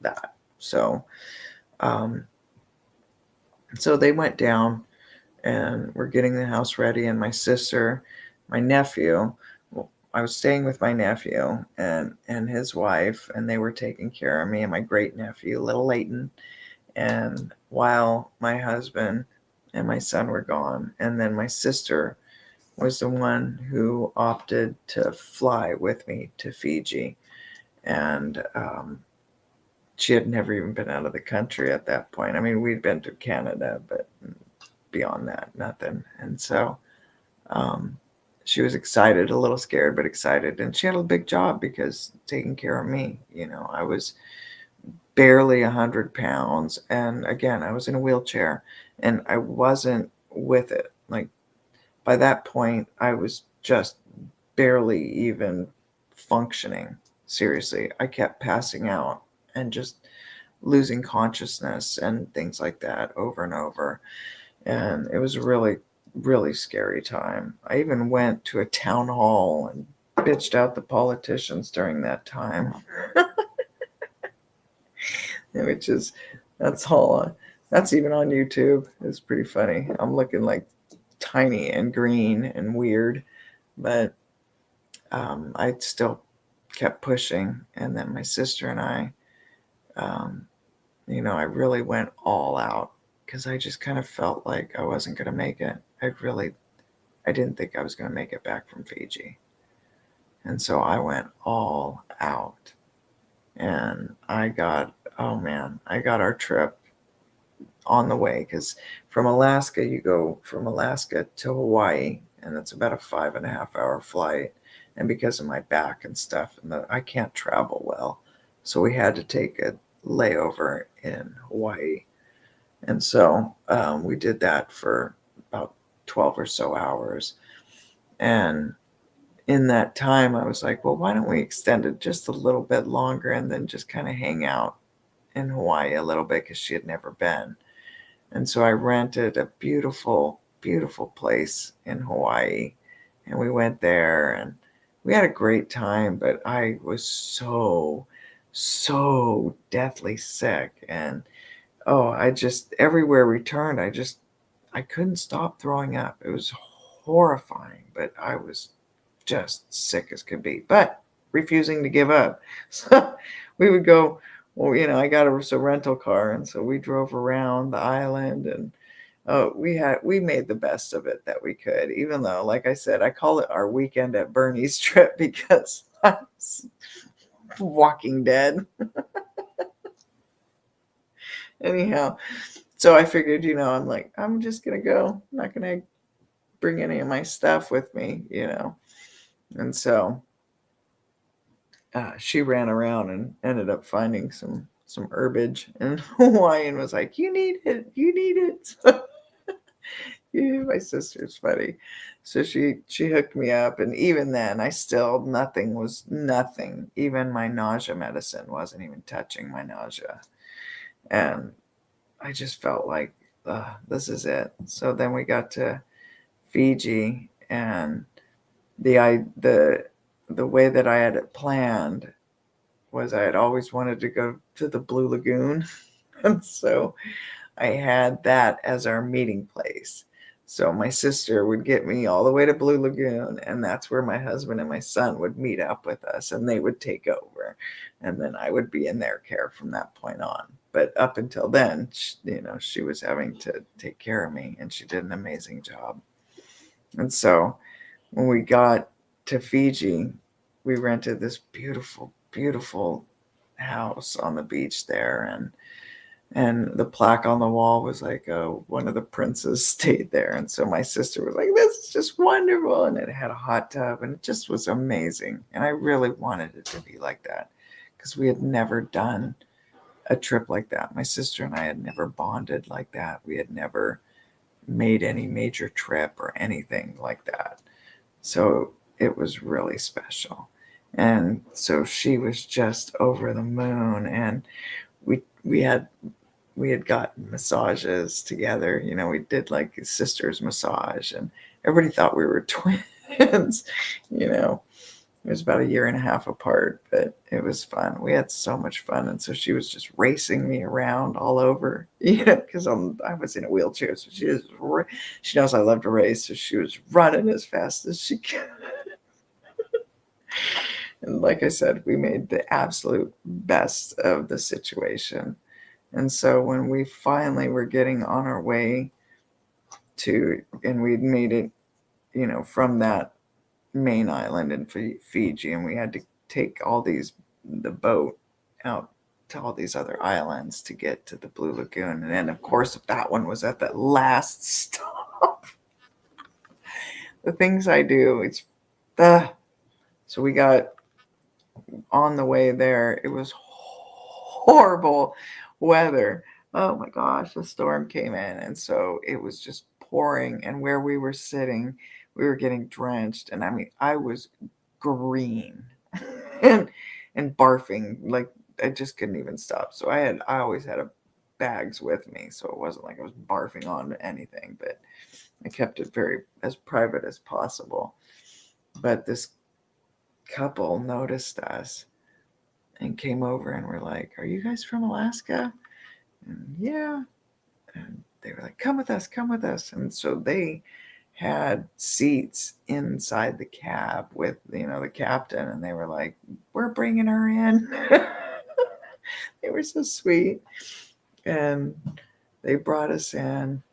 that. So so they went down and we're getting the house ready, and my sister, my nephew, I was staying with my nephew and his wife, and they were taking care of me and my great nephew, little Leighton. And while my husband and my son were gone, and then my sister was the one who opted to fly with me to Fiji. And she had never even been out of the country at that point. I mean, we'd been to Canada, but beyond that, nothing. And so she was excited, a little scared, but excited. And she had a big job because taking care of me, I was barely 100 pounds. And again, I was in a wheelchair and I wasn't with it. Like by that point, I was just barely even functioning. Seriously, I kept passing out and just losing consciousness and things like that over and over. And it was a really, really scary time. I even went to a town hall and bitched out the politicians during that time, which is, that's even on YouTube. It's pretty funny. I'm looking like tiny and green and weird, but I still kept pushing. And then my sister and I, I really went all out because I just kind of felt like I wasn't going to make it. I didn't think I was going to make it back from Fiji. And so I went all out. And I got our trip on the way, because from Alaska, you go from Alaska to Hawaii, and it's about a 5.5 hour flight. And because of my back and stuff, I can't travel well. So we had to take a layover in Hawaii. And so we did that for about 12 or so hours. And in that time, I was like, well, why don't we extend it just a little bit longer and then just kind of hang out in Hawaii a little bit, because she had never been. And so I rented a beautiful, beautiful place in Hawaii, and we went there and we had a great time, but I was so, so deathly sick. And everywhere we turned, I couldn't stop throwing up. It was horrifying, but I was just sick as could be, but refusing to give up. So we would go, I got a rental car, and so we drove around the island, and we made the best of it that we could, even though, like I said, I call it our weekend at Bernie's trip, because I was walking dead. Anyhow, so I figured, I'm like, I'm just going to go. I'm not going to bring any of my stuff with me, And so she ran around and ended up finding some herbage in Hawaii and was like, you need it. Yeah, my sister's funny. So she hooked me up, and even then, I still nothing. Even my nausea medicine wasn't even touching my nausea, and I just felt like this is it. So then we got to Fiji, and the way that I had it planned was I had always wanted to go to the Blue Lagoon, and so I had that as our meeting place. So my sister would get me all the way to Blue Lagoon, and that's where my husband and my son would meet up with us, and they would take over, and then I would be in their care from that point on. But up until then, she was having to take care of me, and she did an amazing job. And so when we got to Fiji, we rented this beautiful, beautiful house on the beach there, and the plaque on the wall was like, one of the princes stayed there. And so my sister was like, this is just wonderful. And it had a hot tub, and it just was amazing. And I really wanted it to be like that because we had never done a trip like that. My sister and I had never bonded like that. We had never made any major trip or anything like that. So it was really special. And so she was just over the moon, and we had gotten massages together. We did like a sister's massage, and everybody thought we were twins. It was about a year and a half apart, but it was fun. We had so much fun. And so she was just racing me around all over, because I was in a wheelchair. So she knows I love to race. So she was running as fast as she could. And like I said, we made the absolute best of the situation. And so when we finally were getting on our way and we'd made it, from that main island in Fiji, and we had to take the boat out to all these other islands to get to the Blue Lagoon. And then, of course, that one was at the last stop. The things I do, so we got on the way there. It was horrible weather. Oh my gosh, the storm came in, and so it was just pouring, and where we were sitting, we were getting drenched, and I mean, I was green and barfing, like I just couldn't even stop. So I always had bags with me, so it wasn't like I was barfing on anything, but I kept it very as private as possible. But this couple noticed us and came over and were like, "Are you guys from Alaska?" And yeah. And they were like, come with us, come with us. And so they had seats inside the cab with, the captain. And they were like, we're bringing her in. They were so sweet. And they brought us in.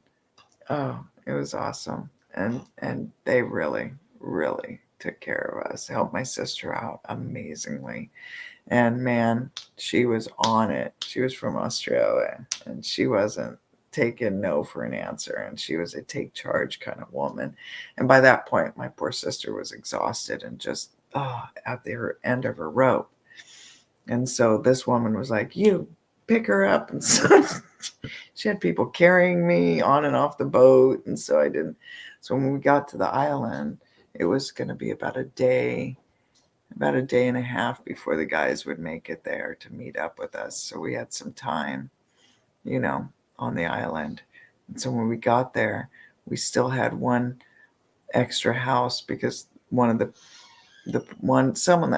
Oh, it was awesome. And they really, really took care of us, helped my sister out amazingly. And man, she was on it. She was from Australia, and she wasn't taking no for an answer. And she was a take charge kind of woman. And by that point, my poor sister was exhausted and just at the end of her rope. And so this woman was like, you pick her up. And so she had people carrying me on and off the boat. And so I didn't. So when we got to the island, it was going to be about a day and a half before the guys would make it there to meet up with us. So we had some time, on the island. And so when we got there, we still had one extra house because someone that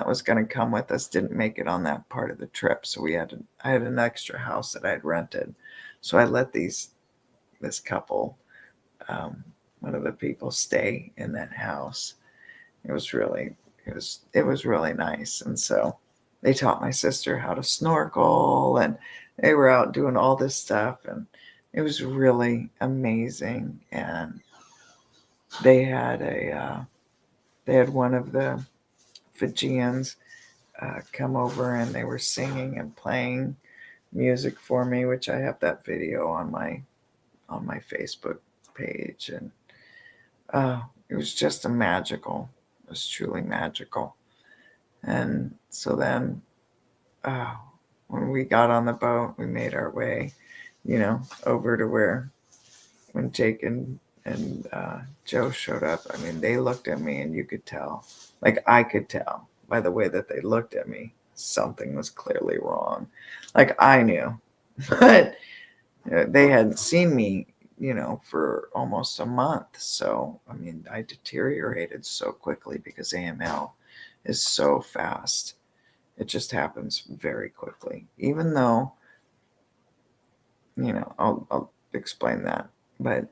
was going to come with us didn't make it on that part of the trip. So I had an extra house that I'd rented. So I let this couple, one of the people, stay in that house. It was really nice. And so they taught my sister how to snorkel, and they were out doing all this stuff, and it was really amazing. And they had one of the Fijians come over, and they were singing and playing music for me, which I have that video on my Facebook page. And it was just magical. It was truly magical. And so then when we got on the boat, we made our way, over to when Jake and Joe showed up. I mean, they looked at me and you could tell, like I could tell by the way that they looked at me, something was clearly wrong. Like I knew, but they hadn't seen me, for almost a month. So, I mean, I deteriorated so quickly because AML is so fast. It just happens very quickly, even though, I'll explain that. But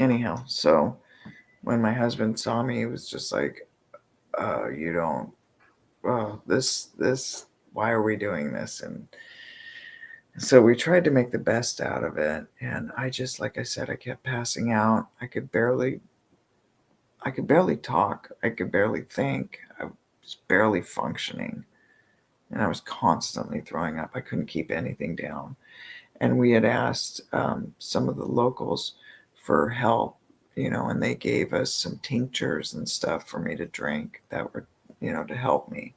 anyhow, so when my husband saw me, he was just like, you don't, well, why are we doing this? And so we tried to make the best out of it. And I just, like I said, I kept passing out. I could barely talk. I could barely think. I was barely functioning. And I was constantly throwing up. I couldn't keep anything down. And we had asked some of the locals for help, and they gave us some tinctures and stuff for me to drink that were, to help me.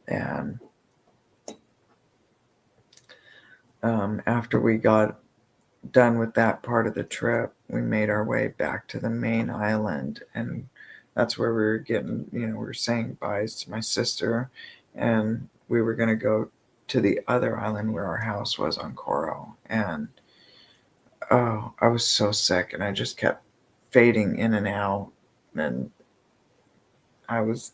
And after we got done with that part of the trip, we made our way back to the main island. And that's where we were getting, we were saying byes to my sister. And we were going to go to the other island where our house was on Coral. And oh, I was so sick, and I just kept fading in and out. And I was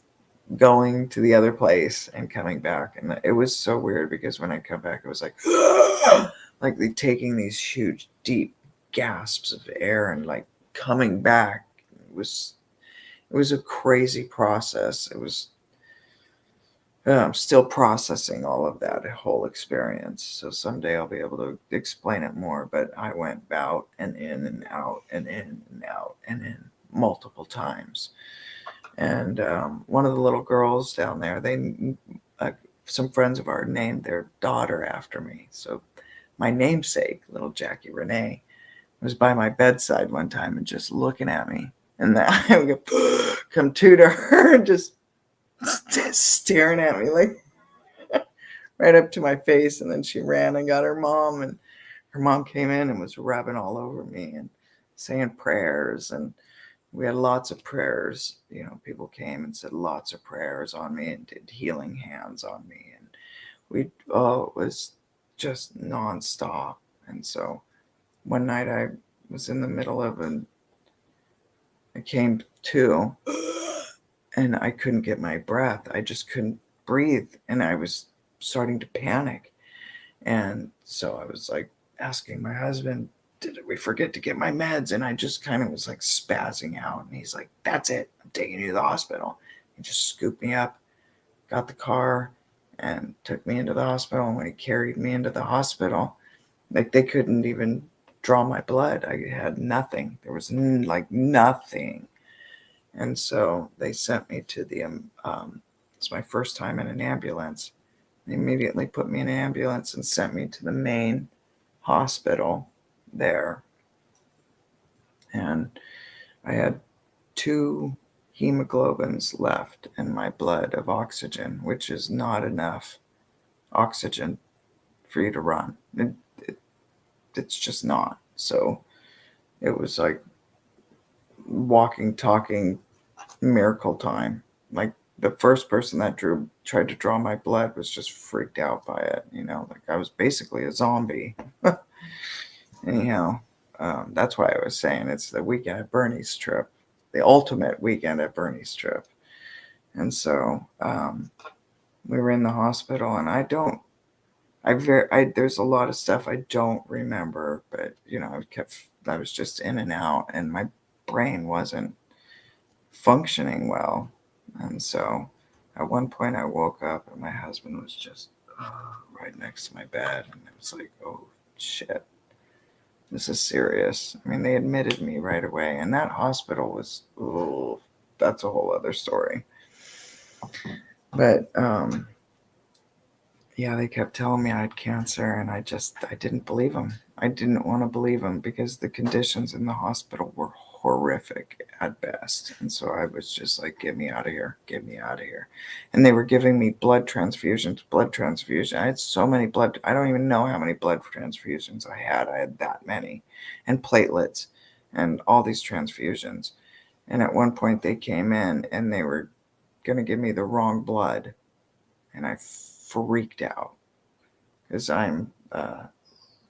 going to the other place and coming back. And it was so weird because when I come back, it was like, like taking these huge, deep gasps of air and like coming back. It was a crazy process. It was, I'm still processing all of that whole experience. So someday I'll be able to explain it more. But I went out and in and out and in and out and in multiple times. And one of the little girls down there, some friends of ours named their daughter after me. So my namesake, little Jackie Renee, was by my bedside one time and just looking at me. And then I would come to her and just staring at me like right up to my face. And then she ran and got her mom, and her mom came in and was rubbing all over me and saying prayers. And we had lots of prayers. People came and said lots of prayers on me and did healing hands on me. And it was just nonstop. And so one night I was in the middle of I came to, and I couldn't get my breath. I just couldn't breathe. And I was starting to panic. And so I was like asking my husband, did we forget to get my meds? And I just kind of was like spazzing out. And he's like, that's it. I'm taking you to the hospital. He just scooped me up, got the car, and took me into the hospital. And when he carried me into the hospital, like they couldn't even draw my blood. I had nothing. There was like nothing. And so they sent me to it's my first time in an ambulance. They immediately put me in an ambulance and sent me to the main hospital there. And I had 2 hemoglobins left in my blood of oxygen, which is not enough oxygen for you to run. It's just not. So it was like walking, talking, miracle time. Like the first person that tried to draw my blood was just freaked out by it. Like I was basically a zombie. Anyhow, that's why I was saying it's the weekend at Bernie's trip, the ultimate weekend at Bernie's trip. And so we were in the hospital, and there's a lot of stuff I don't remember, but I was just in and out, and my brain wasn't functioning well. And so at one point I woke up and my husband was just right next to my bed, and it was like, oh shit, this is serious. I mean, they admitted me right away, and that hospital was, that's a whole other story. But yeah, they kept telling me I had cancer, and I didn't believe them. I didn't want to believe them because the conditions in the hospital were horrific at best. And so I was just like, get me out of here, get me out of here. And they were giving me blood transfusions. I had so many I don't even know how many blood transfusions I had. I had that many. And platelets. and all these transfusions. And at one point they came in and they were going to give me the wrong blood. And I freaked out because I'm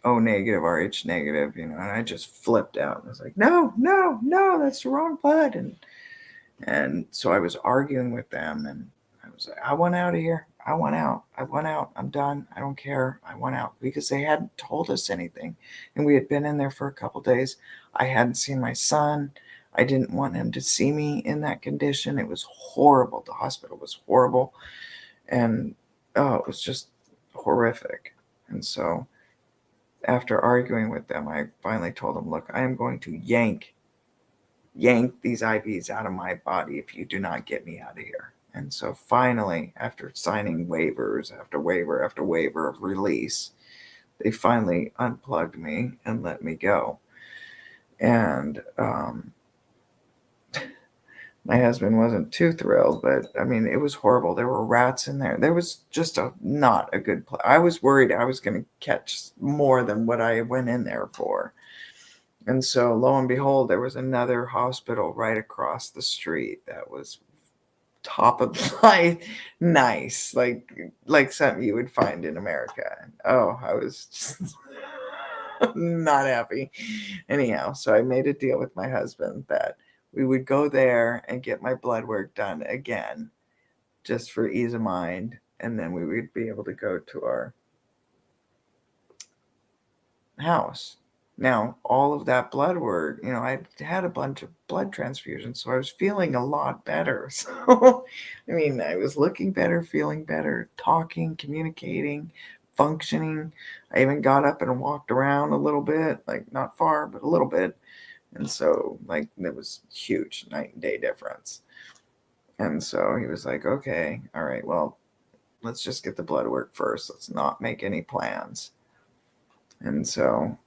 O negative, RH negative, and I just flipped out. I was like, no, that's the wrong blood. And so I was arguing with them, and I was like, I want out of here. I want out. I'm done. I don't care. I want out, because they hadn't told us anything. And we had been in there for a couple days. I hadn't seen my son. I didn't want him to see me in that condition. It was horrible. The hospital was horrible. And it was just horrific. And so after arguing with them, I finally told them, look, I am going to yank these IVs out of my body if you do not get me out of here. And so finally, after signing waivers after waiver after waiver of release, they finally unplugged me and let me go. And my husband wasn't too thrilled, but I mean, it was horrible. There were rats in there. There was just not a good place. I was worried I was going to catch more than what I went in there for. And so lo and behold, there was another hospital right across the street that was top of the line, nice, like something you would find in America. Oh, I was just not happy. Anyhow, so I made a deal with my husband that we would go there and get my blood work done again, just for ease of mind, and then we would be able to go to our house. Now, all of that blood work, I had a bunch of blood transfusions, so I was feeling a lot better. So, I mean, I was looking better, feeling better, talking, communicating, functioning. I even got up and walked around a little bit, like not far, but a little bit. And so, like, it was huge, night and day difference. And so he was like, okay, all right, well, let's just get the blood work first. Let's not make any plans. And so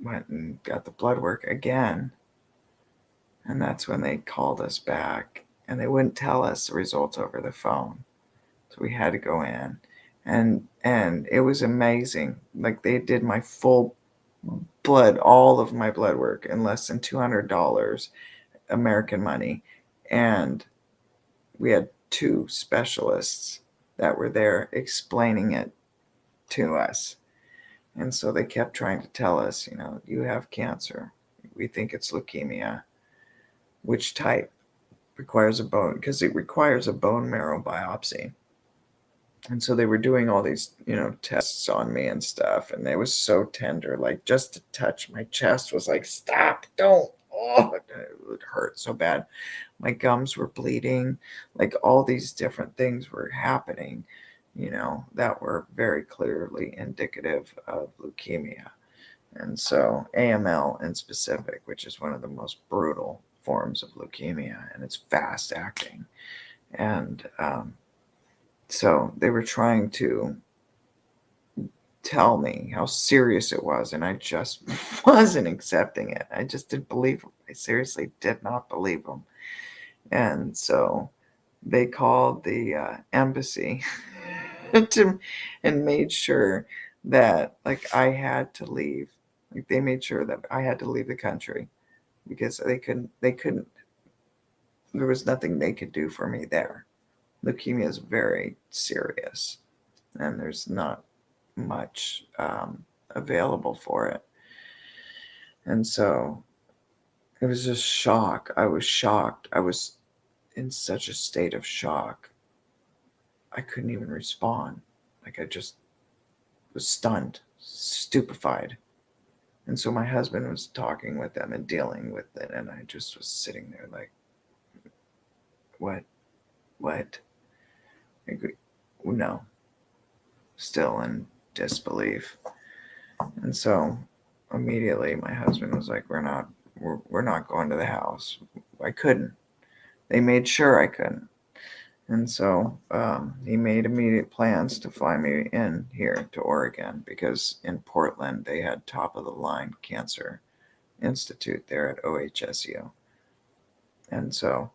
went and got the blood work again. And that's when they called us back. And they wouldn't tell us the results over the phone. So we had to go in. And it was amazing. Like, they did my full blood, all of my blood work in less than $200 American money. And we had 2 specialists that were there explaining it to us. And so they kept trying to tell us, you have cancer. We think it's leukemia. Which type? Requires a bone, because it requires a bone marrow biopsy. And so they were doing all these, tests on me and stuff. And it was so tender. Like, just to touch my chest was like, stop, don't. Oh, it would hurt so bad. My gums were bleeding. Like, all these different things were happening, that were very clearly indicative of leukemia. And so AML in specific, which is one of the most brutal forms of leukemia, and it's fast acting. And so they were trying to tell me how serious it was, and I just wasn't accepting it. I just didn't believe them. I seriously did not believe them. And so they called the embassy and made sure that, like, I had to leave. Like, they made sure that I had to leave the country, because they couldn't, there was nothing they could do for me there. Leukemia is very serious, and there's not much available for it. And so it was just shock. I was shocked. I was in such a state of shock. I couldn't even respond. Like, I just was stunned, stupefied. And so my husband was talking with them and dealing with it, and I just was sitting there like, what? No. Still in disbelief. And so immediately my husband was like, we're not going to the house. I couldn't. They made sure I couldn't. And so he made immediate plans to fly me in here to Oregon, because in Portland they had top-of-the-line cancer institute there at OHSU. And so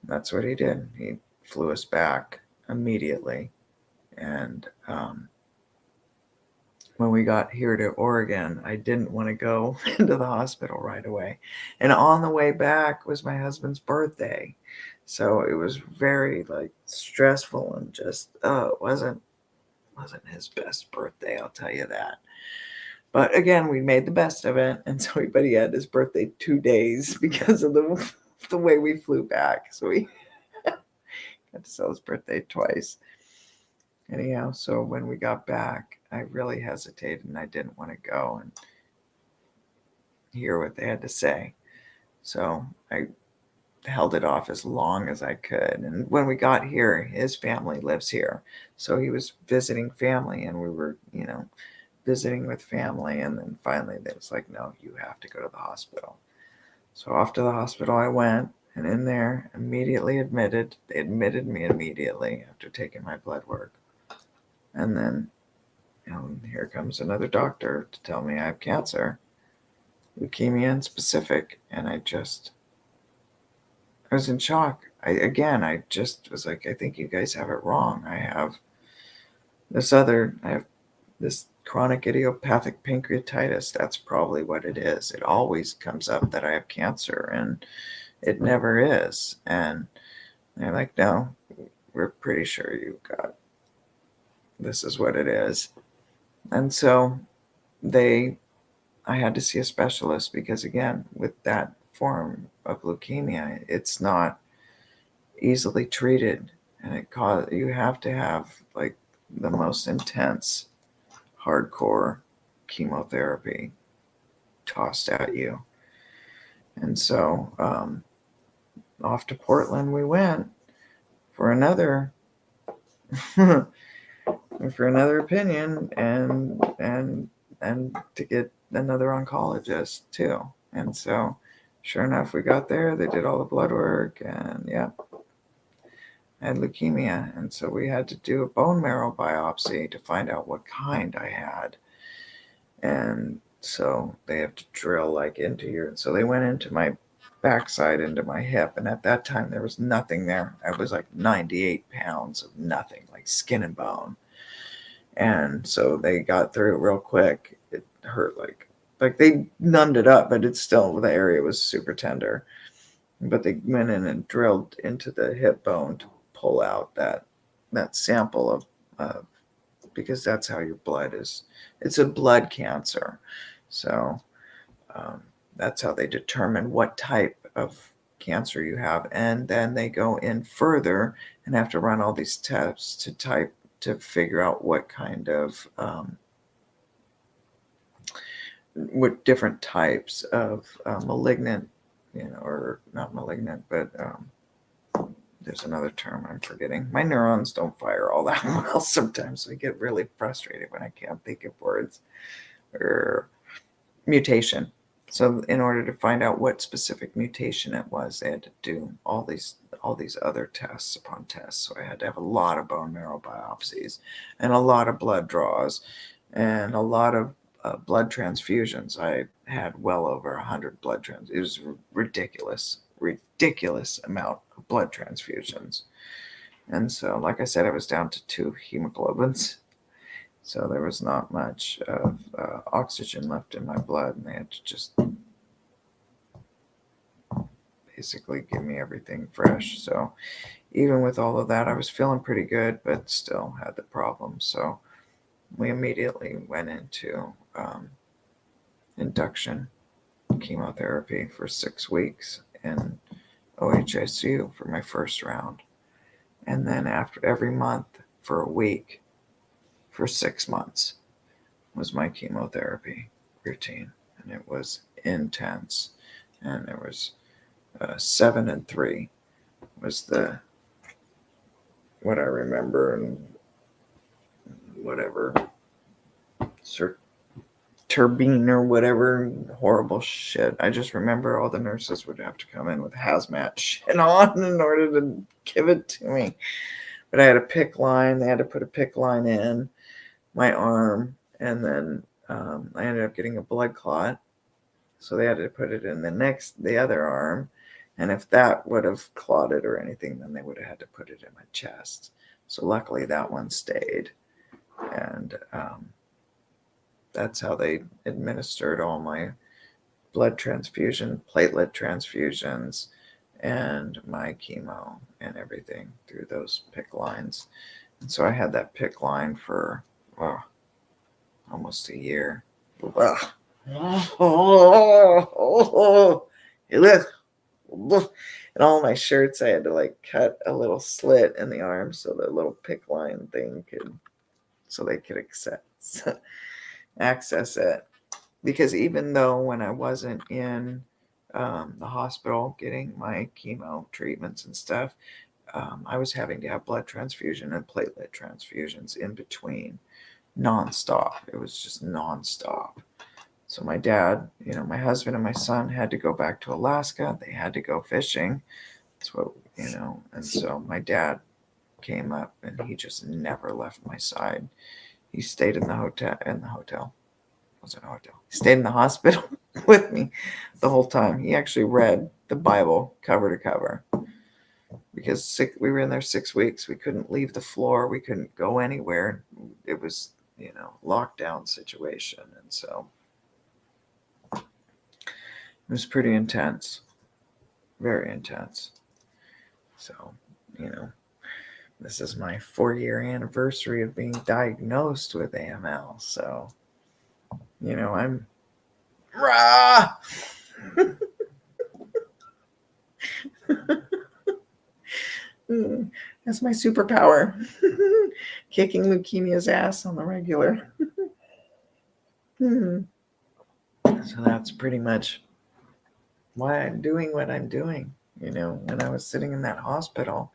that's what he did. He flew us back immediately. And when we got here to Oregon, I didn't want to go into the hospital right away. And on the way back was my husband's birthday. So it was very like stressful and just it wasn't his best birthday, I'll tell you that. But again, we made the best of it, and so he had his birthday 2 days because of the way we flew back. So we got to celebrate his birthday twice. Anyhow, so when we got back, I really hesitated and I didn't want to go and hear what they had to say. So I held it off as long as I could. And when we got here, his family lives here. So he was visiting family and we were, visiting with family. And then finally they was like, no, you have to go to the hospital. So off to the hospital I went, and in there, immediately admitted. They admitted me immediately after taking my blood work. And then, here comes another doctor to tell me I have cancer, leukemia in specific. And I was in shock. I just was like, I think you guys have it wrong. I have this chronic idiopathic pancreatitis. That's probably what it is. It always comes up that I have cancer, and it never is. And they're like, no, we're pretty sure this is what it is. And so I had to see a specialist because, again, with that form of leukemia, it's not easily treated, and you have to have like the most intense, hardcore chemotherapy tossed at you. And so off to Portland we went for another opinion and to get another oncologist too. And so sure enough, we got there, they did all the blood work, and I had leukemia. And so we had to do a bone marrow biopsy to find out what kind I had. And so they have to drill so they went into my backside, into my hip. And at that time, there was nothing there. I was like 98 pounds of nothing, like skin and bone. And so they got through it real quick. It hurt like they numbed it up, but it's still, the area was super tender. But they went in and drilled into the hip bone to pull out that sample of because that's how your blood is. It's a blood cancer. So that's how they determine what type of cancer you have. And then they go in further and have to run all these tests to figure out what kind of what different types of malignant, or not malignant, but there's another term I'm forgetting. My neurons don't fire all that well sometimes, so I get really frustrated when I can't think of words. Or mutation. So in order to find out what specific mutation it was, they had to do all these other tests upon tests. So I had to have a lot of bone marrow biopsies and a lot of blood draws and a lot of blood transfusions. I had well over 100 blood transfusions. It was ridiculous amount of blood transfusions. And so, like I said, I was down to 2 hemoglobins. So there was not much of oxygen left in my blood, and they had to just basically give me everything fresh. So even with all of that, I was feeling pretty good, but still had the problem. So we immediately went into induction chemotherapy for 6 weeks in OHSU for my first round. And then after every month for a week for 6 months was my chemotherapy routine. And it was intense. And there was 7 and 3 was what I remember, and whatever turbine or whatever horrible shit. I just remember all the nurses would have to come in with hazmat shit on in order to give it to me. But I had a PICC line. They had to put a PICC line in my arm, and then I ended up getting a blood clot. So they had to put it in the other arm. And if that would have clotted or anything, then they would have had to put it in my chest. So luckily that one stayed. And that's how they administered all my blood transfusion, platelet transfusions, and my chemo and everything through those PICC lines. And so I had that PICC line for almost a year. And all my shirts, I had to like cut a little slit in the arm so the little PICC line thing so they could access it. Because even though when I wasn't in the hospital getting my chemo treatments and stuff, I was having to have blood transfusion and platelet transfusions in between, nonstop. It was just nonstop. So my dad, my husband and my son had to go back to Alaska. They had to go fishing. That's what, and so my dad came up and he just never left my side. He stayed in the hotel. He stayed in the hospital with me the whole time. He actually read the Bible cover to cover because we were in there 6 weeks. We couldn't leave the floor. We couldn't go anywhere. It was, lockdown situation. And so it was pretty intense, very intense. So, this is my 4-year anniversary of being diagnosed with AML. So, I'm rah! That's my superpower. Kicking leukemia's ass on the regular. So that's pretty much why I'm doing what I'm doing. When I was sitting in that hospital,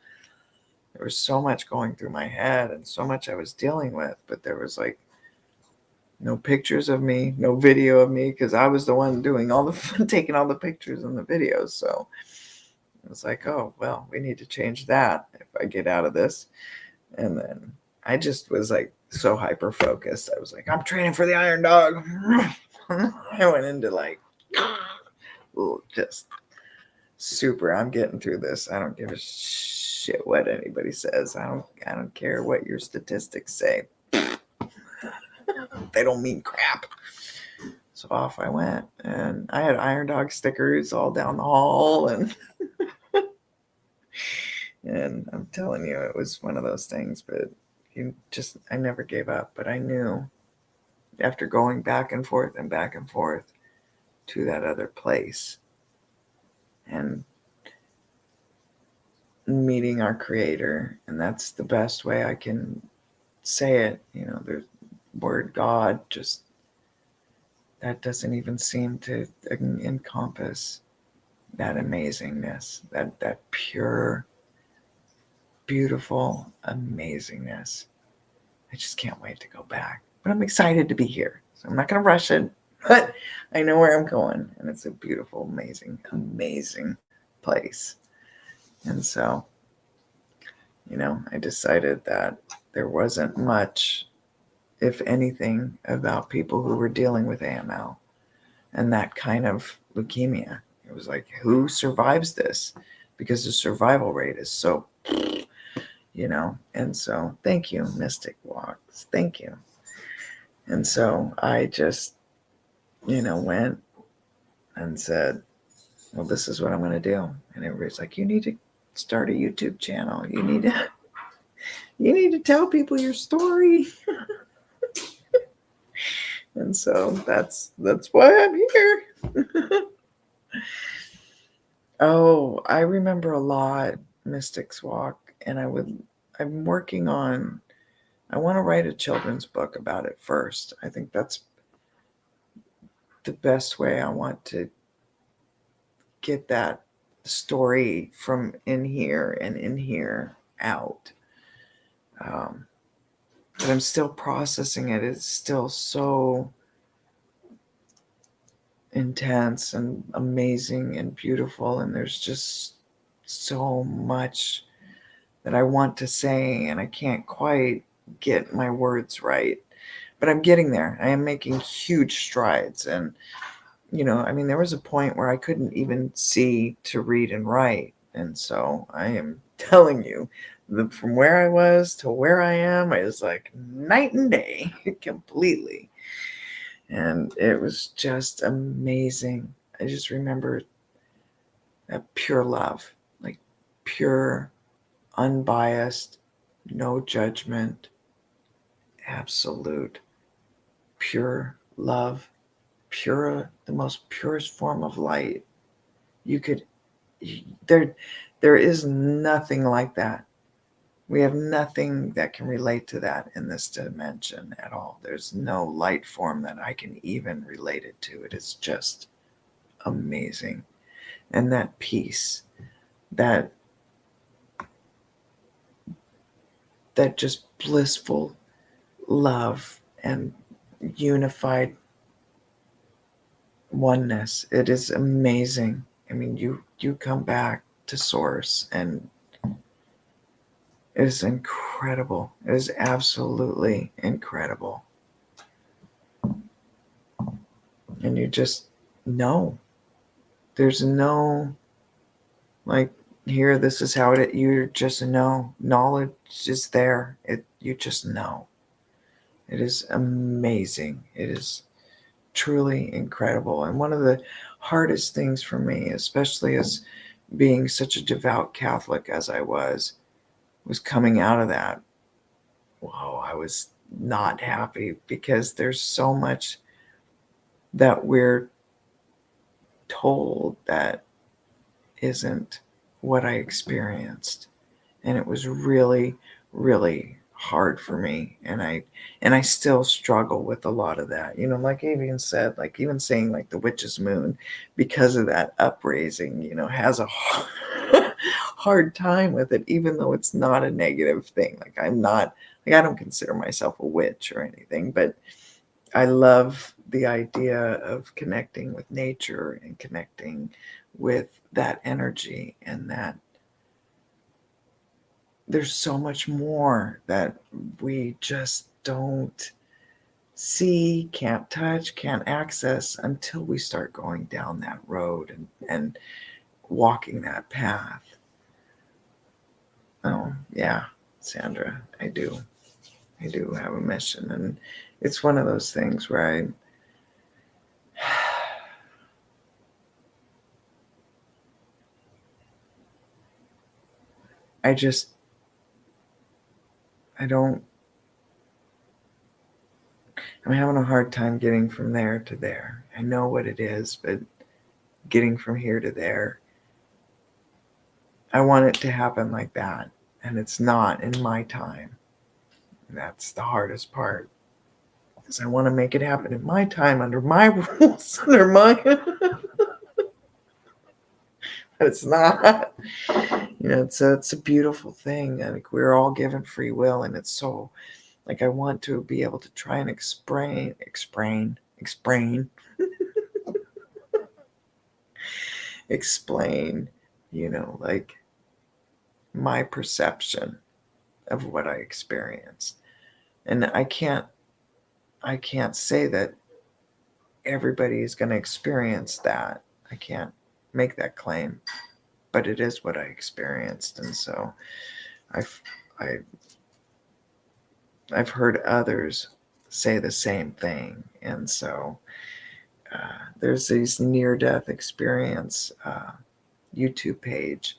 there was so much going through my head and so much I was dealing with, but there was like no pictures of me, no video of me, because I was the one doing taking all the pictures and the videos. So it was like, oh, well, we need to change that if I get out of this. And then I just was like so hyper focused. I was like, I'm training for the Iron Dog. I went into like, just super, I'm getting through this. I don't give a shit what anybody says. I don't care what your statistics say. They don't mean crap. So off I went, and I had Iron Dog stickers all down the hall, and and I'm telling you, it was one of those things. But I never gave up. But I knew after going back and forth to that other place and meeting our Creator, and that's the best way I can say it. The word God, just that doesn't even seem to encompass that amazingness, that pure, beautiful amazingness. I just can't wait to go back. But I'm excited to be here. So I'm not going to rush it, but I know where I'm going. And it's a beautiful, amazing, amazing place. And so, I decided that there wasn't much, if anything, about people who were dealing with AML and that kind of leukemia. It was like, who survives this? Because the survival rate is so, and so thank you, Mystic Walks. Thank you. And so I just, went and said, well, this is what I'm going to do. And everybody's like, you need to start a YouTube channel. You need to tell people your story. And so that's why I'm here. Oh, I remember a lot, Mystics Walk, and I want to write a children's book about it first. I think that's the best way. I want to get that story from in here and in here out. But I'm still processing it. It's still so intense and amazing and beautiful, and there's just so much that I want to say, and I can't quite get my words right, but I'm getting there. I am making huge strides. And there was a point where I couldn't even see to read and write, and so I am telling you that from where I was to where I am, it was like night and day. Completely. And it was just amazing. I just remember that pure love, like pure, unbiased, no judgment, absolute, pure love, pure, the most purest form of light. You could, there is nothing like that. We have nothing that can relate to that in this dimension at all. There's no light form that I can even relate it to. It is just amazing. And that peace, that just blissful love and unified oneness. It is amazing. I mean, you come back to source, and it is incredible. It is absolutely incredible. And you just know. There's no, like, here, this is how it, you just know. Knowledge is there. You just know. It is amazing. It is truly incredible. And one of the hardest things for me, especially as being such a devout Catholic as I was coming out of that. Whoa, I was not happy, because there's so much that we're told that isn't what I experienced. And it was really, really hard for me. And I still struggle with a lot of that. Like I even said, like even saying like the witch's moon, because of that upraising, has a hard time with it, even though it's not a negative thing. Like I don't consider myself a witch or anything, but I love the idea of connecting with nature and connecting with that energy, and that there's so much more that we just don't see, can't touch, can't access until we start going down that road and walking that path. Oh, yeah, Sandra, I do have a mission, and it's one of those things where I'm having a hard time getting from there to there. I know what it is, but getting from here to there, I want it to happen like that. And it's not in my time. And that's the hardest part. Because I want to make it happen in my time, under my rules, under my... But it's not. It's a beautiful thing. Like, we're all given free will, and it's so... Like, I want to be able to try and explain, like my perception of what I experienced. And I can't say that everybody is going to experience that. I can't make that claim, but it is what I experienced. And so I've heard others say the same thing. And so there's these near-death experience YouTube page,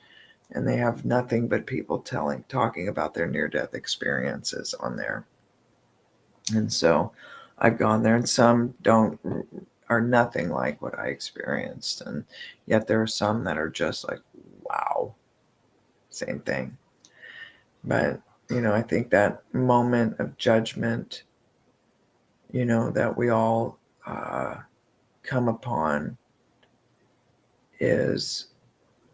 and they have nothing but people talking about their near-death experiences on there. And so I've gone there, and some are nothing like what I experienced, and yet there are some that are just like, wow, same thing. But I think that moment of judgment, that we all come upon, is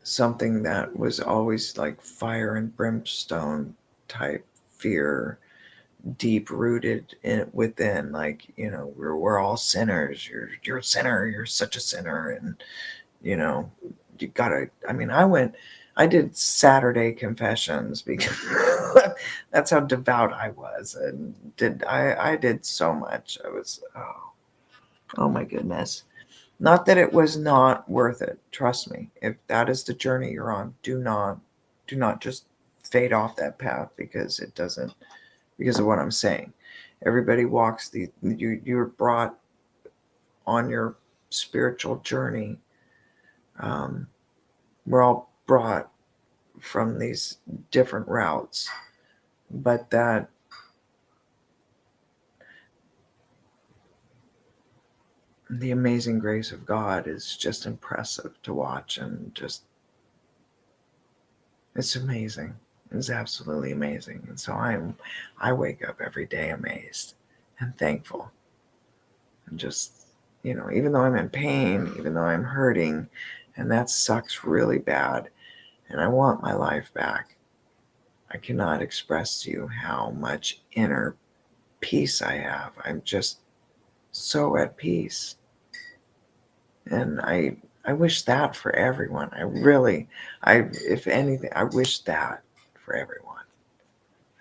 something that was always like fire and brimstone type fear, deep rooted within. Like, we're all sinners. You're a sinner. You're such a sinner, and you gotta. I mean, I did Saturday confessions because that's how devout I was, and I did so much. I was oh my goodness. Not that it was not worth it. Trust me. If that is the journey you're on, do not just fade off that path because it doesn't, because of what I'm saying. Everybody walks you're brought on your spiritual journey. We're all brought from these different routes, but that the amazing grace of God is just impressive to watch, and just, it's amazing. It's absolutely amazing. And so I wake up every day amazed and thankful. And just, even though I'm in pain, even though I'm hurting, and that sucks really bad, and I want my life back, I cannot express to you how much inner peace I have. I'm just so at peace. And I wish that for everyone. If anything, I wish that for everyone.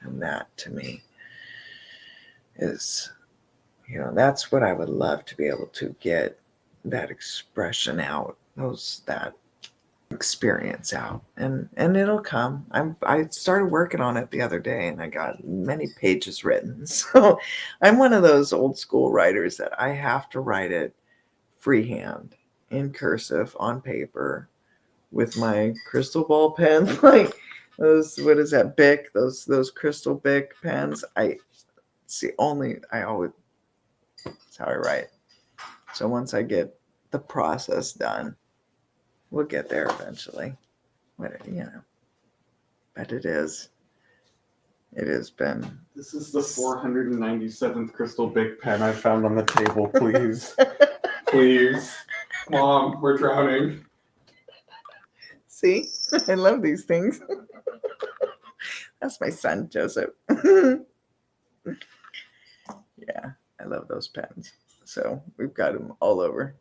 And that to me is, that's what I would love to be able to get that expression out, that experience out, and it'll come. I started working on it the other day, and I got many pages written. So I'm one of those old school writers that I have to write it freehand in cursive on paper with my crystal ball pen, like those, what is that, Bic, those crystal Bic pens. That's how I write. So once I get the process done, we'll get there eventually. But it has been. This is the 497th crystal Bic pen I found on the table. Please. Please. Mom, we're drowning. See? I love these things. That's my son, Joseph. Yeah, I love those pens. So we've got them all over,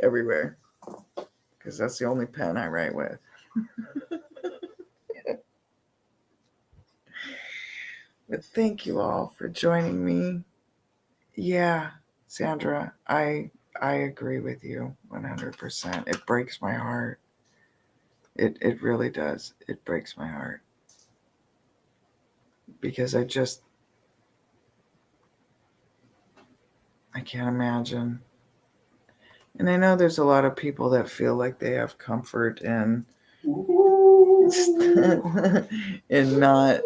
everywhere, because that's the only pen I write with. But thank you all for joining me. Yeah, Sandra, I agree with you 100%. It breaks my heart. It really does. It breaks my heart. Because I can't imagine. And I know there's a lot of people that feel like they have comfort in in not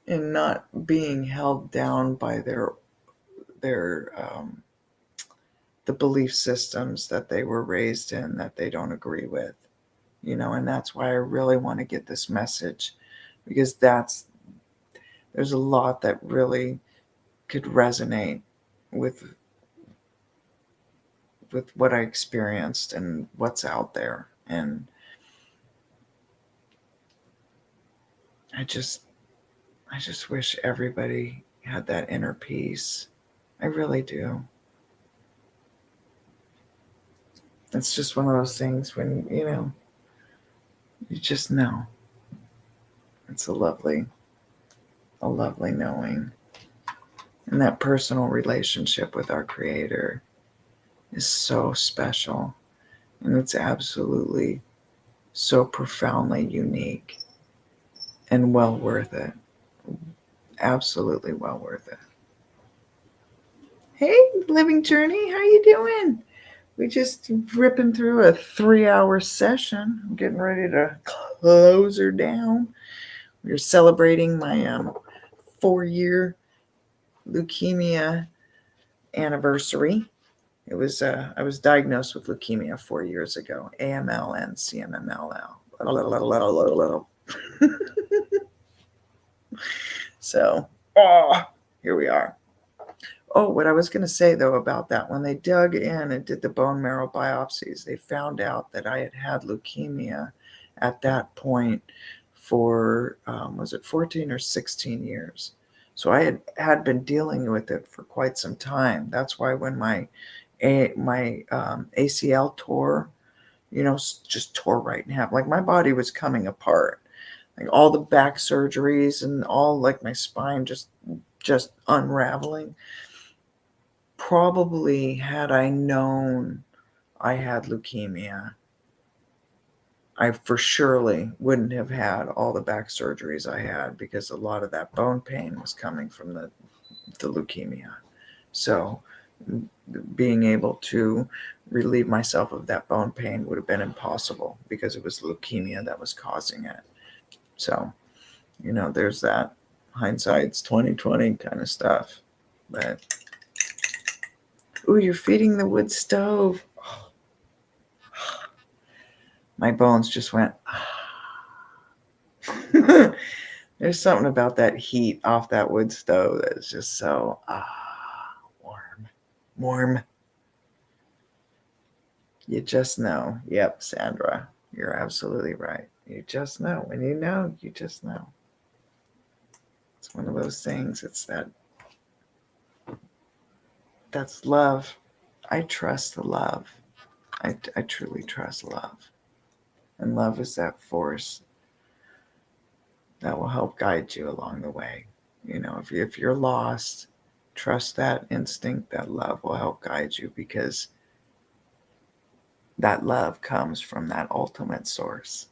in not being held down by their the belief systems that they were raised in that they don't agree with, and that's why I really want to get this message, because there's a lot that really could resonate with what I experienced and what's out there. And I just wish everybody had that inner peace. I really do. It's just one of those things when, you just know. It's a lovely knowing. And that personal relationship with our Creator is so special. And it's absolutely so profoundly unique and well worth it. Absolutely well worth it. Hey, Living Journey, how you doing? We just ripping through a 3-hour session. I'm getting ready to close her down. We're celebrating my 4-year leukemia anniversary. It was I was diagnosed with leukemia 4 years ago. AML and CMML. So, here we are. Oh, what I was going to say, though, about that, when they dug in and did the bone marrow biopsies, they found out that I had leukemia at that point for, was it 14 or 16 years? So I had been dealing with it for quite some time. That's why when my ACL tore, just tore right in half. Like my body was coming apart. Like all the back surgeries and all, like my spine just unraveling. Probably had I known I had leukemia, I for surely wouldn't have had all the back surgeries I had, because a lot of that bone pain was coming from the leukemia. So being able to relieve myself of that bone pain would have been impossible, because it was leukemia that was causing it. So, there's that. Hindsight's 2020 kind of stuff. But ooh, you're feeding the wood stove. My bones just went. There's something about that heat off that wood stove that's just so warm. You just know. Yep, Sandra, you're absolutely right. You just know. When you know, you just know. It's one of those things. It's that's love. I trust the love. I truly trust love. And love is that force that will help guide you along the way. If you're lost, trust that instinct, that love will help guide you, because that love comes from that ultimate source.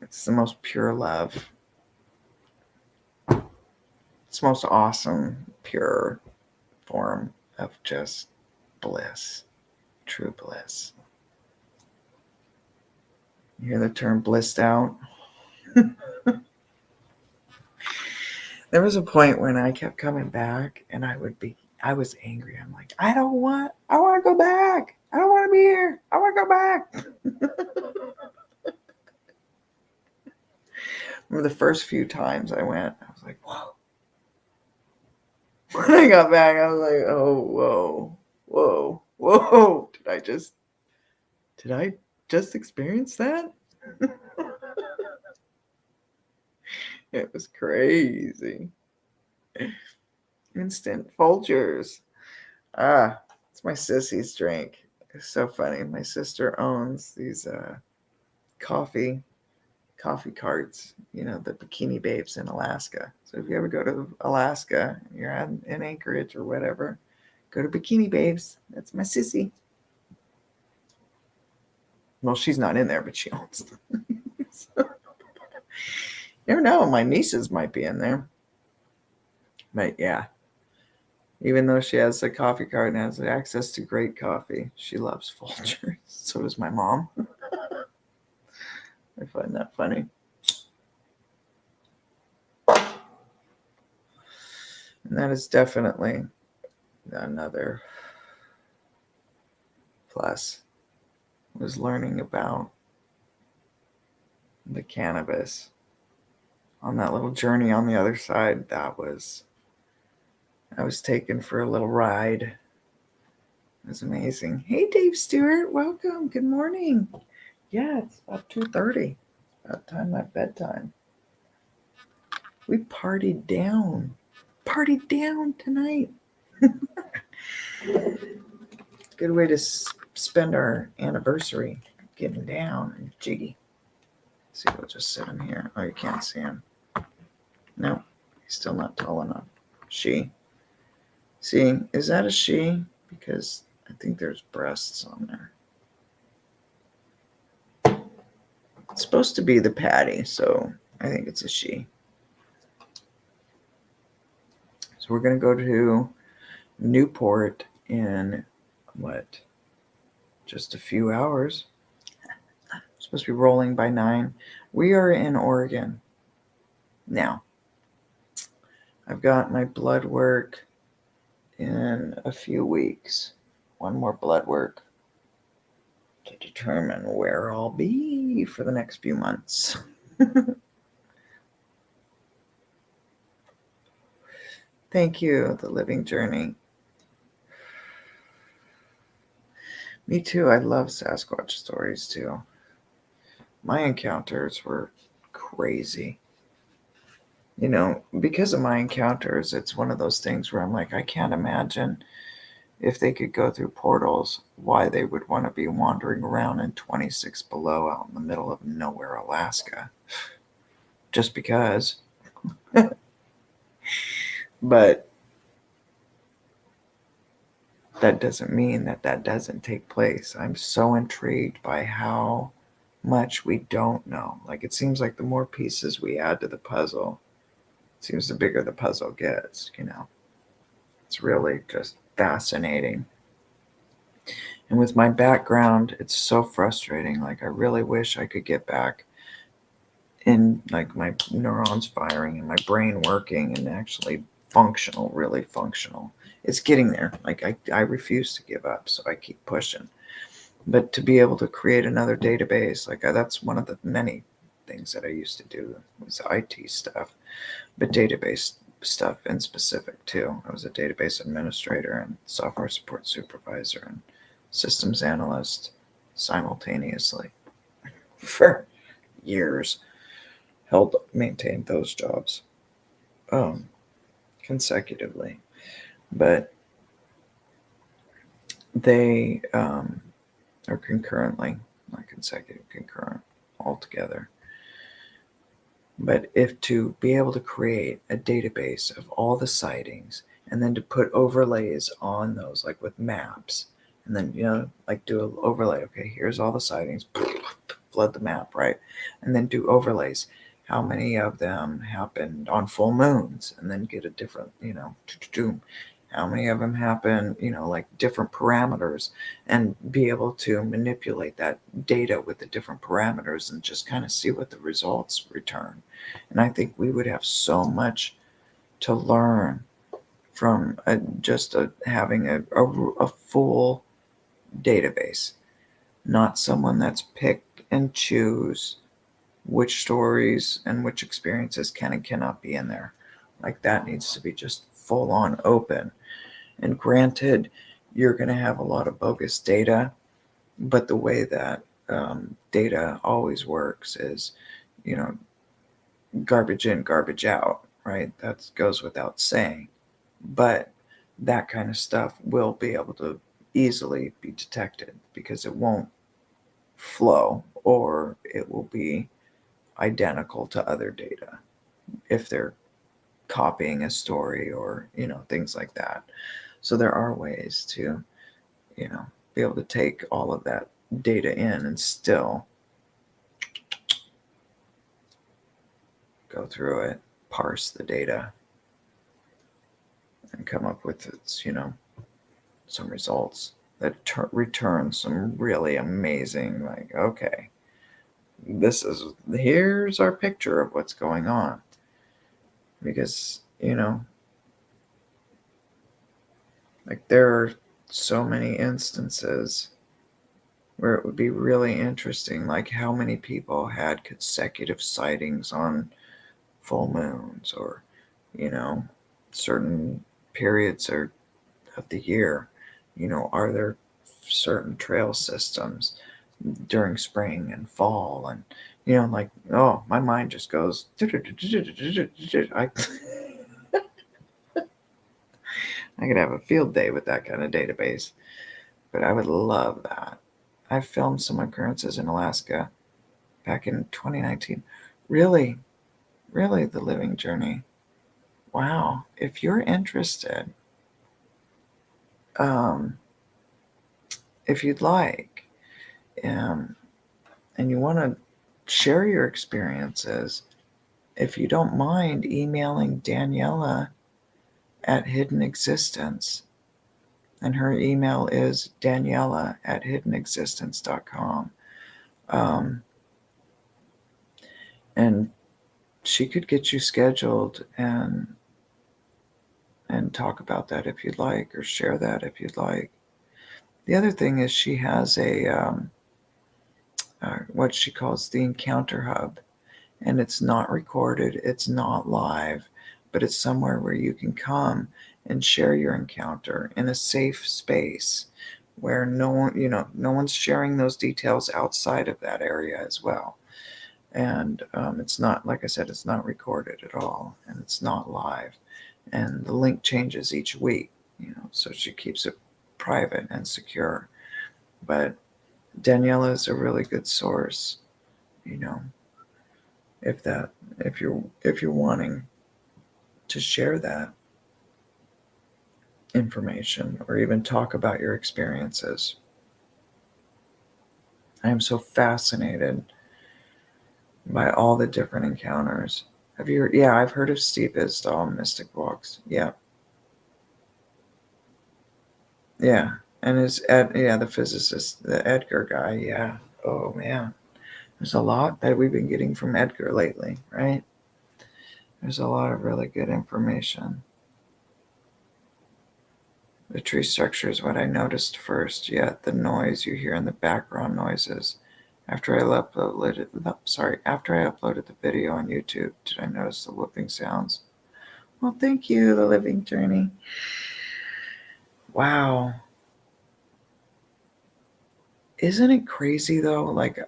It's the most pure love. It's the most awesome, pure form of just bliss, true bliss. You hear the term blissed out? There was a point when I kept coming back, and I was angry. I'm like, I want to go back. I don't want to be here. I want to go back. Remember the first few times I went, I was like, whoa. When I got back, I was like, oh, whoa. Did I just experience that? It was crazy. Instant Folgers. It's my sissy's drink. It's so funny. My sister owns these coffee carts, the Bikini Babes in Alaska. So if you ever go to Alaska, you're in Anchorage or whatever, go to Bikini Babes. That's my sissy. Well, she's not in there, but she owns them. So, you never know. My nieces might be in there. But yeah, even though she has a coffee cart and has access to great coffee, she loves Folgers. So does my mom. I find that funny. And that is definitely another plus, was learning about the cannabis on that little journey on the other side. I was taken for a little ride. It was amazing. Hey, Dave Stewart, welcome. Good morning. Yeah, it's about 2:30. About time my bedtime. We partied down tonight. Good way to spend our anniversary, getting down and jiggy. Let's see, we'll just sit him here. Oh, you can't see him. No, he's still not tall enough. She. See, is that a she? Because I think there's breasts on there. It's supposed to be the Patty, so I think it's a she. So we're going to go to Newport in, just a few hours. Supposed to be rolling by 9. We are in Oregon. Now, I've got my blood work in a few weeks. One more blood work to determine where I'll be for the next few months. Thank you, The Living Journey. Me too. I love Sasquatch stories too. My encounters were crazy. Because of my encounters, it's one of those things where I'm like, I can't imagine if they could go through portals, why they would want to be wandering around in 26 below out in the middle of nowhere, Alaska. Just because. But that doesn't mean that that doesn't take place. I'm so intrigued by how much we don't know. Like, it seems like the more pieces we add to the puzzle, it seems the bigger the puzzle gets, you know. It's really just fascinating. And with my background, it's so frustrating. Like, I really wish I could get back in, like, my neurons firing and my brain working and actually functional, really functional. It's getting there. Like, I refuse to give up, so I keep pushing. But to be able to create another database, like, that's one of the many things that I used to do was IT stuff, but database stuff in specific too. I was a database administrator and software support supervisor and systems analyst simultaneously for years. Maintained those jobs consecutively, but they or concurrently, not consecutive, concurrent altogether. But if to be able to create a database of all the sightings and then to put overlays on those, like with maps, and then, you know, like do an overlay, okay, here's all the sightings, flood the map, right? And then do overlays. How many of them happened on full moons? And then get a different, you know, how many of them happen, you know, like different parameters, and be able to manipulate that data with the different parameters and just kind of see what the results return. And I think we would have so much to learn from having a full database, not someone that's pick and choose which stories and which experiences can and cannot be in there. Like, that needs to be just full on open. And granted, you're going to have a lot of bogus data, but the way that data always works is, you know, garbage in, garbage out, right? That goes without saying. But that kind of stuff will be able to easily be detected because it won't flow, or it will be identical to other data if they're copying a story or, you know, things like that. So there are ways to, you know, be able to take all of that data in and still go through it, parse the data, and come up with its, you know, some results that return some really amazing, like, okay, here's our picture of what's going on. Because, you know, like, there are so many instances where it would be really interesting, like how many people had consecutive sightings on full moons, or, you know, certain periods of the year. You know, are there certain trail systems during spring and fall? And, you know, like, oh, my mind just goes, I could have a field day with that kind of database, but I would love that. I filmed some occurrences in Alaska back in 2019. Really, really, the living journey. Wow. If you're interested, if you'd like, and you want to share your experiences, if you don't mind emailing Daniela at Hidden Existence, and her email is daniela@hiddenexistence.com. And she could get you scheduled and talk about that if you'd like, or share that if you'd like. The other thing is she has a what she calls the Encounter Hub, and it's not recorded, it's not live, but it's somewhere where you can come and share your encounter in a safe space where no one's sharing those details outside of that area as well. And it's not, like I said, it's not recorded at all, and it's not live, and the link changes each week, you know, so she keeps it private and secure. But Daniela is a really good source, you know, if you're wanting to share that. information or even talk about your experiences. I am so fascinated by all the different encounters. Have you? Yeah, I've heard of Steve Isdall Mystic Walks. Yeah, yeah, and the physicist, the Edgar guy. Yeah. Oh man, there's a lot that we've been getting from Edgar lately, right? There's a lot of really good information. The tree structure is what I noticed first. Yet the noise you hear in the background noises. After I uploaded the video on YouTube, did I notice the whooping sounds? Well, thank you, The Living Journey. Wow. Isn't it crazy though? Like,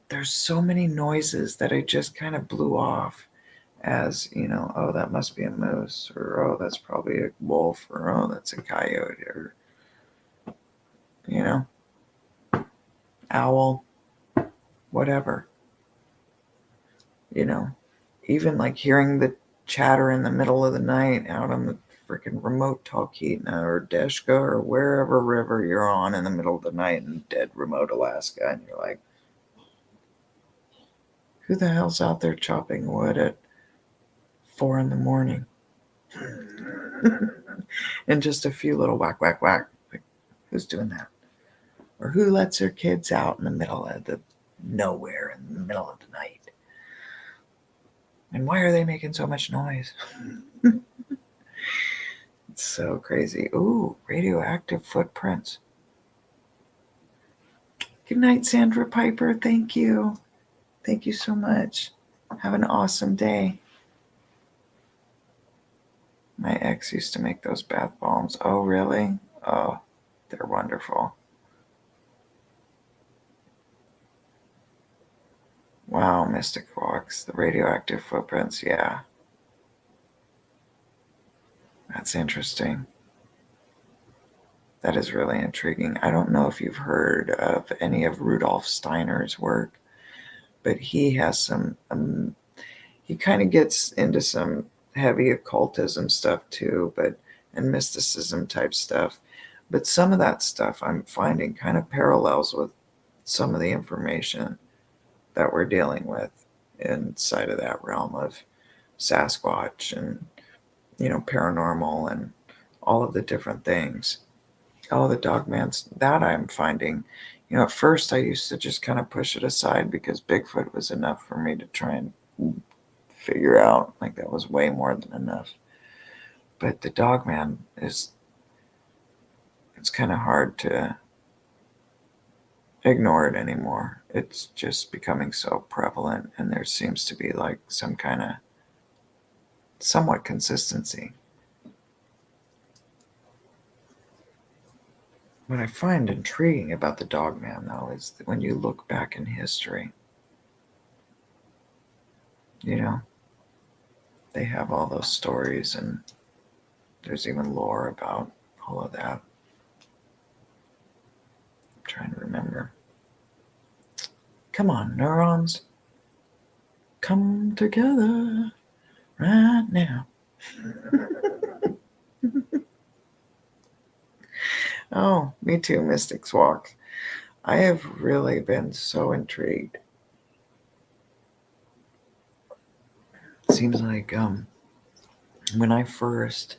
there's so many noises that I just kind of blew off as, oh, that must be a moose, or oh, that's probably a wolf, or oh, that's a coyote, or, owl, whatever. Even like hearing the chatter in the middle of the night out on the freaking remote Talkeetna or Deshka or wherever river you're on in the middle of the night in dead remote Alaska, and you're like, who the hell's out there chopping wood at 4 a.m? And just a few little whack, whack, whack. Like, who's doing that? Or who lets their kids out in the middle of the nowhere in the middle of the night? And why are they making so much noise? It's so crazy. Ooh, radioactive footprints. Good night, Sandra Piper. Thank you. Thank you so much. Have an awesome day. My ex used to make those bath bombs. Oh, really? Oh, they're wonderful. Wow, Mystic Walks. The radioactive footprints. Yeah. That's interesting. That is really intriguing. I don't know if you've heard of any of Rudolf Steiner's work, but he has some, he kind of gets into some heavy occultism stuff too, and mysticism type stuff. But some of that stuff I'm finding kind of parallels with some of the information that we're dealing with inside of that realm of Sasquatch and, paranormal and all of the different things. All the dogmans that I'm finding. At first I used to just kind of push it aside because Bigfoot was enough for me to try and figure out. Like, that was way more than enough. But the dogman it's kind of hard to ignore it anymore. It's just becoming so prevalent, and there seems to be like some kind of somewhat consistency. What I find intriguing about the dogman, though, is that when you look back in history, they have all those stories, and there's even lore about all of that. I'm trying to remember. Come on, neurons. Come together right now. Oh, me too, Mystics Walk. I have really been so intrigued. It seems like when I first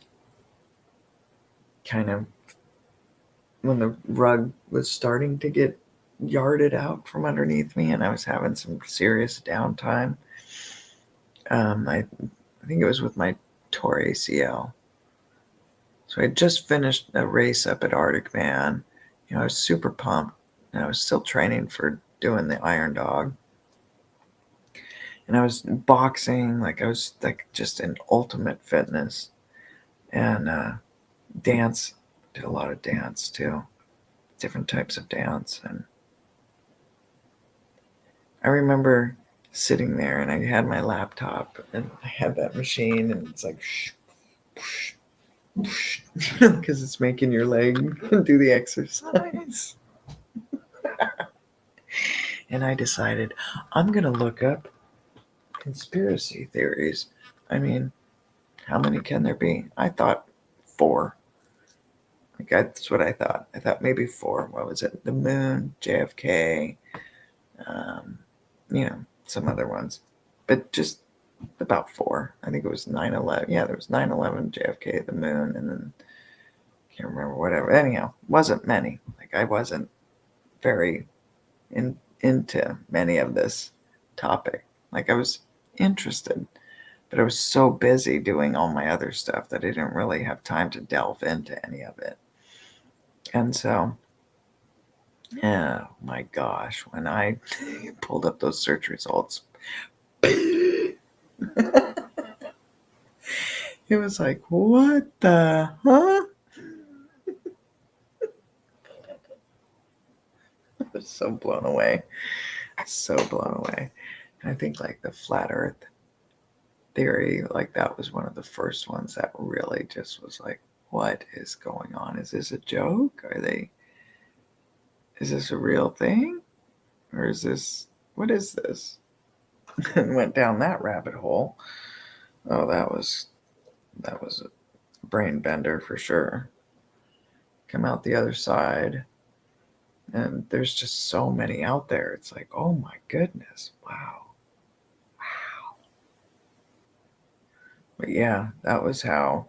when the rug was starting to get yarded out from underneath me and I was having some serious downtime, I think it was with my tore ACL. So I had just finished a race up at Arctic Man. I was super pumped, and I was still training for doing the Iron Dog. And I was boxing, like I was like just in ultimate fitness. And dance, did a lot of dance too, different types of dance. And I remember sitting there, and I had my laptop, and I had that machine, and it's like shh, whoosh, because it's making your leg do the exercise. And I decided I'm going to look up conspiracy theories. I mean, how many can there be? I thought 4. Like that's what I thought. I thought maybe 4. What was it? The moon, JFK, some other ones. But just about 4. I think it was 9/11. Yeah, there was 9/11, JFK, the moon, and then can't remember whatever. Anyhow, wasn't many. Like I wasn't very into many of this topic. Like I was interested, but I was so busy doing all my other stuff that I didn't really have time to delve into any of it. And so, oh my gosh, when I pulled up those search results, it was like, what the huh? I was so blown away. So blown away. And I think like the flat earth theory, like that was one of the first ones that really just was like, what is going on? Is this a joke? Is this a real thing? Or what is this? And went down that rabbit hole. Oh, that was a brain bender for sure. Come out the other side. And there's just so many out there. It's like, oh my goodness. Wow. But yeah, that was how,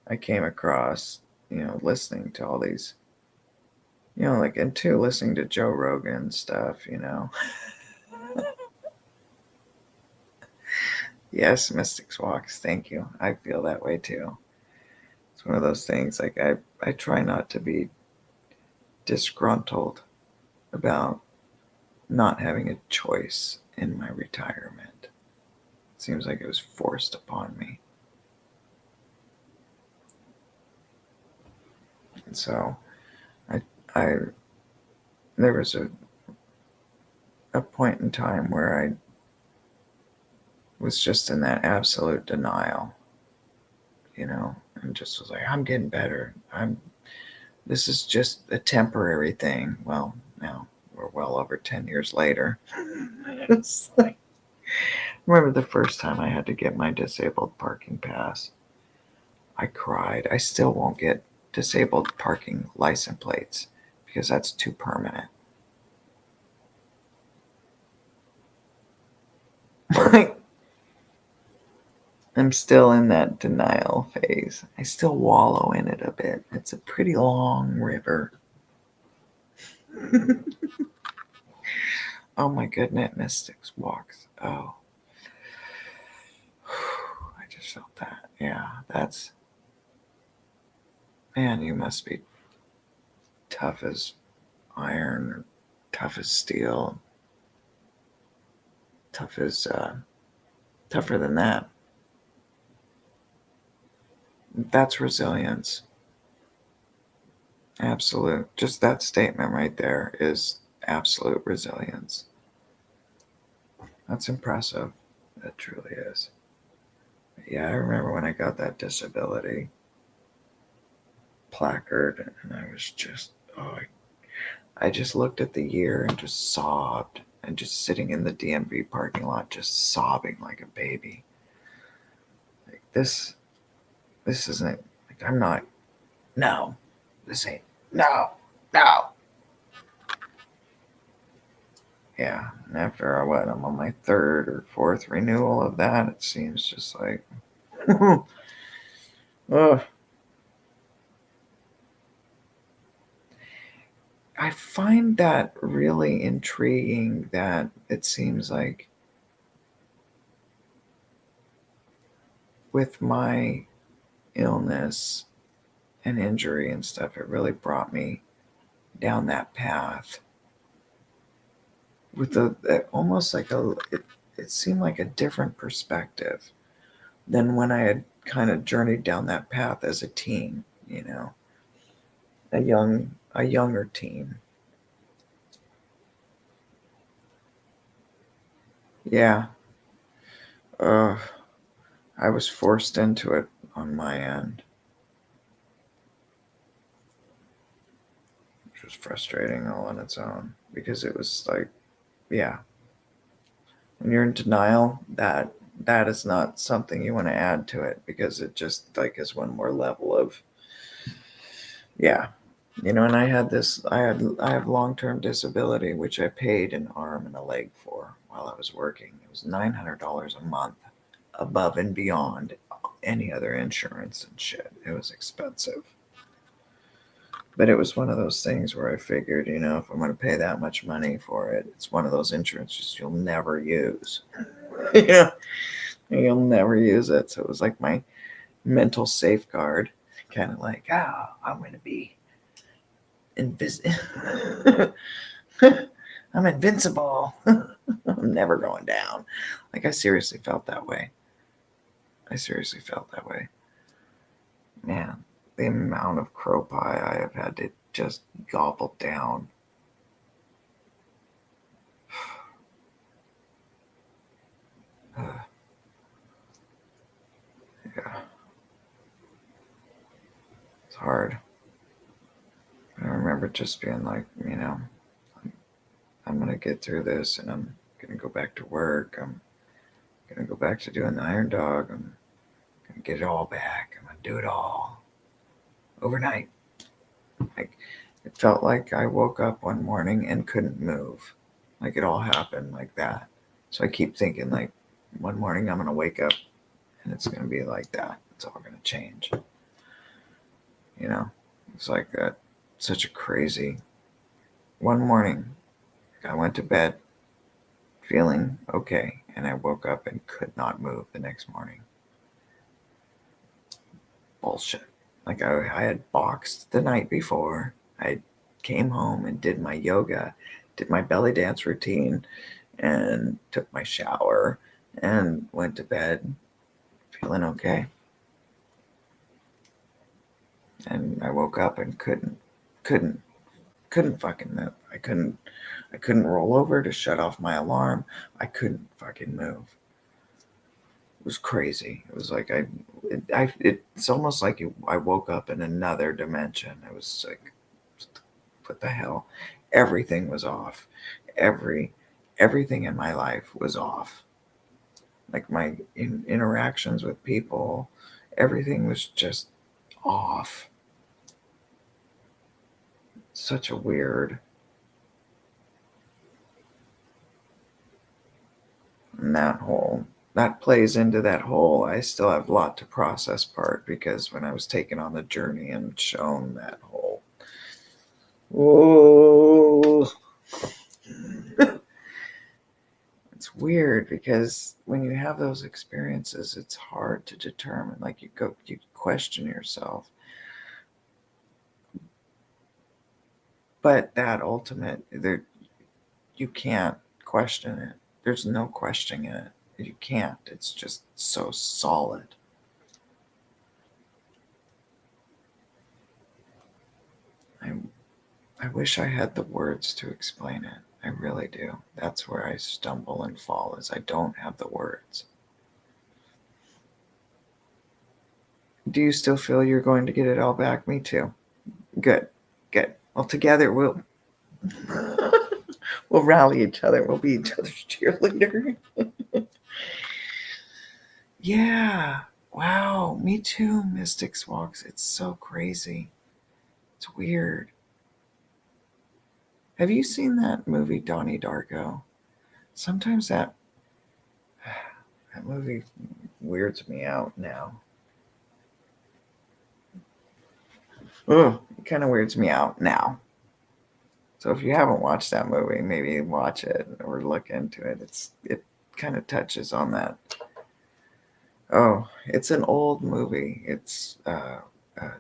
I came across, listening to all these, and too, listening to Joe Rogan stuff, Yes, Mystics Walks. Thank you. I feel that way too. It's one of those things, like, I try not to be disgruntled about not having a choice in my retirement. It seems like it was forced upon me. And so I there was a point in time where I was just in that absolute denial, and just was like, I'm getting better. This is just a temporary thing. Well, now we're well over 10 years later. It's like, I remember the first time I had to get my disabled parking pass. I cried. I still won't get disabled parking license plates because that's too permanent. Like, I'm still in that denial phase. I still wallow in it a bit. It's a pretty long river. Oh my goodness, Mystics Walks. Oh. I just felt that. Yeah, man, you must be tough as iron, or tough as steel, tougher than that. That's resilience. Absolute. Just that statement right there is absolute resilience. That's impressive. That truly is. Yeah, I remember when I got that disability placard, and I was just, I just looked at the year and just sobbed, and just sitting in the DMV parking lot, just sobbing like a baby. Like this isn't, like, I'm not, no, this ain't, no. Yeah, and after I'm on my 3rd or 4th renewal of that, it seems just like, ugh. I find that really intriguing that it seems like with my illness and injury and stuff, it really brought me down that path with almost like it seemed like a different perspective than when I had kind of journeyed down that path as a teen, a younger teen. Yeah. I was forced into it on my end, which was frustrating all on its own because it was like, yeah, when you're in denial, that is not something you want to add to it because it just like is one more level of Yeah. And I have long-term disability, which I paid an arm and a leg for while I was working. It was $900 a month above and beyond any other insurance and shit. It was expensive. But it was one of those things where I figured, if I'm going to pay that much money for it, it's one of those insurances you'll never use. You'll never use it. So it was like my mental safeguard, kind of like, I'm going to be I'm invincible. I'm never going down. Like, I seriously felt that way. Man, the amount of crow pie I have had to just gobble down. Yeah, it's hard. I remember just being like, I'm going to get through this, and I'm going to go back to work. I'm going to go back to doing the Iron Dog. I'm going to get it all back. I'm going to do it all overnight. Like, it felt like I woke up one morning and couldn't move. Like, it all happened like that. So I keep thinking, like, one morning I'm going to wake up and it's going to be like that. It's all going to change. It's like that. Such a crazy. One morning, I went to bed feeling okay, and I woke up and could not move the next morning. Bullshit. Like, I had boxed the night before. I came home and did my yoga, did my belly dance routine, and took my shower and went to bed feeling okay. And I woke up and couldn't fucking move. I couldn't roll over to shut off my alarm. I couldn't fucking move. It was crazy. It was like it's almost like I woke up in another dimension. I was like, what the hell? Everything was off. Everything in my life was off. Like, my interactions with people, everything was just off. Such a weird. And that plays into that whole I still have a lot to process part, because when I was taken on the journey and shown that whole, whoa. It's weird, because when you have those experiences, it's hard to determine. Like, you question yourself. But that ultimate, you can't question it. There's no questioning it. You can't. It's just so solid. I wish I had the words to explain it. I really do. That's where I stumble and fall, is I don't have the words. Do you still feel you're going to get it all back? Me too. Good. Well, together we'll rally each other. We'll be each other's cheerleader. Yeah. Wow. Me too, Mystics Walks. It's so crazy. It's weird. Have you seen that movie, Donnie Darko? Sometimes that movie weirds me out now. Ugh, it kind of weirds me out now. So if you haven't watched that movie, maybe watch it or look into it. It kind of touches on that. Oh, it's an old movie. It's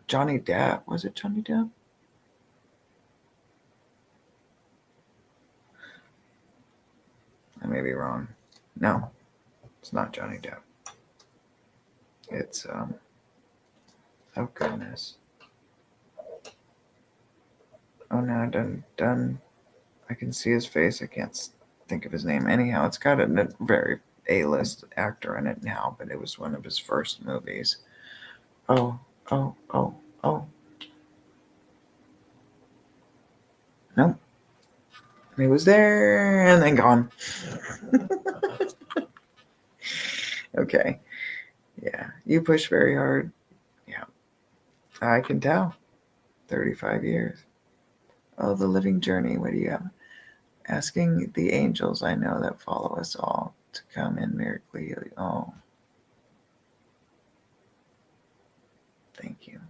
Johnny Depp. Was it Johnny Depp? I may be wrong. No, it's not Johnny Depp. It's oh goodness. Oh no, done. I can see his face. I can't think of his name. Anyhow, it's got a very A-list actor in it now, but it was one of his first movies. Oh. Nope. He was there and then gone. Okay. Yeah. You push very hard. Yeah. I can tell. 35 years. Oh, the living journey. What do you have? Asking the angels I know that follow us all to come and miraculously heal you. Oh. Thank you.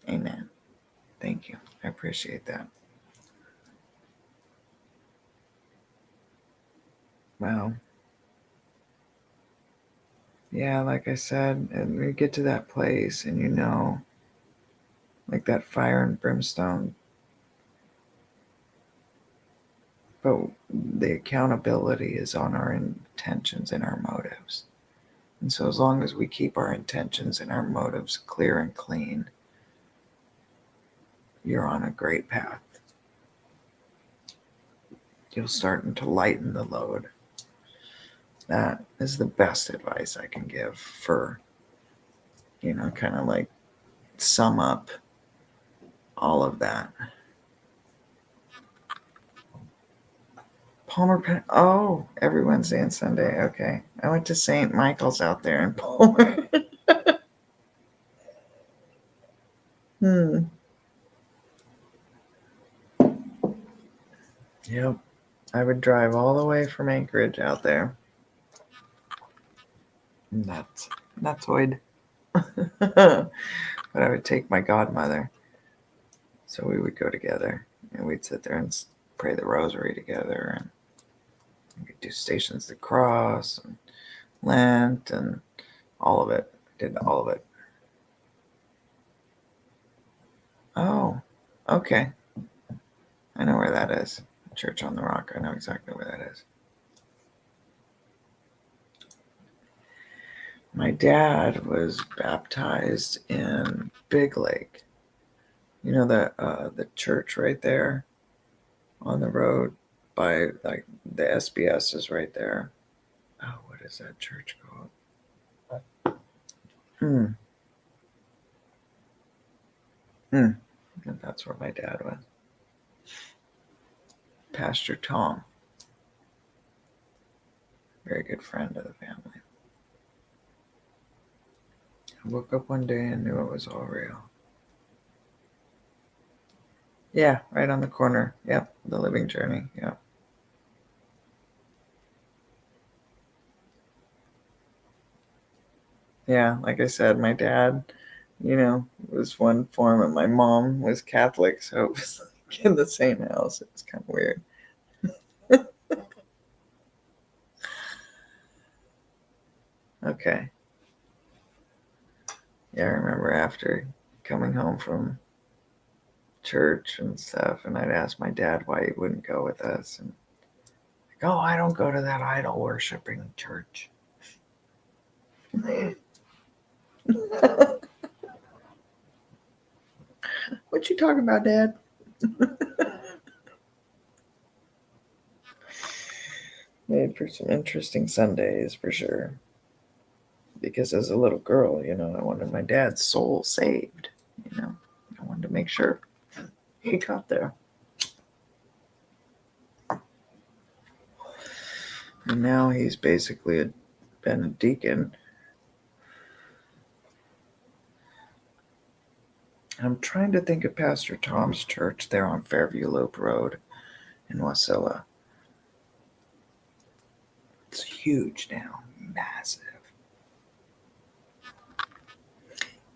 Amen. Thank you. I appreciate that. Wow. Yeah, like I said, and we get to that place and like that fire and brimstone. But the accountability is on our intentions and our motives. And so as long as we keep our intentions and our motives clear and clean, you're on a great path. You'll start to lighten the load. That is the best advice I can give for, kind of like sum up all of that. Palmer Pen. Oh, every Wednesday and Sunday. Okay. I went to St. Michael's out there in Palmer. Yep. I would drive all the way from Anchorage out there. Nutsoid. But I would take my godmother. So we would go together and we'd sit there and pray the rosary together, and we'd do Stations of the Cross and Lent and all of it. Did all of it. Oh, okay. I know where that is. Church on the Rock. I know exactly where that is. My dad was baptized in Big Lake. You know the church right there on the road by like the SBS is right there. Oh, what is that church called? And that's where my dad went. Pastor Tom. Very good friend of the family. I woke up one day and knew it was all real. Yeah, right on the corner. Yep, the living journey. Yep. Yeah, like I said, my dad, was one form, and my mom was Catholic, so it was like in the same house. It was kind of weird. Okay. Yeah, I remember after coming home from church and stuff, and I'd ask my dad why he wouldn't go with us, and like, oh, I don't go to that idol worshiping church. What you talking about, Dad? Made for some interesting Sundays for sure. Because as a little girl, I wanted my dad's soul saved. I wanted to make sure he got there. And now he's basically been a deacon. I'm trying to think of Pastor Tom's church there on Fairview Loop Road in Wasilla. It's huge now. Massive.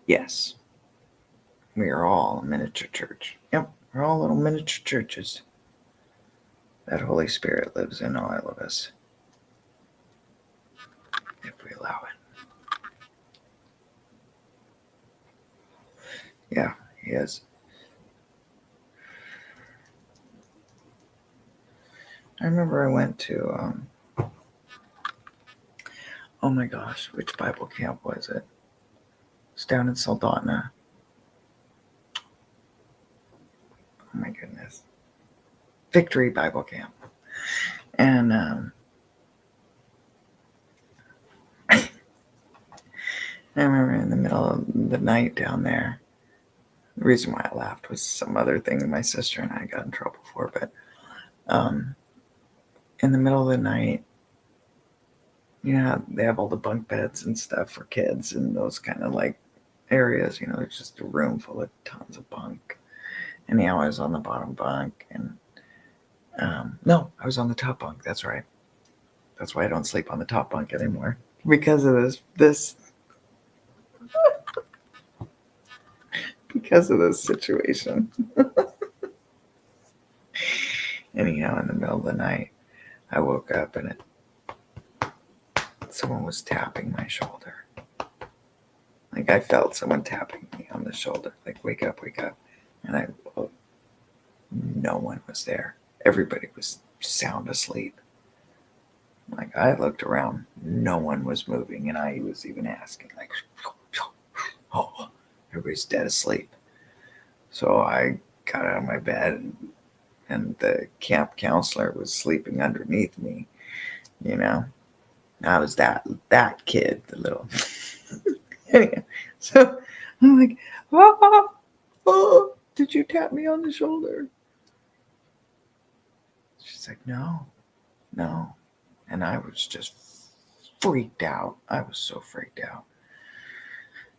Yes. We are all a miniature church. Yep. We're all little miniature churches. That Holy Spirit lives in all of us. If we allow it. Yeah, he is. I remember I went to, oh my gosh, which Bible camp was it? It's down in Soldotna. Oh my goodness. Victory Bible Camp. And I remember in the middle of the night down there, the reason why I laughed was some other thing my sister and I got in trouble for, but in the middle of the night, they have all the bunk beds and stuff for kids and those kind of like areas, there's just a room full of tons of bunk. Anyhow, I was on the bottom bunk, and no, I was on the top bunk. That's right. That's why I don't sleep on the top bunk anymore, because of this because of this situation. Anyhow, in the middle of the night, I woke up and someone was tapping my shoulder. Like, I felt someone tapping me on the shoulder, like, wake up, wake up. And no one was there. Everybody was sound asleep. Like, I looked around, no one was moving, and I was even asking, like, oh, everybody's dead asleep. So I got out of my bed, and the camp counselor was sleeping underneath me, you know. I was that kid, the little. Anyway, so I'm like, oh, did you tap me on the shoulder? She's like, no. And I was just freaked out. I was so freaked out.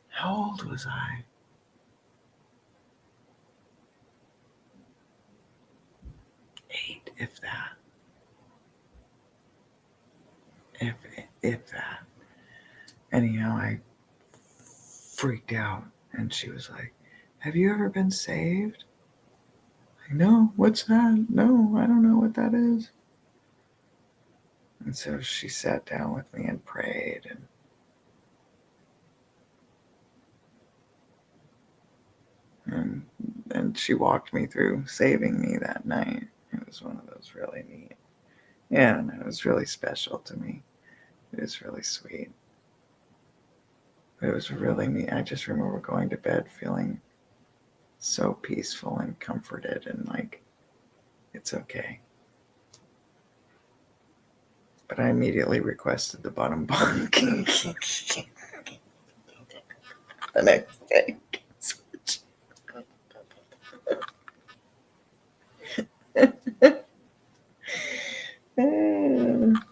How old was I? 8, if that. If that. Anyhow, I freaked out, and she was like, have you ever been saved? Like, no, what's that? No, I don't know what that is. And so she sat down with me and prayed, and she walked me through saving me that night. It was one of those really neat. Yeah, and it was really special to me. It was really sweet. It was really neat. I just remember going to bed feeling so peaceful and comforted, and like, it's okay. But I immediately requested the bottom bunk the next day.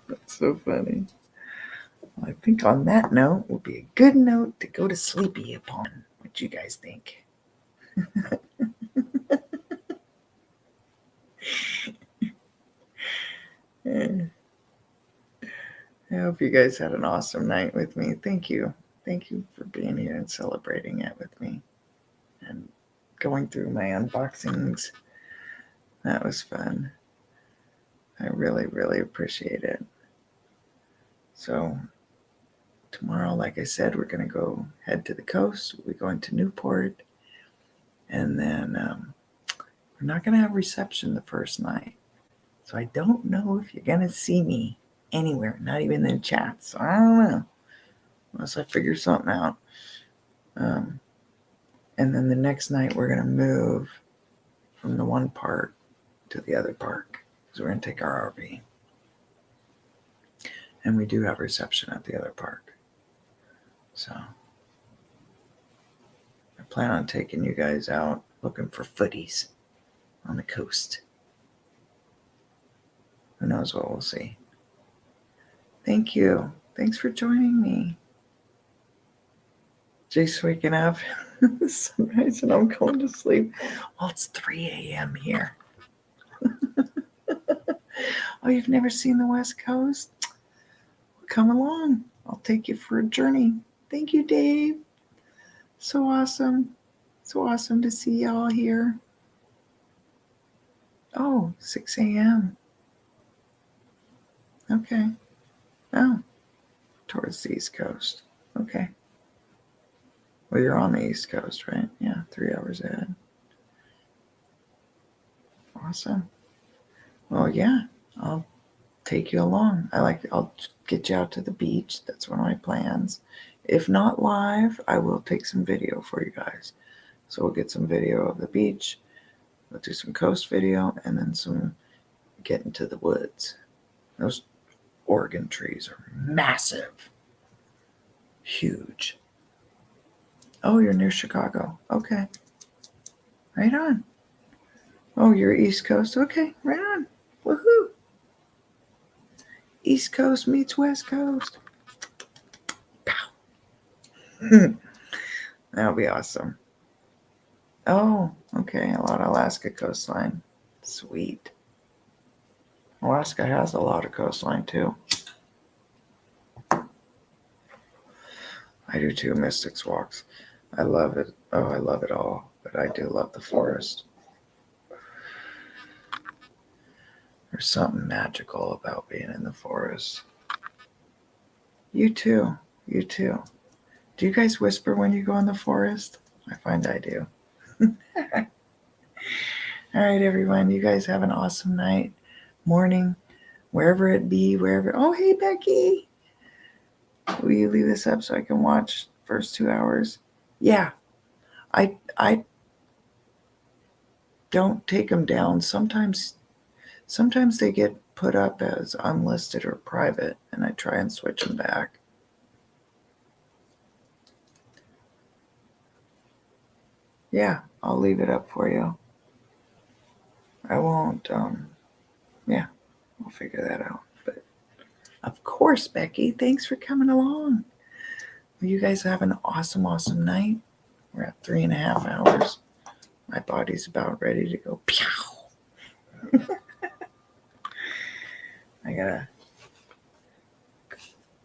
That's so funny. Well, I think on that note will be a good note to go to sleepy upon. What you guys think? I hope you guys had an awesome night with me. Thank you. Thank you for being here and celebrating it with me and going through my unboxings. That was fun. I really, really appreciate it. So tomorrow, like I said, we're going to go head to the coast. We'll be going to Newport. And then we're not going to have reception the first night. So I don't know if you're going to see me anywhere, not even in chat. So I don't know, unless I figure something out. And then the next night, we're going to move from the one park to the other park, because we're going to take our RV. And we do have reception at the other park. So I plan on taking you guys out looking for footies on the coast. Who knows what we'll see. Thank you. Thanks for joining me. Jake's waking up. Sunrise, and I'm going to sleep. Well, it's 3 a.m. here. Oh, you've never seen the West Coast? Well, come along. I'll take you for a journey. Thank you, Dave. So awesome. So awesome to see y'all here. Oh, 6 a.m. Okay. Oh, towards the East Coast. Okay. Well, you're on the East Coast, right? Yeah, 3 hours ahead. Awesome. Well, yeah, I'll take you along. I'll get you out to the beach. That's one of my plans. If not live, I will take some video for you guys. So we'll get some video of the beach. We'll do some coast video, and then some get into the woods. Those Oregon trees are massive. Huge. Oh, you're near Chicago. Okay. Right on. Oh, you're East Coast. Okay, right on. Woohoo. East Coast meets West Coast. Pow. That'll be awesome. Oh, okay. A lot of Alaska coastline. Sweet. Alaska has a lot of coastline too. I do too, Mystics Walks. I love it. Oh, I love it all. But I do love the forest. There's something magical about being in the forest. You too. You too. Do you guys whisper when you go in the forest? I find I do. All right, everyone. You guys have an awesome night, morning, wherever it be, wherever. Oh, hey, Becky. Will you leave this up so I can watch first 2 hours? Yeah. I don't take them down. Sometimes they get put up as unlisted or private, and I try and switch them back. Yeah, I'll leave it up for you. I won't, yeah, we'll figure that out. But of course, Becky, thanks for coming along. Well, you guys have an awesome, awesome night. We're at 3.5 hours. My body's about ready to go pew. I gotta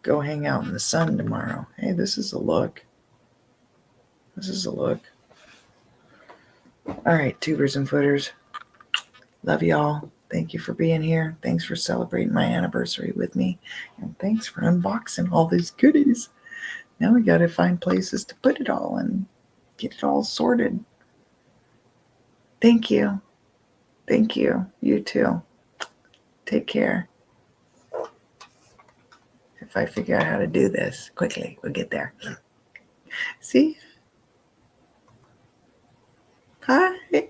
go hang out in the sun tomorrow. Hey, this is a look. This is a look. All right, tubers and footers. Love y'all. Thank you for being here. Thanks for celebrating my anniversary with me. And thanks for unboxing all these goodies. Now we got to find places to put it all and get it all sorted. Thank you. Thank you. You too. Take care. If I figure out how to do this quickly, we'll get there. See? Hi.